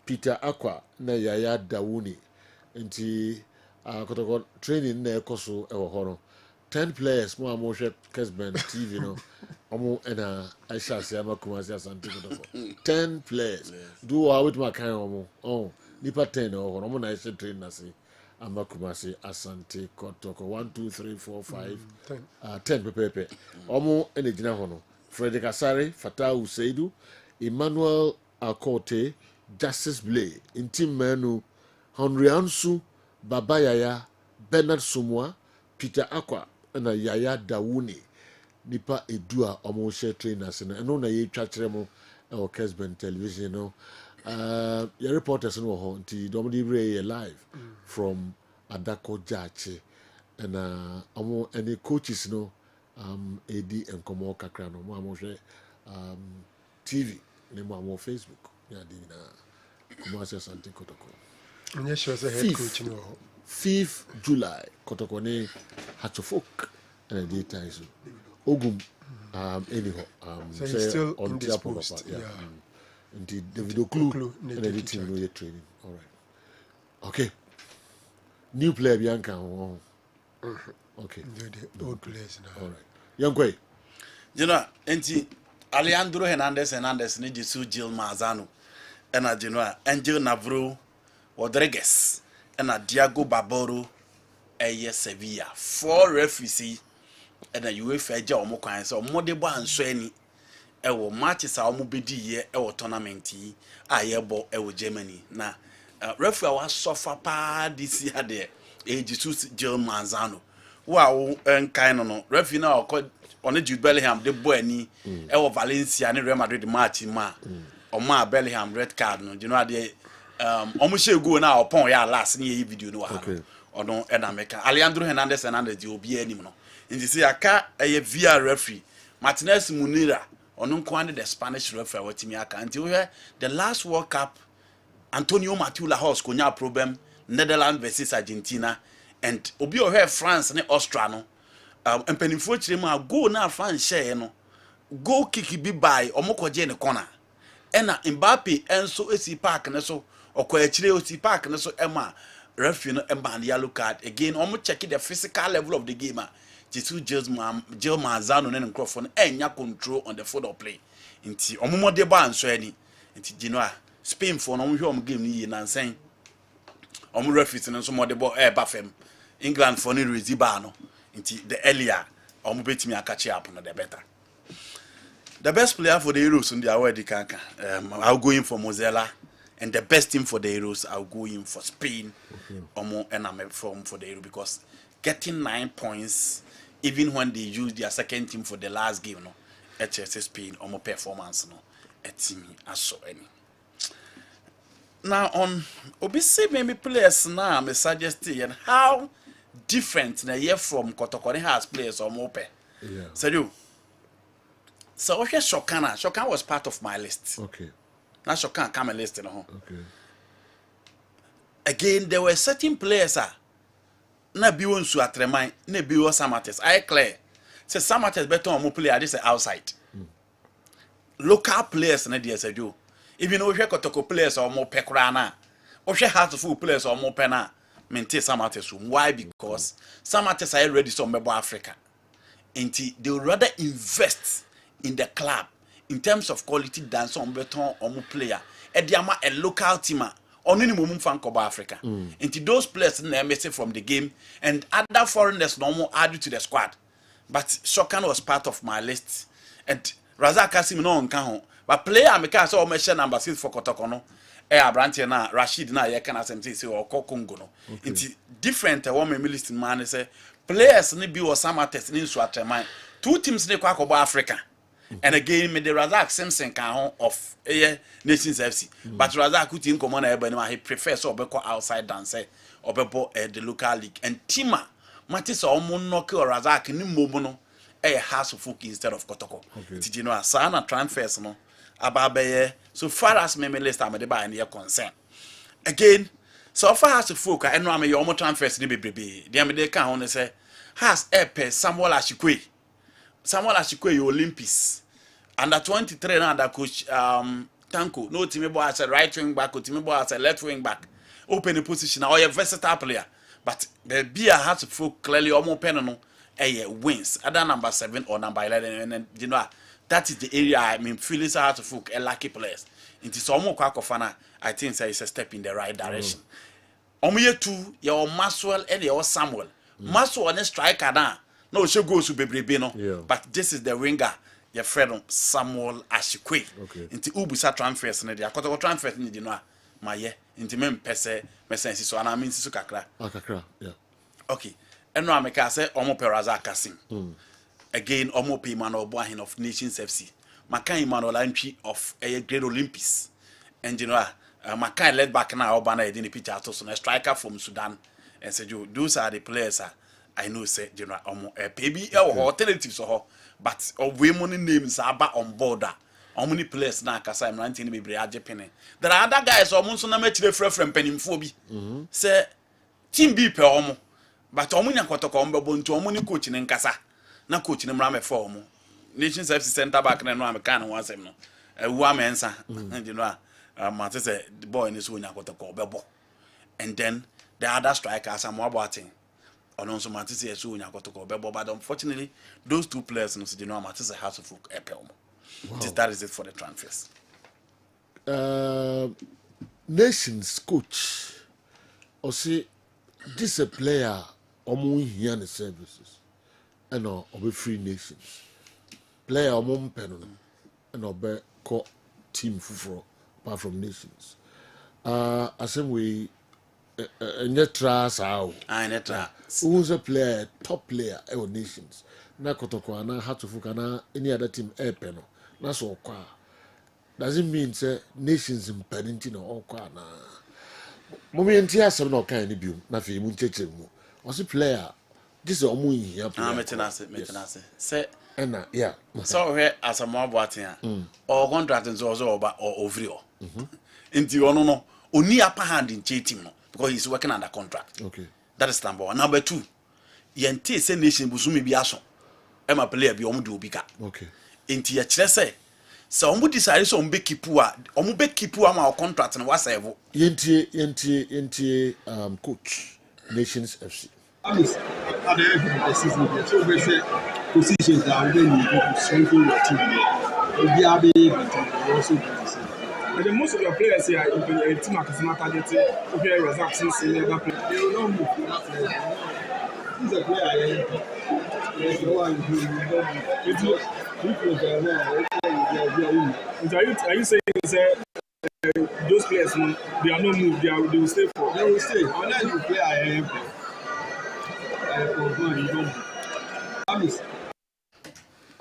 Peter Aqua, na Yaya Dawuni. Nti Kotoko training na ekoso ewo hono. 10 players mo amoshe Kessben TV no. Omo ena Aisha Siama Kumasi Asante Kotoko. 10 players. Do what with my kind omo. Oh, nipa 10 o hono. Omo na Aisha train na se. Amakumasi Asante Kotoko 1 2 3 4 5 10 pepe. Omo ene jina hono. Frederick Asare, Fatau Seidu, Emmanuel Akote, Justice Blay, Intim Manu, Henry Ansu, Baba Yaya, Bernard Sumwa, Peter Aqua, and Yaya Dawuni. Nipa Edua omo share trainers and no na ye twachre or Kessben television no. Your reporters no ho nti domdi re live from Adako Jache and omo any coaches no AD and Komo kakra no mo amhwe TV ne mo amo Facebook ya di na Komo Asante Kotoko. Onye sure say head coach no ho. 5th July Kotoko ne Hatchofok and the daytime so Ogum anyhow so he's still on this post. Yeah. Indeed, the video clue and editing no training. All right. Okay. New player Bianca. Okay. The old players now. All right. Young you know, enti Alejandro Hernandez ni Jesus Gil Manzano. Ena Genoa, Angel Navro Rodriguez, ena Diego Barbaro, Sevilla. 4 referees and a UEFA eja omo kwan so omo de bo anso ani e wo matches a omo bedi ye e wo tournament yi a ye bo e wo Germany na referee wa suffer pa this year there Jesus Gil Manzano wo enkan no referee na on Jude Bellingham de bo ani e wo Valencia ne Real Madrid match ma omo a Bellingham red card no you know the omo she go na opon ya last ne ye video no wa odon e na meka Alejandro Hernandez di obi anim no in the aka a VR referee Martinez Munira on the Spanish referee what me aka until the last World Cup Antonio Matula House konya problem Netherlands versus Argentina and obi o here France ne Austria no empanifo chire mu go na France share no goal kick bi by omokoje ne corner ena Mbappe enso esi park ne so okwa chire esi park ne so ema referee no emban yellow card again omo check the physical level of the game Jesus Gil Manzano ne nkrofo no enya control on the football play nti omomode ba anso ani nti Genoa Spain for no hwe om game ni nansen om referee no so mode bo ba fam England for no reziba no nti the earlier om betimi akachi up no the better. The best player for the Euros in the award kanka I'll go in for Mozilla and the best team for the Euros I'll go in for Spain omo and I'm from for the Euro because getting 9 points even when they use their second team for the last game no HSS Spain omo performance no a team aso any now on obisi maybe players now me suggest and how different na year from Kotoko has players omo pe yeah so Shokan was part of my list. Okay. Now Shokan come a list in home. Okay. Again, there were certain players na biwo nsu atremai na biwo Samates. I clear. Say Samates better on player this outside. Local players na dey say do. Even though we Kotoko players or more pekra na. O hwe heartful players or more pena. Maintain Samates. Why? Because Samates are ready to member Africa. And they would rather invest in the club in terms of quality than some beton or more player. Ediama a local team on any moment fan koba Africa. Into those players na missing from the game and other foreigners no more added to the squad. But Shokan was part of my list and Razak Kasim no nka. But player me ka say o mention number 6 for Kotoko no. Abrantie na Rashid na ye kan asem say o Kongo no. Into different one me list man say players ni bi o Samates ni nso atreman. Two teams ni kwa koba Africa. And again, me the Razak Simpson can of Nations FC. But Razak could in common he prefers so be outside dance or be the local league. And Tima Matis or Monoke or Razak ni Mobono house of folk instead of Kotoko. Did you know a sana transfers no ababe so far as me list am the buy and your concern. Again, so far as folk I know am your transfers ni baby. The me they can only say has Samuel Ashikwe. Samuel Ashikwe Olympics. Under 23 now that coach Tanko no team boy as a right wing back or team boy as a left wing back. Open the position or a versatile player. But the beer has to feel clearly almost penal wins. Other number 7 or number 11 and you know that is the area I mean Phillies have to feel a lucky players. It is almost Kwakofana I think it's a step in the right direction. Omuye 2 your Maxwell and your Samuel. Maxwell and striker now. No, she goes to Bebrebe no. But this is the winger, your friend Samuel Ashikwe. Into Ubusa transfers ne dia. Kotoko transfers ni di no a maye. Into mem pese mesensi so ana min sisu kakra. Kakra, yeah. Okay. Eno ameka say omo Razak Kasim. Again omo pe man oboahin of Nations FC. Makan Emmanuel Antwi of Great Olympics. And you know Makan led back now Obana edin picture to so a striker from Sudan. And said you those are the players I know say general maybe alternatives so but we money names are back on board. How many players now kasa I'm ranting be Japan. There are other guys almost na match the from penimfobi. Say team B per omo but omunya kotoko mbebo nti omuni coach ne nkasa na coach ne mrame for omo Nations FC center back na no am kan one sem no ewu amensa and you know man say the boy in so nya kotoko bebo and then the other strikers are more about Ononso Matisse so nya kotoko bebo but unfortunately those two players no say no Matisse has to folk epel. That is it for the transfers. Nations coach or say this a player omo here the services and obe free nations player omo mpeno and obe ko team fufuro apart from nations asem we netra sao netra who's a player top player or nations na kotoko ana hatufuka na any other team epeno na so kwa doesn't mean say nations impeding or kwa na momenti asem na okan ni biom na fe mu ncheche mu o se player this omo hia player metenase say na yeah so here as a more boatin or contract nso so oba or ovrio nti ono no oni upper hand in team no because he's working under contract. Okay, that is number 1. Number 2, yente say nation busumi bi aso e ma player bi omo de obi ka. Okay, nti ya kire say so omo decide so omo be keepu a omo be keepu ama o contract no wasave yente coach Nations FC Amis, at the end of the season, so we say positions that we need to strengthen your team. We are able to also do this. And then most of your players here, if a team is not targeted, if you are Razak senior player, they will not move. He's a player. There's no one who are you saying those players, they are not moved, they will stay for? They will stay. Unless you play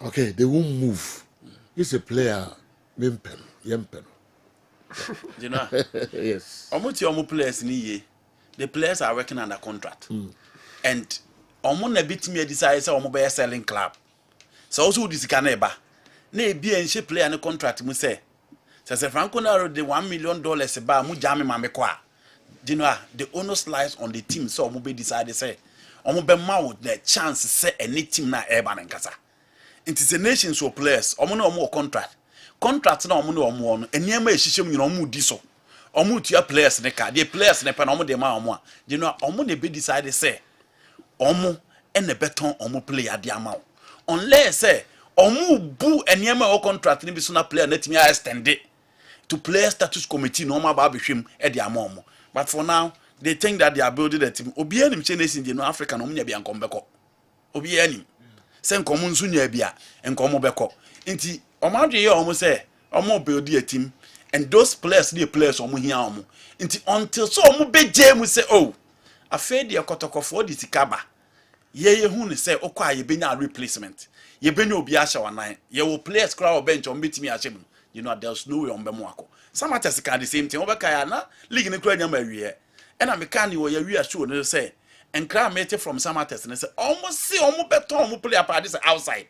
okay, they won't move. He's a player, Yempen. You know, yes. Omo players ni the players are working under contract, and omo na bit me decide say omo be selling club. So also this caneba. Na be enche player no contract mu say Franco na the $1 million ba mu jame ma me kwa. You know, the onus lies on the team so omo be decide say omo be ma the chance say any team na eba na nkasa. It is a nation so players omo na omo contract na omo na omo no eniema ehihye mu nyina omo di so omo tua players ne ka the players ne pa na omo de ma omo a you know omo na be decide say omo ene beton omo player de ama unless say omo bu eniema o contract ne bi so na player na timi extend to player status committee no ma ba behwem e de amomo. But for now, they think that they are building a team. Obi anim Chinese in the Africa no nya bia nkombeko. Obi anim. Se nkomo nso nya bia nkomo beko. Nti omadwe ye omo say omo build a team and those players the players omo hia omo. Nti until so omo beje mu say oh afei de kotokofo de sikaba. Ye hu ne say okwa ye benya replacement. Ye benya obi ahya wanan. Ye wo players crowd bench omo betimi ahye mu. You know there's no way on Bemoako. Some at the same thing. Overkayana, league in the cranium area. And I'm a candy where you are sure they say, and crowd made from some artists and they say, almost see almost better who play a parties outside.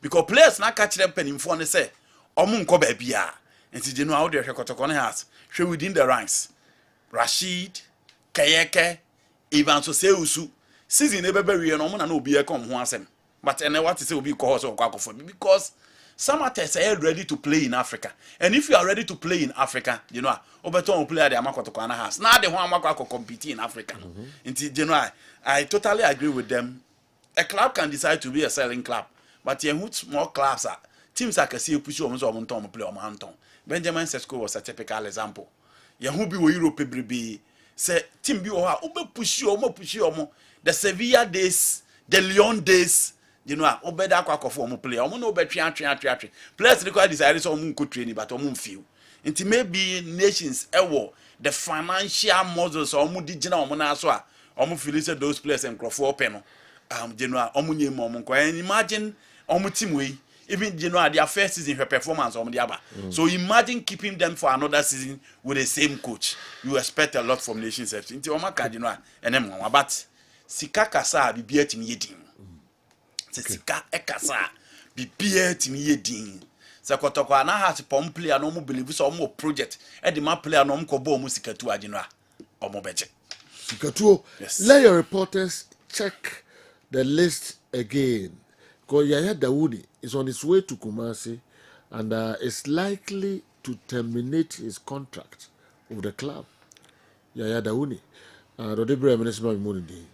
Because players not catch them penny for and say, Omun Kobe Bia. And see, you know how they're Kotokone has. Show within the ranks. Rashid, Kayeke, Ivan Soseusu, season never bury an Oman and no beer come once. But and what is it will be cause or Kakofo because some artists are ready to play in Africa. And if you are ready to play in Africa, you know, Oberton play at the Amakotokana house. Now they want Amakako compete in Africa. You know, I totally agree with them. A club can decide to be a selling club. But you know, small clubs are teams like a see push on Tom play on Manton. Benjamin Sesko was a typical example. Yahubi wo Europe be say team be or push you the Sevilla days, the Lyon days. You know, obeda kwa for mo play. Omo no be twa. Players require desire so omo go train but omo feel. Nti maybe nations ewo the financial models omo di gina omo na so a omo feel say those players and crofo open no. You know, omo nyem omo kwa imagine omo team we even you know their first season her performance omo di aba. So imagine keeping them for another season with the same coach. You expect a lot from nations FC. Nti omo ka you know enem but sika kasa bibia tim yedin. Sika ekasa bibia timi yedin se kotokwa na ha pom player no mo believe so mo project e de ma player no mo ko bo mo sikatu agino a omo beje sikatu. Let your reporters check the list again because Yaya Dawoodi is on his way to Kumasi and is likely to terminate his contract with the club. Yaya Dawoodi Rodrigo Mundi.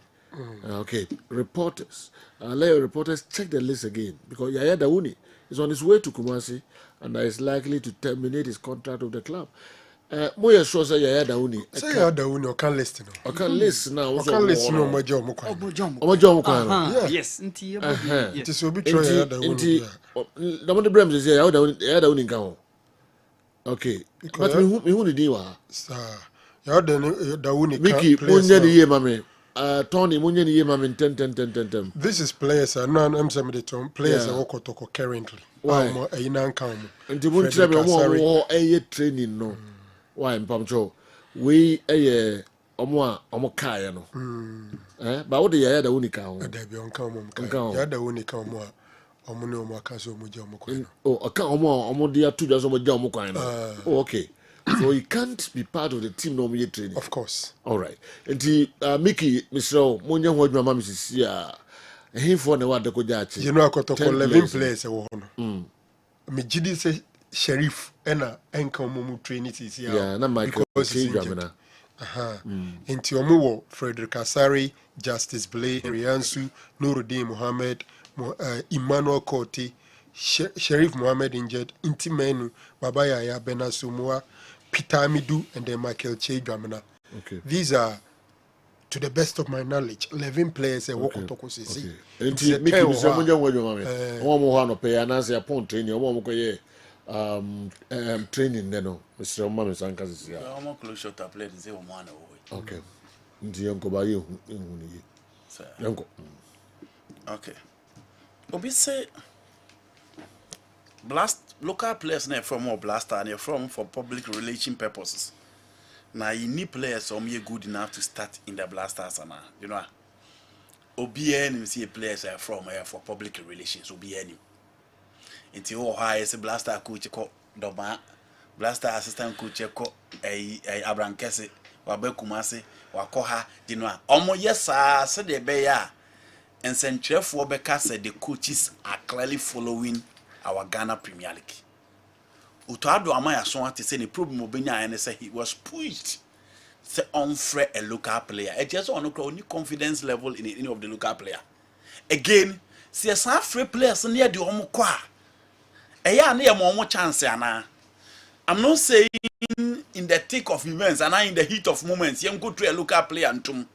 Okay, reporters. Let your reporters check the list again because Yaya Dawoodi is on his way to Kumasi and is likely to terminate his contract with the club. Moya sure say Yaya Dawoodi. Say Yaya Dawoodi or can list now. I can list now. I can list no more job. Yes, inti. It is obi try Yaya Dawoodi. The money Brems is Yaya Dawoodi nkan. Okay, but who the deal? Sir, Yaya Dawoodi. Mickey, munye di ye mame. Tony munye ni ye mame 10. This is players I'm some of the players that work to currently. Why? Nti mun trebe omo training no. Why mpamcho? We omo kaya no. But what the Yaya Dawoodi ka ho? There be on come. Yaya Dawoodi ka omo omo ne omo aka so omo je omo kwan. Oh, aka omo dia tu just omo je omo kwan no. Oh, okay. So he can't be part of the team no more training. Of course. All right. And Mickey, Mr. Monya Wajma Mrs. He for the what the Kojachi. You know, I got 11 players. Me Jidi say Sheriff Ena Enka Mumu training is here. Yeah, not Michael. Because he's injured. Into Omuwo, Frederick Asari, Justice Blay, Riansu, Nuruddin Mohammed, Emmanuel Koti, Sheriff Mohammed injured, Inti Menu, Babaya Benasumua, Peter Amidu, and then Michael Che Dramana. Okay. These are, to the best of my knowledge, 11 players that work on Tokosisi. Mickey, Mr. Monya Wajma, Omo pay and answer upon training, Omo training, no, Mr. Manu Sankas. I'm close shot to play the 0-1 away. Okay. Uncle by you. Uncle. Okay. Obi say local players na from more blaster and from for public relation purposes. Now you need players who are good enough to start in the blasters and you know. Obi any see players are from for public relations. Obi any. Until high as a blaster coach called Doma, blaster assistant coach called a Abraham Kessben, Wabe Kumasi, Wakoha, you know. Omo yes sir, said the bear. And Central Wobeka said the coaches are clearly following our Ghana Premier League. Utuado Amaya so to say the problem Obenya and say he was pushed to unfair a local player. It just on only confidence level in any of the local player. Again, see some free players near the Omukwa. A ya near more chance ana. I'm not saying in the thick of events and in the heat of moments, you go to a local player and to,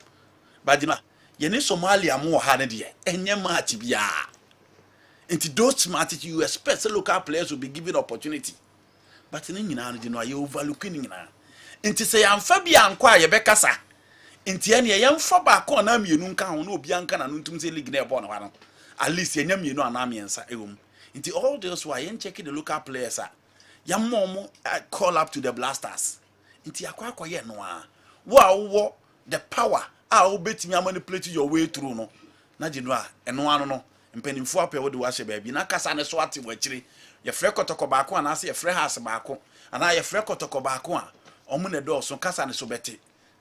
but you know, you need Somalia more hard there, and your match be into those matches you expect the local players will be given opportunity, but in you know, you overlooking in into say I'm Fabian Qua Becassa, into any young Faba corner, you know, no Bianca and Untum League near Bonawano, at least you know an army and sa into all those who are checking the local players. Yam mom call up to the blasters. Inti akwa kwaye no a. Wo the power a wo betimi manipulate your way through no. Na ginu a eno ano no mpanimfo apɛ wo de wa hye baabi na kasa ne so ate wachiri. Ye frɛ kotoko baako ana se ye frɛ has baako. Ana ye frɛ kotoko baako a omu ne do so kasa ne so bete.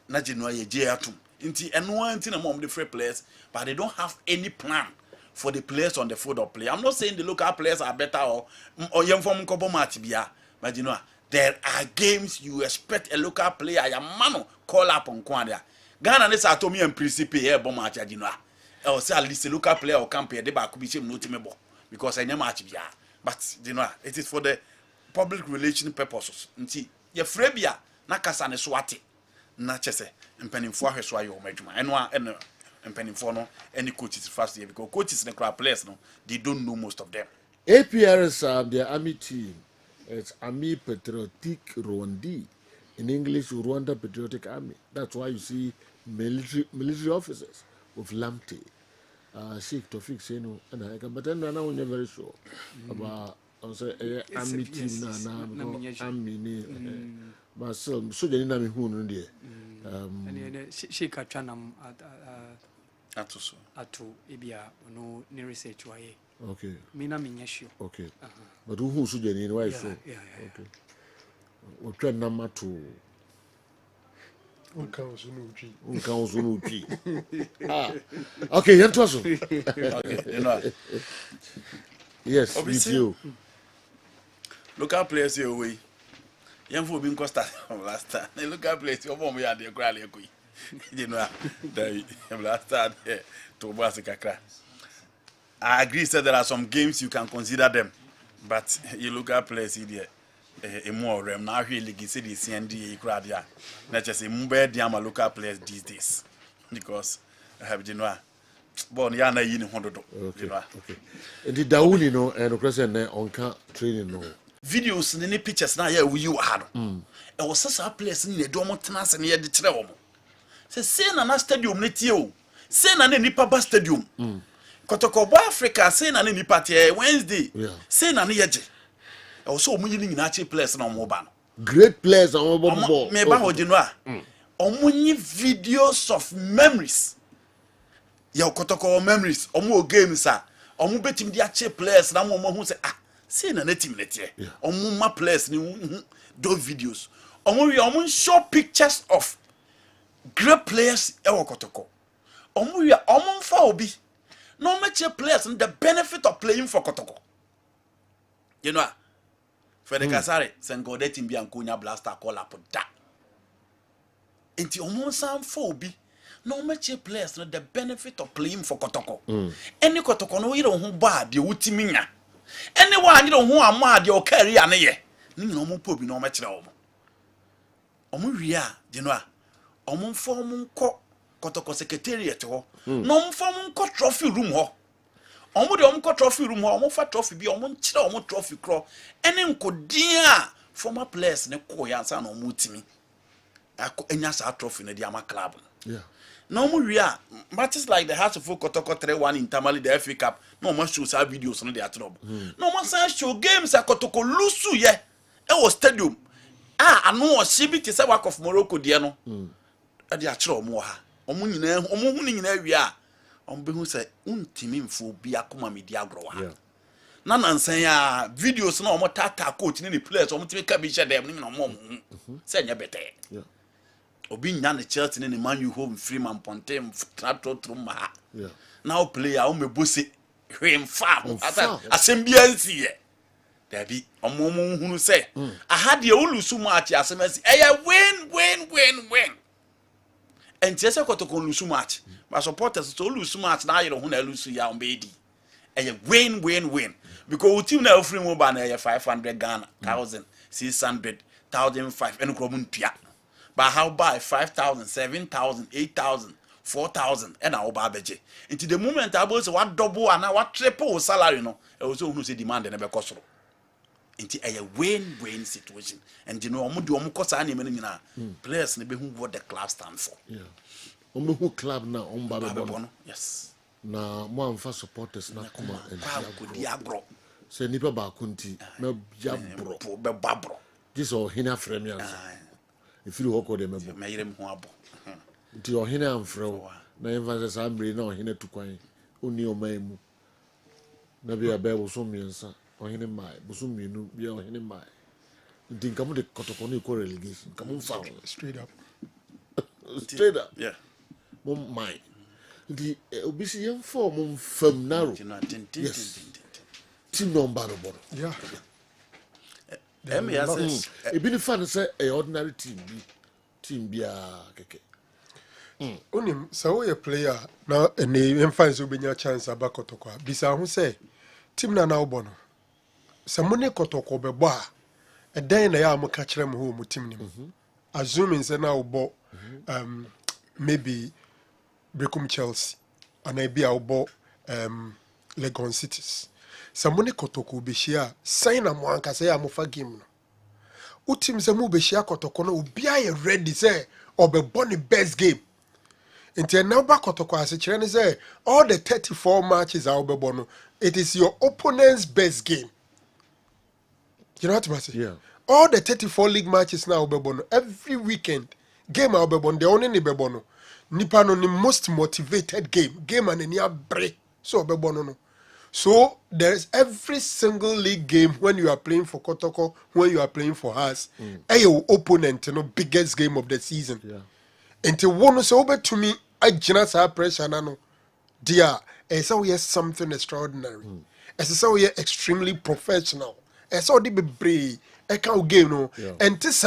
Na ginu a ye gye atum. Inti eno anti na mom the free players but they don't have any plan for the players on the field of play. I'm not saying the local players are better or young from Kobo Matibia, but you know, there are games you expect a local player, a man call up on Quadia. Ghana is atomi and principe here, Bomacha, you know. Or say at least a local player or campaign, they back could be notimable because I never match. But you know, it is for the public relation purposes. See, your Frebia, Nakasane Swati, Nachese, and Penning for her sway or Majuma, and and penny for no any coaches first year because coaches in the club players no they don't know most of them. APRS their army team. It's Army Patriotic Rwandi. In English, Rwanda Patriotic Army. That's why you see military officers with Lamte. Sheikh Tofik Seno and I can, but then now we're very sure about army team now army but so the name who there. Sheikh Chanam Atu ebia no ne research waye. Okay. Mina minyesho. Okay. But who should you why so? Okay. We try number 2. Okay, Yantoso. Okay, you know. Yes, with you. Local players here away. Young for being Costa last time. The local players your mom had the crowd. You know, the last time to Kakra. I agree, said there are some games you can consider them, but you look at players here, a more rem now really gives the CND crowd here. Not just a mobile diama local players these days because I have you know, born yana in 100. Okay. The Dauni no and the president on training no. Videos and any pictures now here you had. And was such a place in the Domotanas and here the trail. Say na stadium netio. Say na nipa ba stadium. Kotoko Africa say na nipa tie Wednesday. Say na yeje. Also omunyi ni na players na omoba no. Great players on ball. Me ba ho di no a. Omunyi videos of memories. Ya kotoko memories. Omu games a. Omu betim di ache players na mo hu say say na team netie. Omu ma players ni those videos. Omu show pictures of great players ewo kotoko. Omu fa obi. No match players and the benefit of playing for kotoko. You know, for the Kasare, Sengo de Timbi and Kunya Blaster call up that. Inti omu sam fa obi. No match players and the benefit of playing for kotoko. Any kotoko no you don't bad the utiminya. Anyone you don't who are mad your career na ye. Ni no mu pobi no match na omu. Omu ria, you know. Omu form ko kotoko secretariat ho. No form ko trophy room ho. Omu de omu ko trophy room ho, omu fa trophy bi omu nchira omu trophy kro. Ene nkodia former players ne ko ya nsa na omu timi. Ako enya sa trophy na di ama club. Yeah. No omu ria matches like the Hearts of Kotoko 3-1 in Tamale the FA Cup. No omu show sa videos no dey atrob. No omu sa show games akotoko lusu ye. E was stadium. Anu o shibi ti se Wak of Morocco de no. Ade akere omo ha omo hu ni nyina wi a omo be hu se untimi mfo bi akoma media agro ha na nansan ya videos na omo tata coach ni players omo timi ka bi she dem ni na omo se nya bete obi nya ne Chelsea ni Man U home Freeman Pontem trato trum ha now player o mebose hwem fa asembiansi ye dabi omo hunu se aha de olusu match asemasi win and just a kotoko lose match. My supporters so lose match now you don't lose ya on baby. And you win. Because team now free mobile na 500 Ghana thousand. 600,000 5 and kromuntia. But how buy 5,000, 7,000, 8,000, 4,000 and our babeje. Into the moment I was what double and what triple salary no. I was who say demand and never cost. Into a win-win situation. And you know, I'm cost any minute players never who what the club stand for. Yeah. Who club now on Bababono? Yes. Na one for supporters na kuma and Diabro. Say nipa ba kunti me babro. This all hina frame ya. If you walk them abo. Me yirem ho abo. Nti o hina amfrɛ na emphasis ambre na o hina tukwan. Oni o man mu. Na bia ba bo so miensa. O hina mai, bo so mienu bia o hina mai. Nti nkamu de kotoko no equal relegation. Nkamu fa straight up. Straight up. Yeah. Mom mind. The obisi yam for mom fam narrow. Yes. Team number no. Yeah. MSS. E be the fan say a ordinary team bia keke. Onim so we player na any emphasis obenya chance abakotoko. Bisa hu say team na obo no. Se mo ne kotoko bebo a edan na ya mo ka kire mo ho mo team nim. Assuming say na obo maybe Brecum Chelsea and I be our Legon Cities. Samone kotoko beshia sign am wan ka say amofa game no. Utim se mu beshia kotoko no obia ye ready say obebo ne best game. Nti na ba kotoko ase kire ne say all the 34 matches are obebo no, it is your opponent's best game. You know what I say? Yeah. All the 34 league matches now obebo no every weekend game obebo no the only ni bebo no. Nipa no the most motivated game and any break so obebo no. So there's every single league game when you are playing for Kotoko, when you are playing for us, your opponent, biggest game of the season. Yeah. Until one so over to me, I just have pressure no. Dear, as so yes something extraordinary. As so we are extremely professional. As so the be a cow game no. And this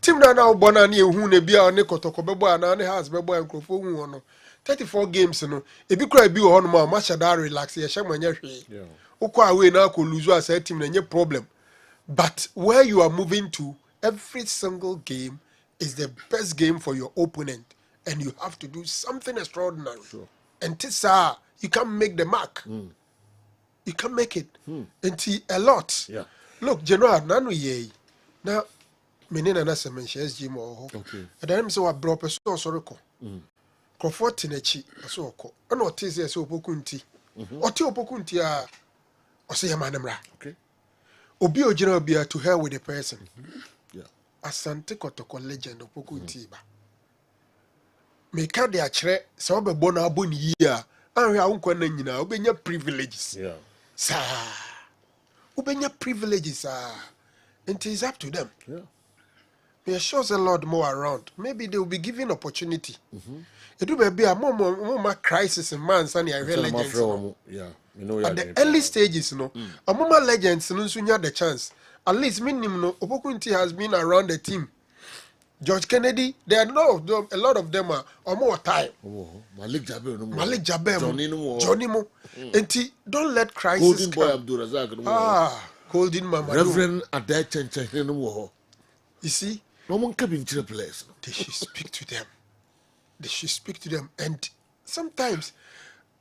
team now bonani who ne bia ne Kotoko bebo and ne has bebo and crofo no. 34 games no e bi kura bi ho no ma match da relax ye hye hwe ukwa away na ko lose as a team na nye problem, but where you are moving to every single game is the best game for your opponent and you have to do something extraordinary. And this you can make the mark. You can make it into a lot. Look general nanu ye na menina na se mention SG mo ho okay and then so what bro person so ko Crawford Tinechi, so oko. And what is so opokunti? Oti opokunti a ose yamanamra. Okay. Obi ojina bia to hell with the person. Yeah. Asante Kotoko legend opokunti ba. Meka de akire se obebo na abo ni yia. Anhwe awonko na nyina obenya privileges. Yeah. Sa. Obenya privileges it is up to them. Yeah. There shows a lot more around. Maybe they will be given opportunity. It will be a more crisis in man, son. Legends. Yeah, you know. At the early stages, a more legends, no sooner the chance. At least minimum, opportunity has been around the team. George Kennedy, there are a lot of them are more time. Malik Jabem, Johnny Mo. And don't let crisis Golden Boy Abdul Golden Mama. Reverend Adache. You see? No one can be into the place. They should speak to them. They should speak to them. And sometimes,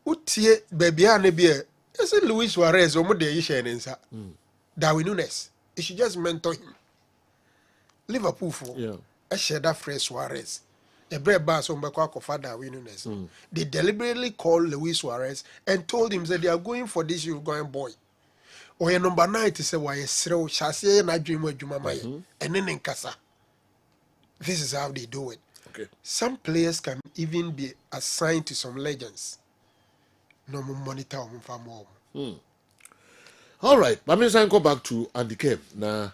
utie baby anebie. Is it Luis Suarez or Mode Isha Darwin Nunes? You should just mentor him. Liverpool for a share that phrase Suarez. A bread bass on Bakako for Darwin Nunes. They deliberately called Luis Suarez and told him that they are going for this Uruguayan boy. Or your number 9 to say why a slow chassis and I dream with Jumamaya and then in Casa. This is how they do it. Okay. Some players can even be assigned to some legends. No more monitor more. All right, let me go back to Andy Kemp. Now,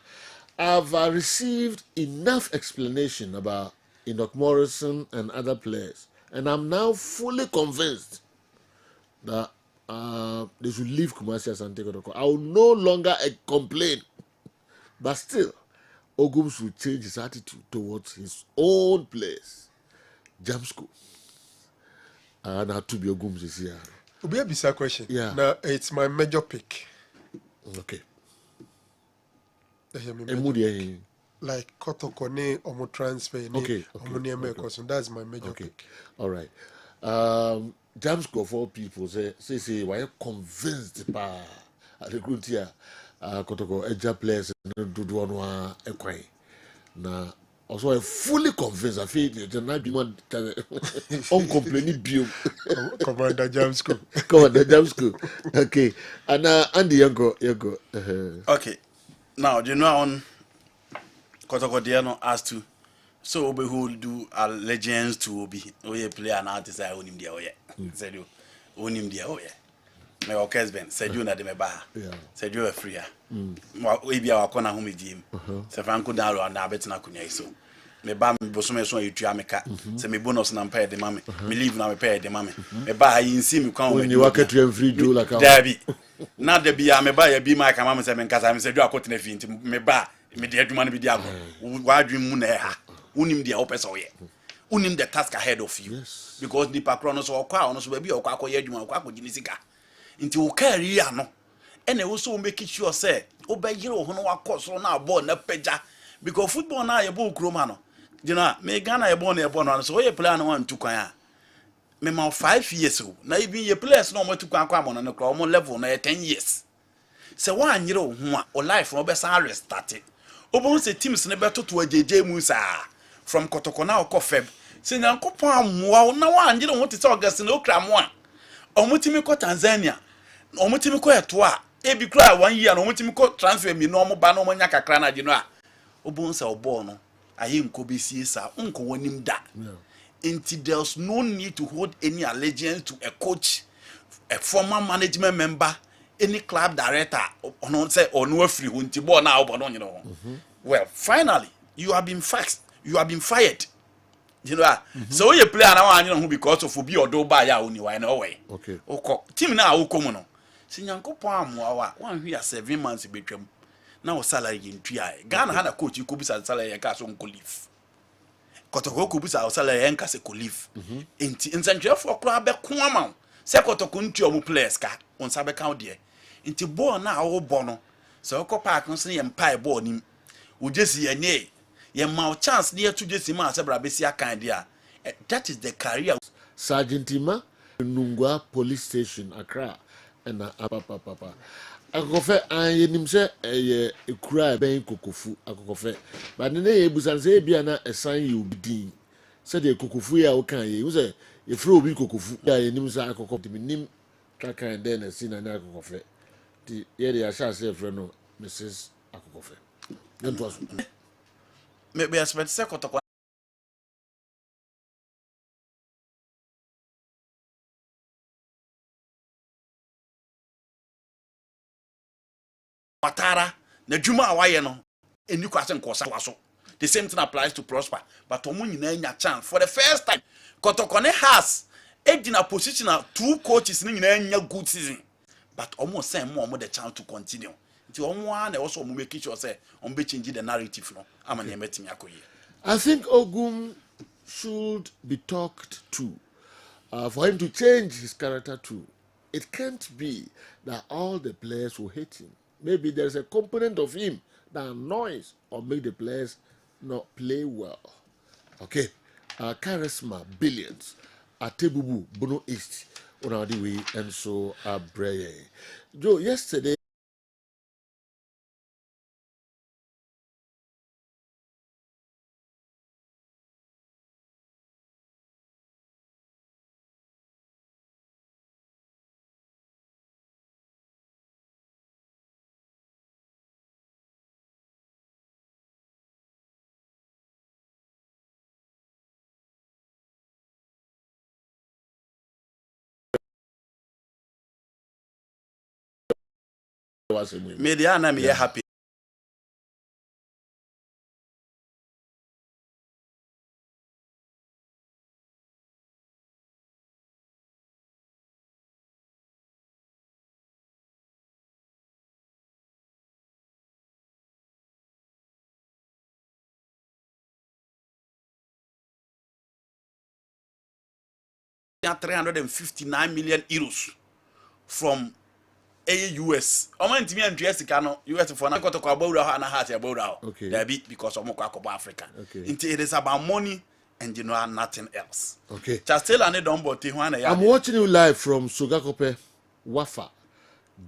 I've received enough explanation about Enoch Morrison and other players, and I'm now fully convinced that they should leave Kumasi Asante Kotoko. I will no longer complain, but still, Ogum should change his attitude towards his own players. Jamsco. And I to be Ogum this year. Obi a bisa question. Yeah. Now it's my major pick. Okay. emu de like Kotoko ne omo transfer ne omo ne so that's my major pick. All right. James go for people say why convinced by the good here Kotoko eja players do no ekwan na also fully convinced I feel the night man on complaining bio Commander Jamsco. Commander Jamsco. Okay. And Andy Yanko. Okay. Now, you know on Kotoko asked to so we who do our legends to be we play an artist I own him there said you own him there me o Kessben said you na de me ba said you a free we be our corner home gym se Franco Dalo and abetna kunya so me ba me bosome so yitua meka se me bonus na pay de mame me leave na me pay de mame me ba yin si me kwan we ni wakati ya free do like Dabi na de bia me ba ya bi ma ka mame se me nkasa me se do akotena fi nti me ba me de adwuma no bi di ago wadwin mu na ha unim dia opesa oye unim the task ahead of you because the pakro no so okwa ono so ba bi okwa akoye adwuma okwa akogini sika nti wo career no ene wo so make sure say obeyire wo no wakosoro na ball na pagya because football na ye ball kroma no you know me Ghana ye ball no so ye player no wan tu kwan a me ma 5 years o na even ye players no mo tu kwan kwa mo no kro mo level na 10 years se wa anyire wo ho a o life no be san restart obon se teams ne beto to ajeje mu sa from Kotoko na okọ Feb se nyankopon amoa na wa anyire ho te se August na okra mo a omutimi ko Tanzania omutimi ko eto a ebi kra 1 year na omutimi ko transfer mi no omo ba na omo nya kakra na agino a obon se obo no aye nko besie sa nko wonim da until there's no need to hold any allegiance to a coach, a former management member, any club director on say or no free until born now but you know. Well, finally you have been fired. You know, so you play around you know because of be or do buy ya only why no way. Okay. Team now who come no. Sinyanko pam one here 7 months between now salary in 3. Ghana had a coach you could be salary and cash on leave. Kotoko kubusa salary and cash ko leave. In Central for club be kwama. Se Kotoko ntu omu players ka on sabe count there. Inti ball na wo bono. So ko park no se yempa ball nim. Wo jesi anye ye ma chance near to jesi ma se bra besi akan dia. That is the career. Sergeant Tima Nungwa Police Station Accra and papa akofe ayenim se ekura ben kokofu akofe but ne ebusan se bia na esan ye obidin se de kokofu ya o kan ye use ye fro obi kokofu ya yenim se akokọ nim trakan den na si na akofe di ye de asha se fro no Mrs. akofe nto aso Me be expect se Kotoko Watara na dwuma a waye no eni kwase nkosa waso the same thing applies to Prosper but omo nyina nya chance for the first time Kotoko ne has ejina position na two coaches ni nyina nya good season but omo send more the chance to continue nti omo a na also omo make sure say omo be change the narrative no ama na emetimi akoye. I think Ogum should be talked to for him to change his character too. It can't be that all the players will hate him. Maybe there's a component of him that annoys or make the players not play well. Okay, charisma, billions, Atebubu, Bono East, on the way, and so Breye. Joe, yesterday. Media na me happy. €359 million from US. Omo ntimi antwe sika no US for na kotoko abawura ha na heart abawura ho. There be because omo kwa kobo Africa. It is about money and you know nothing else. Okay. Just tell ane don boti ho na ya. I'm watching you live from Sogakope, Wafa.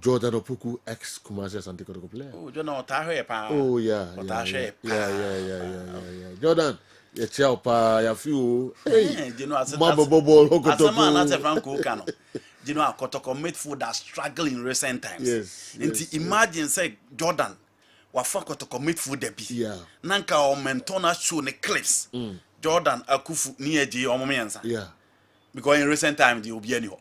Jordan Opoku, ex Kumasi Asante Kotoko player. Oh, Jordan Otahe pa. Oh yeah. Jordan, you tell pa, you feel. Hey, you know, Mabo Bobo Kotoko. Asama na se Franco Kano. You know, Kotoko midfield that struggle in recent times. Yes. Imagine say Jordan, wafa Kotoko midfield debi. Yeah. Nanka o mentona show ne clips. Jordan akufu ni eji omomensa. Yeah. Because in recent times they will be anyhow.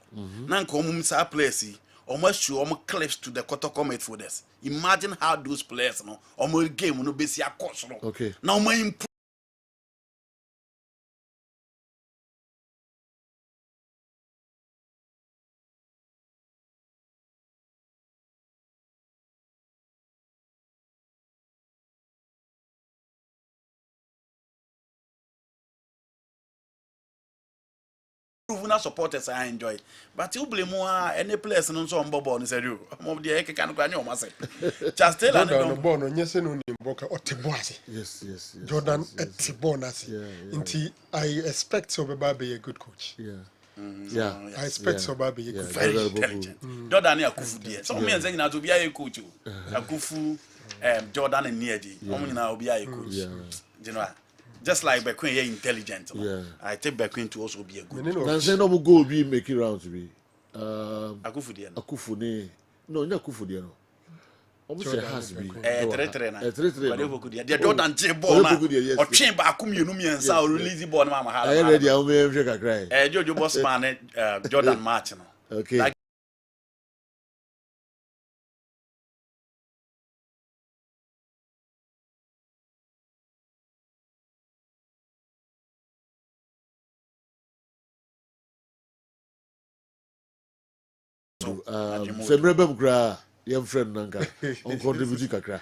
Nanka omumsa place. Almost show almost clips to the Kotoko midfielders. Imagine how those players no almost game no be see a coach no. Okay. Now my improve. Proven supporters I enjoy, but you blame more any players no so on bobo no say you. Mo dey e kan kwa nyoma say. Just tell and Jordan born no nyese no ni mboka oteboase. Yes. Jordan etibonase. Nti I expect Sobeba be a good coach. Yeah. I expect Sobeba be a good very intelligent. Jordan akufu dey. Some men say na to be a coach. Akufu Jordan and Niedi. Omo na obi a coach. You know. Just like Bequin, you're intelligent. Yeah. I take Bequin to also be a good coach. Now say no go be making round to be. Akufu ne. No, not Akufu no. Almost has be. 3-3 na. 3-3. The Jordan J ball na. O twin ba akum yenu miensa o release ball na ma hala. I ready am me hwe kakra. Jojo boss man Jordan match no. Okay. Like, Semrebem kra your friend nanka on contribute kakra.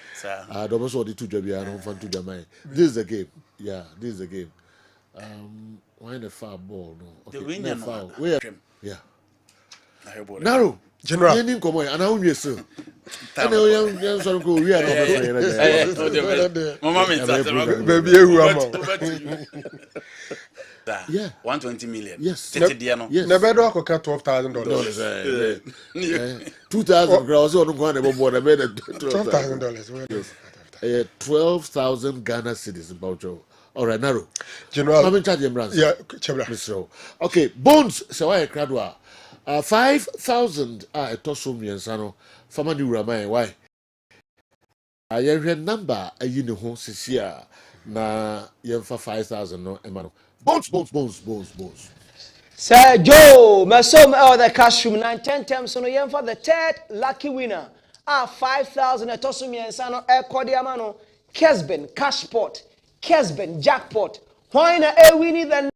Do so the two jobia no fan to jamai. This is the game. Yeah, this is the game. Why the foul ball no. The winner foul. Where? Yeah. Narrow. General. You come on, and how you so. I know young son go we are not. Mama me baby who am. Yeah, 120 million. Yes. 30 dia no. Yes. Nebedo akoka $12,000. 2,000 gross on go na bobo na be $12,000. 12,000 Ghana cedis about you. All right, narrow. General. I'm in charge of brands. Yeah, Chebra. Mr. Okay, Bones, so why cradwa. 5,000 a toso miensano. Fama ni urama why? I hear number a uni ho sisia na yemfa 5,000 no emano. Bones. Sir Joe, Masom or the cash room 9-10 times on the for the third lucky winner. 5,000 a tosumi and sano air cordiamano. Kessben, cash pot. Kessben, jackpot. Why na a winnie the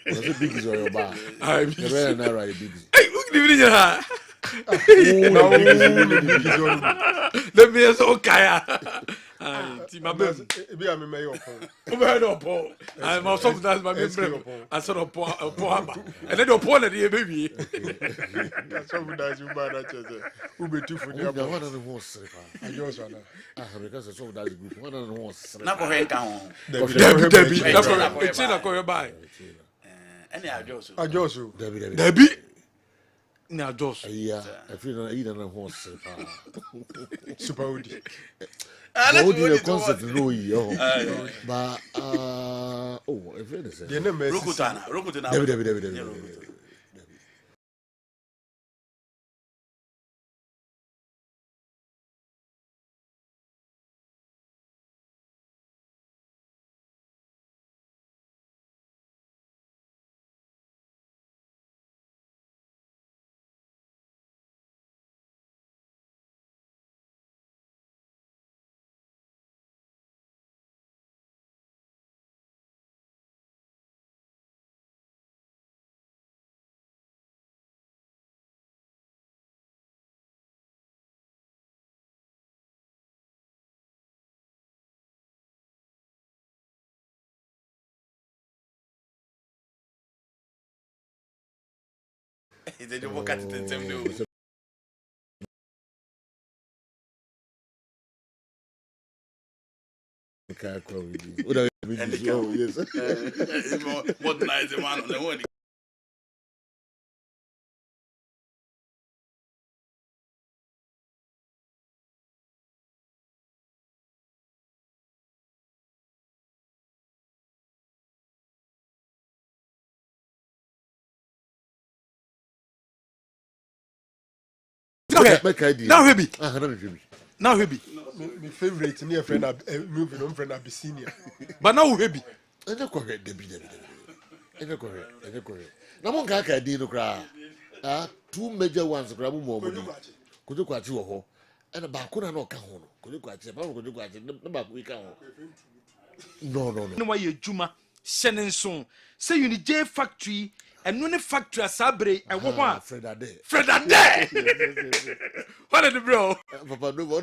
What's the biggest on your bar? I'm very narrow, biggest. Hey, look at let me so kaya. My baby, be a me your phone. I'm also that my member. I saw a poor and then your pawn at the baby. That's what does you man. Who be too for the one of the horse. I just want to because it's over that group. One of the horse. Na ko hen kan ho. Debbie. It's in a cover by. Any Ajosu. Debbie. Now, Josh. Yeah, I feel I eat on a horse. Super Udi. I would do a concert in Louis. But, if it is. Rokutana. It's a double cut in the no. Yes. Modernize the man on the one. Now he be. Now he be. My favorite near friend moving on friend Abyssinia. But now he be. Ene correct, Debbie. Namon kaka di no kra. Ah, two major ones kra mo mo. Kojo kwachi wo ho. Ene ba ko na no ka ho no. Kojo kwachi, ba kojo kwachi, na ba ko ka ho. No. No why you juma shenenson. Say you need J factory and no factory asabre and what Fred Ade. What are the bro? Papa no.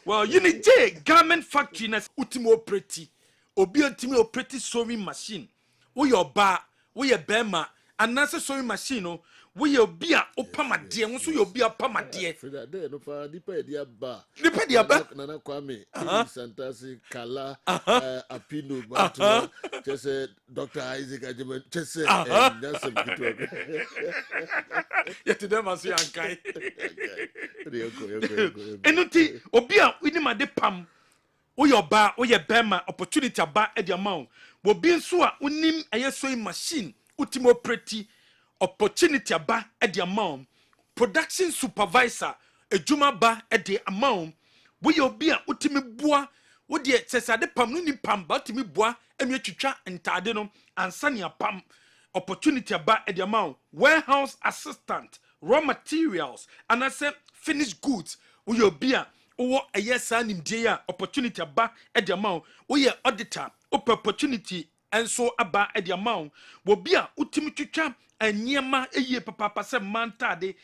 Well, you need J garment factory na ultimo pretty. Obi ultimo pretty sewing machine. We your bar, we your bema, and that's a sewing machine. No, we your beer opama dear. So your beer pama dear. Fred Ade no pa dipa dia ba. Dipa dia ba. Nana Kwame, Santasi, Kala, Apino, Batuma, just Dr. Isaac Ajiman, just said, that's some good. Yet to them as you and Kai. Enuti, Obia, we need my depam. O your bar, o your bema, opportunity bar at the amount. Will be so unim a sewing machine, ultimo pretty, opportunity bar at the amount. Production supervisor, a juma bar at the amount. We your beer, ultimi bois, what the excess at the pam, no pam, but me bois, and me chucha and tardeno, and sanya pam. Opportunity bar at the amount. Warehouse assistant, raw materials, and I said finished goods. We your beer. Or a yes and in dear opportunity bar at the amount. We are auditor, opportunity, and so about at the amount. Will be a ultimate champ and Yama a year papa se mantade.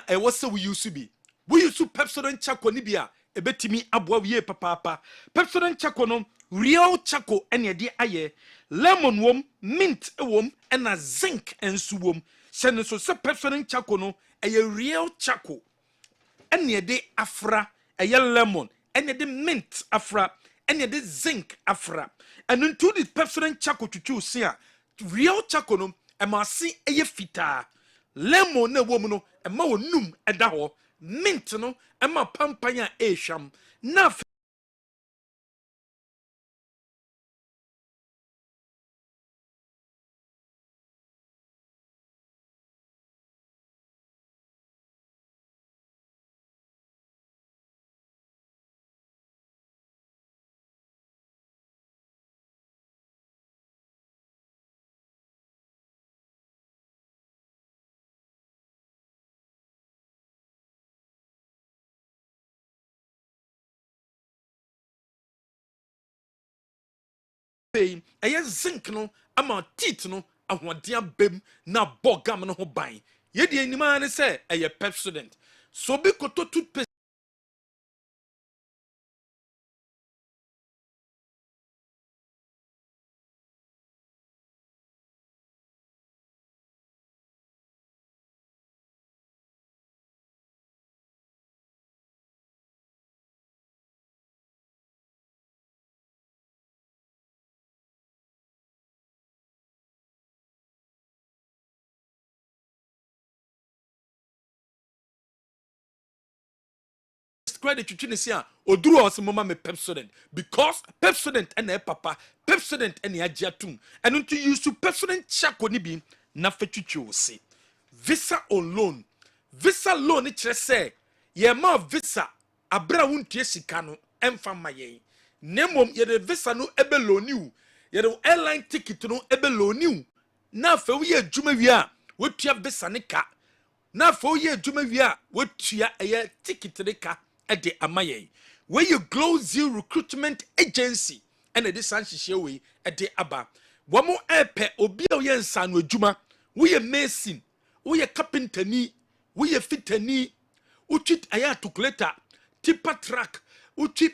And what's so we used to be? We used to Pepsodent Chaco Nibia, a betimi abwa ye papa. Pepsodent Chaco no real Chaco any idea aye. Lemon wom, mint a wom, and a zinc and suwom. Send so Pepsodent Chaco no a real Chaco. Any day afra, a yellow lemon, any day mint afra, any day zinc afra. And into the Pepsodent Chaco to choose here. Real Chaco no, a masi a fita. Lemon na woman no e ma wonum e da ho mint no e ma pampanya e hwam na pay e zinc no ama teeth no ahodia bem na bogam no ho ban ye de anima ne se e Pepsodent so be koto toothpaste credit to Tunisia oduru osmoma me Pepsodent because Pepsodent and papa Pepsodent and ya jatum and unto use to Pepsodent Chaco ni bi na fetwitwe ose visa on loan it say ye ma visa abra wuntie sika no emfa mayen nemom ye de visa no ebe loaniu ye de airline ticket no ebe loaniu na fa we adwuma wi a wotua visa ne ka na fo ye adwuma wi a wotua eye ticket reka de amaye we you Glow Zeal Recruitment Agency ene de sanhihye we de aba wo mo epe obi a ye nsa no adwuma we ye mason we ye carpenter ni we ye fitani uchi aya calculator tipper track uchi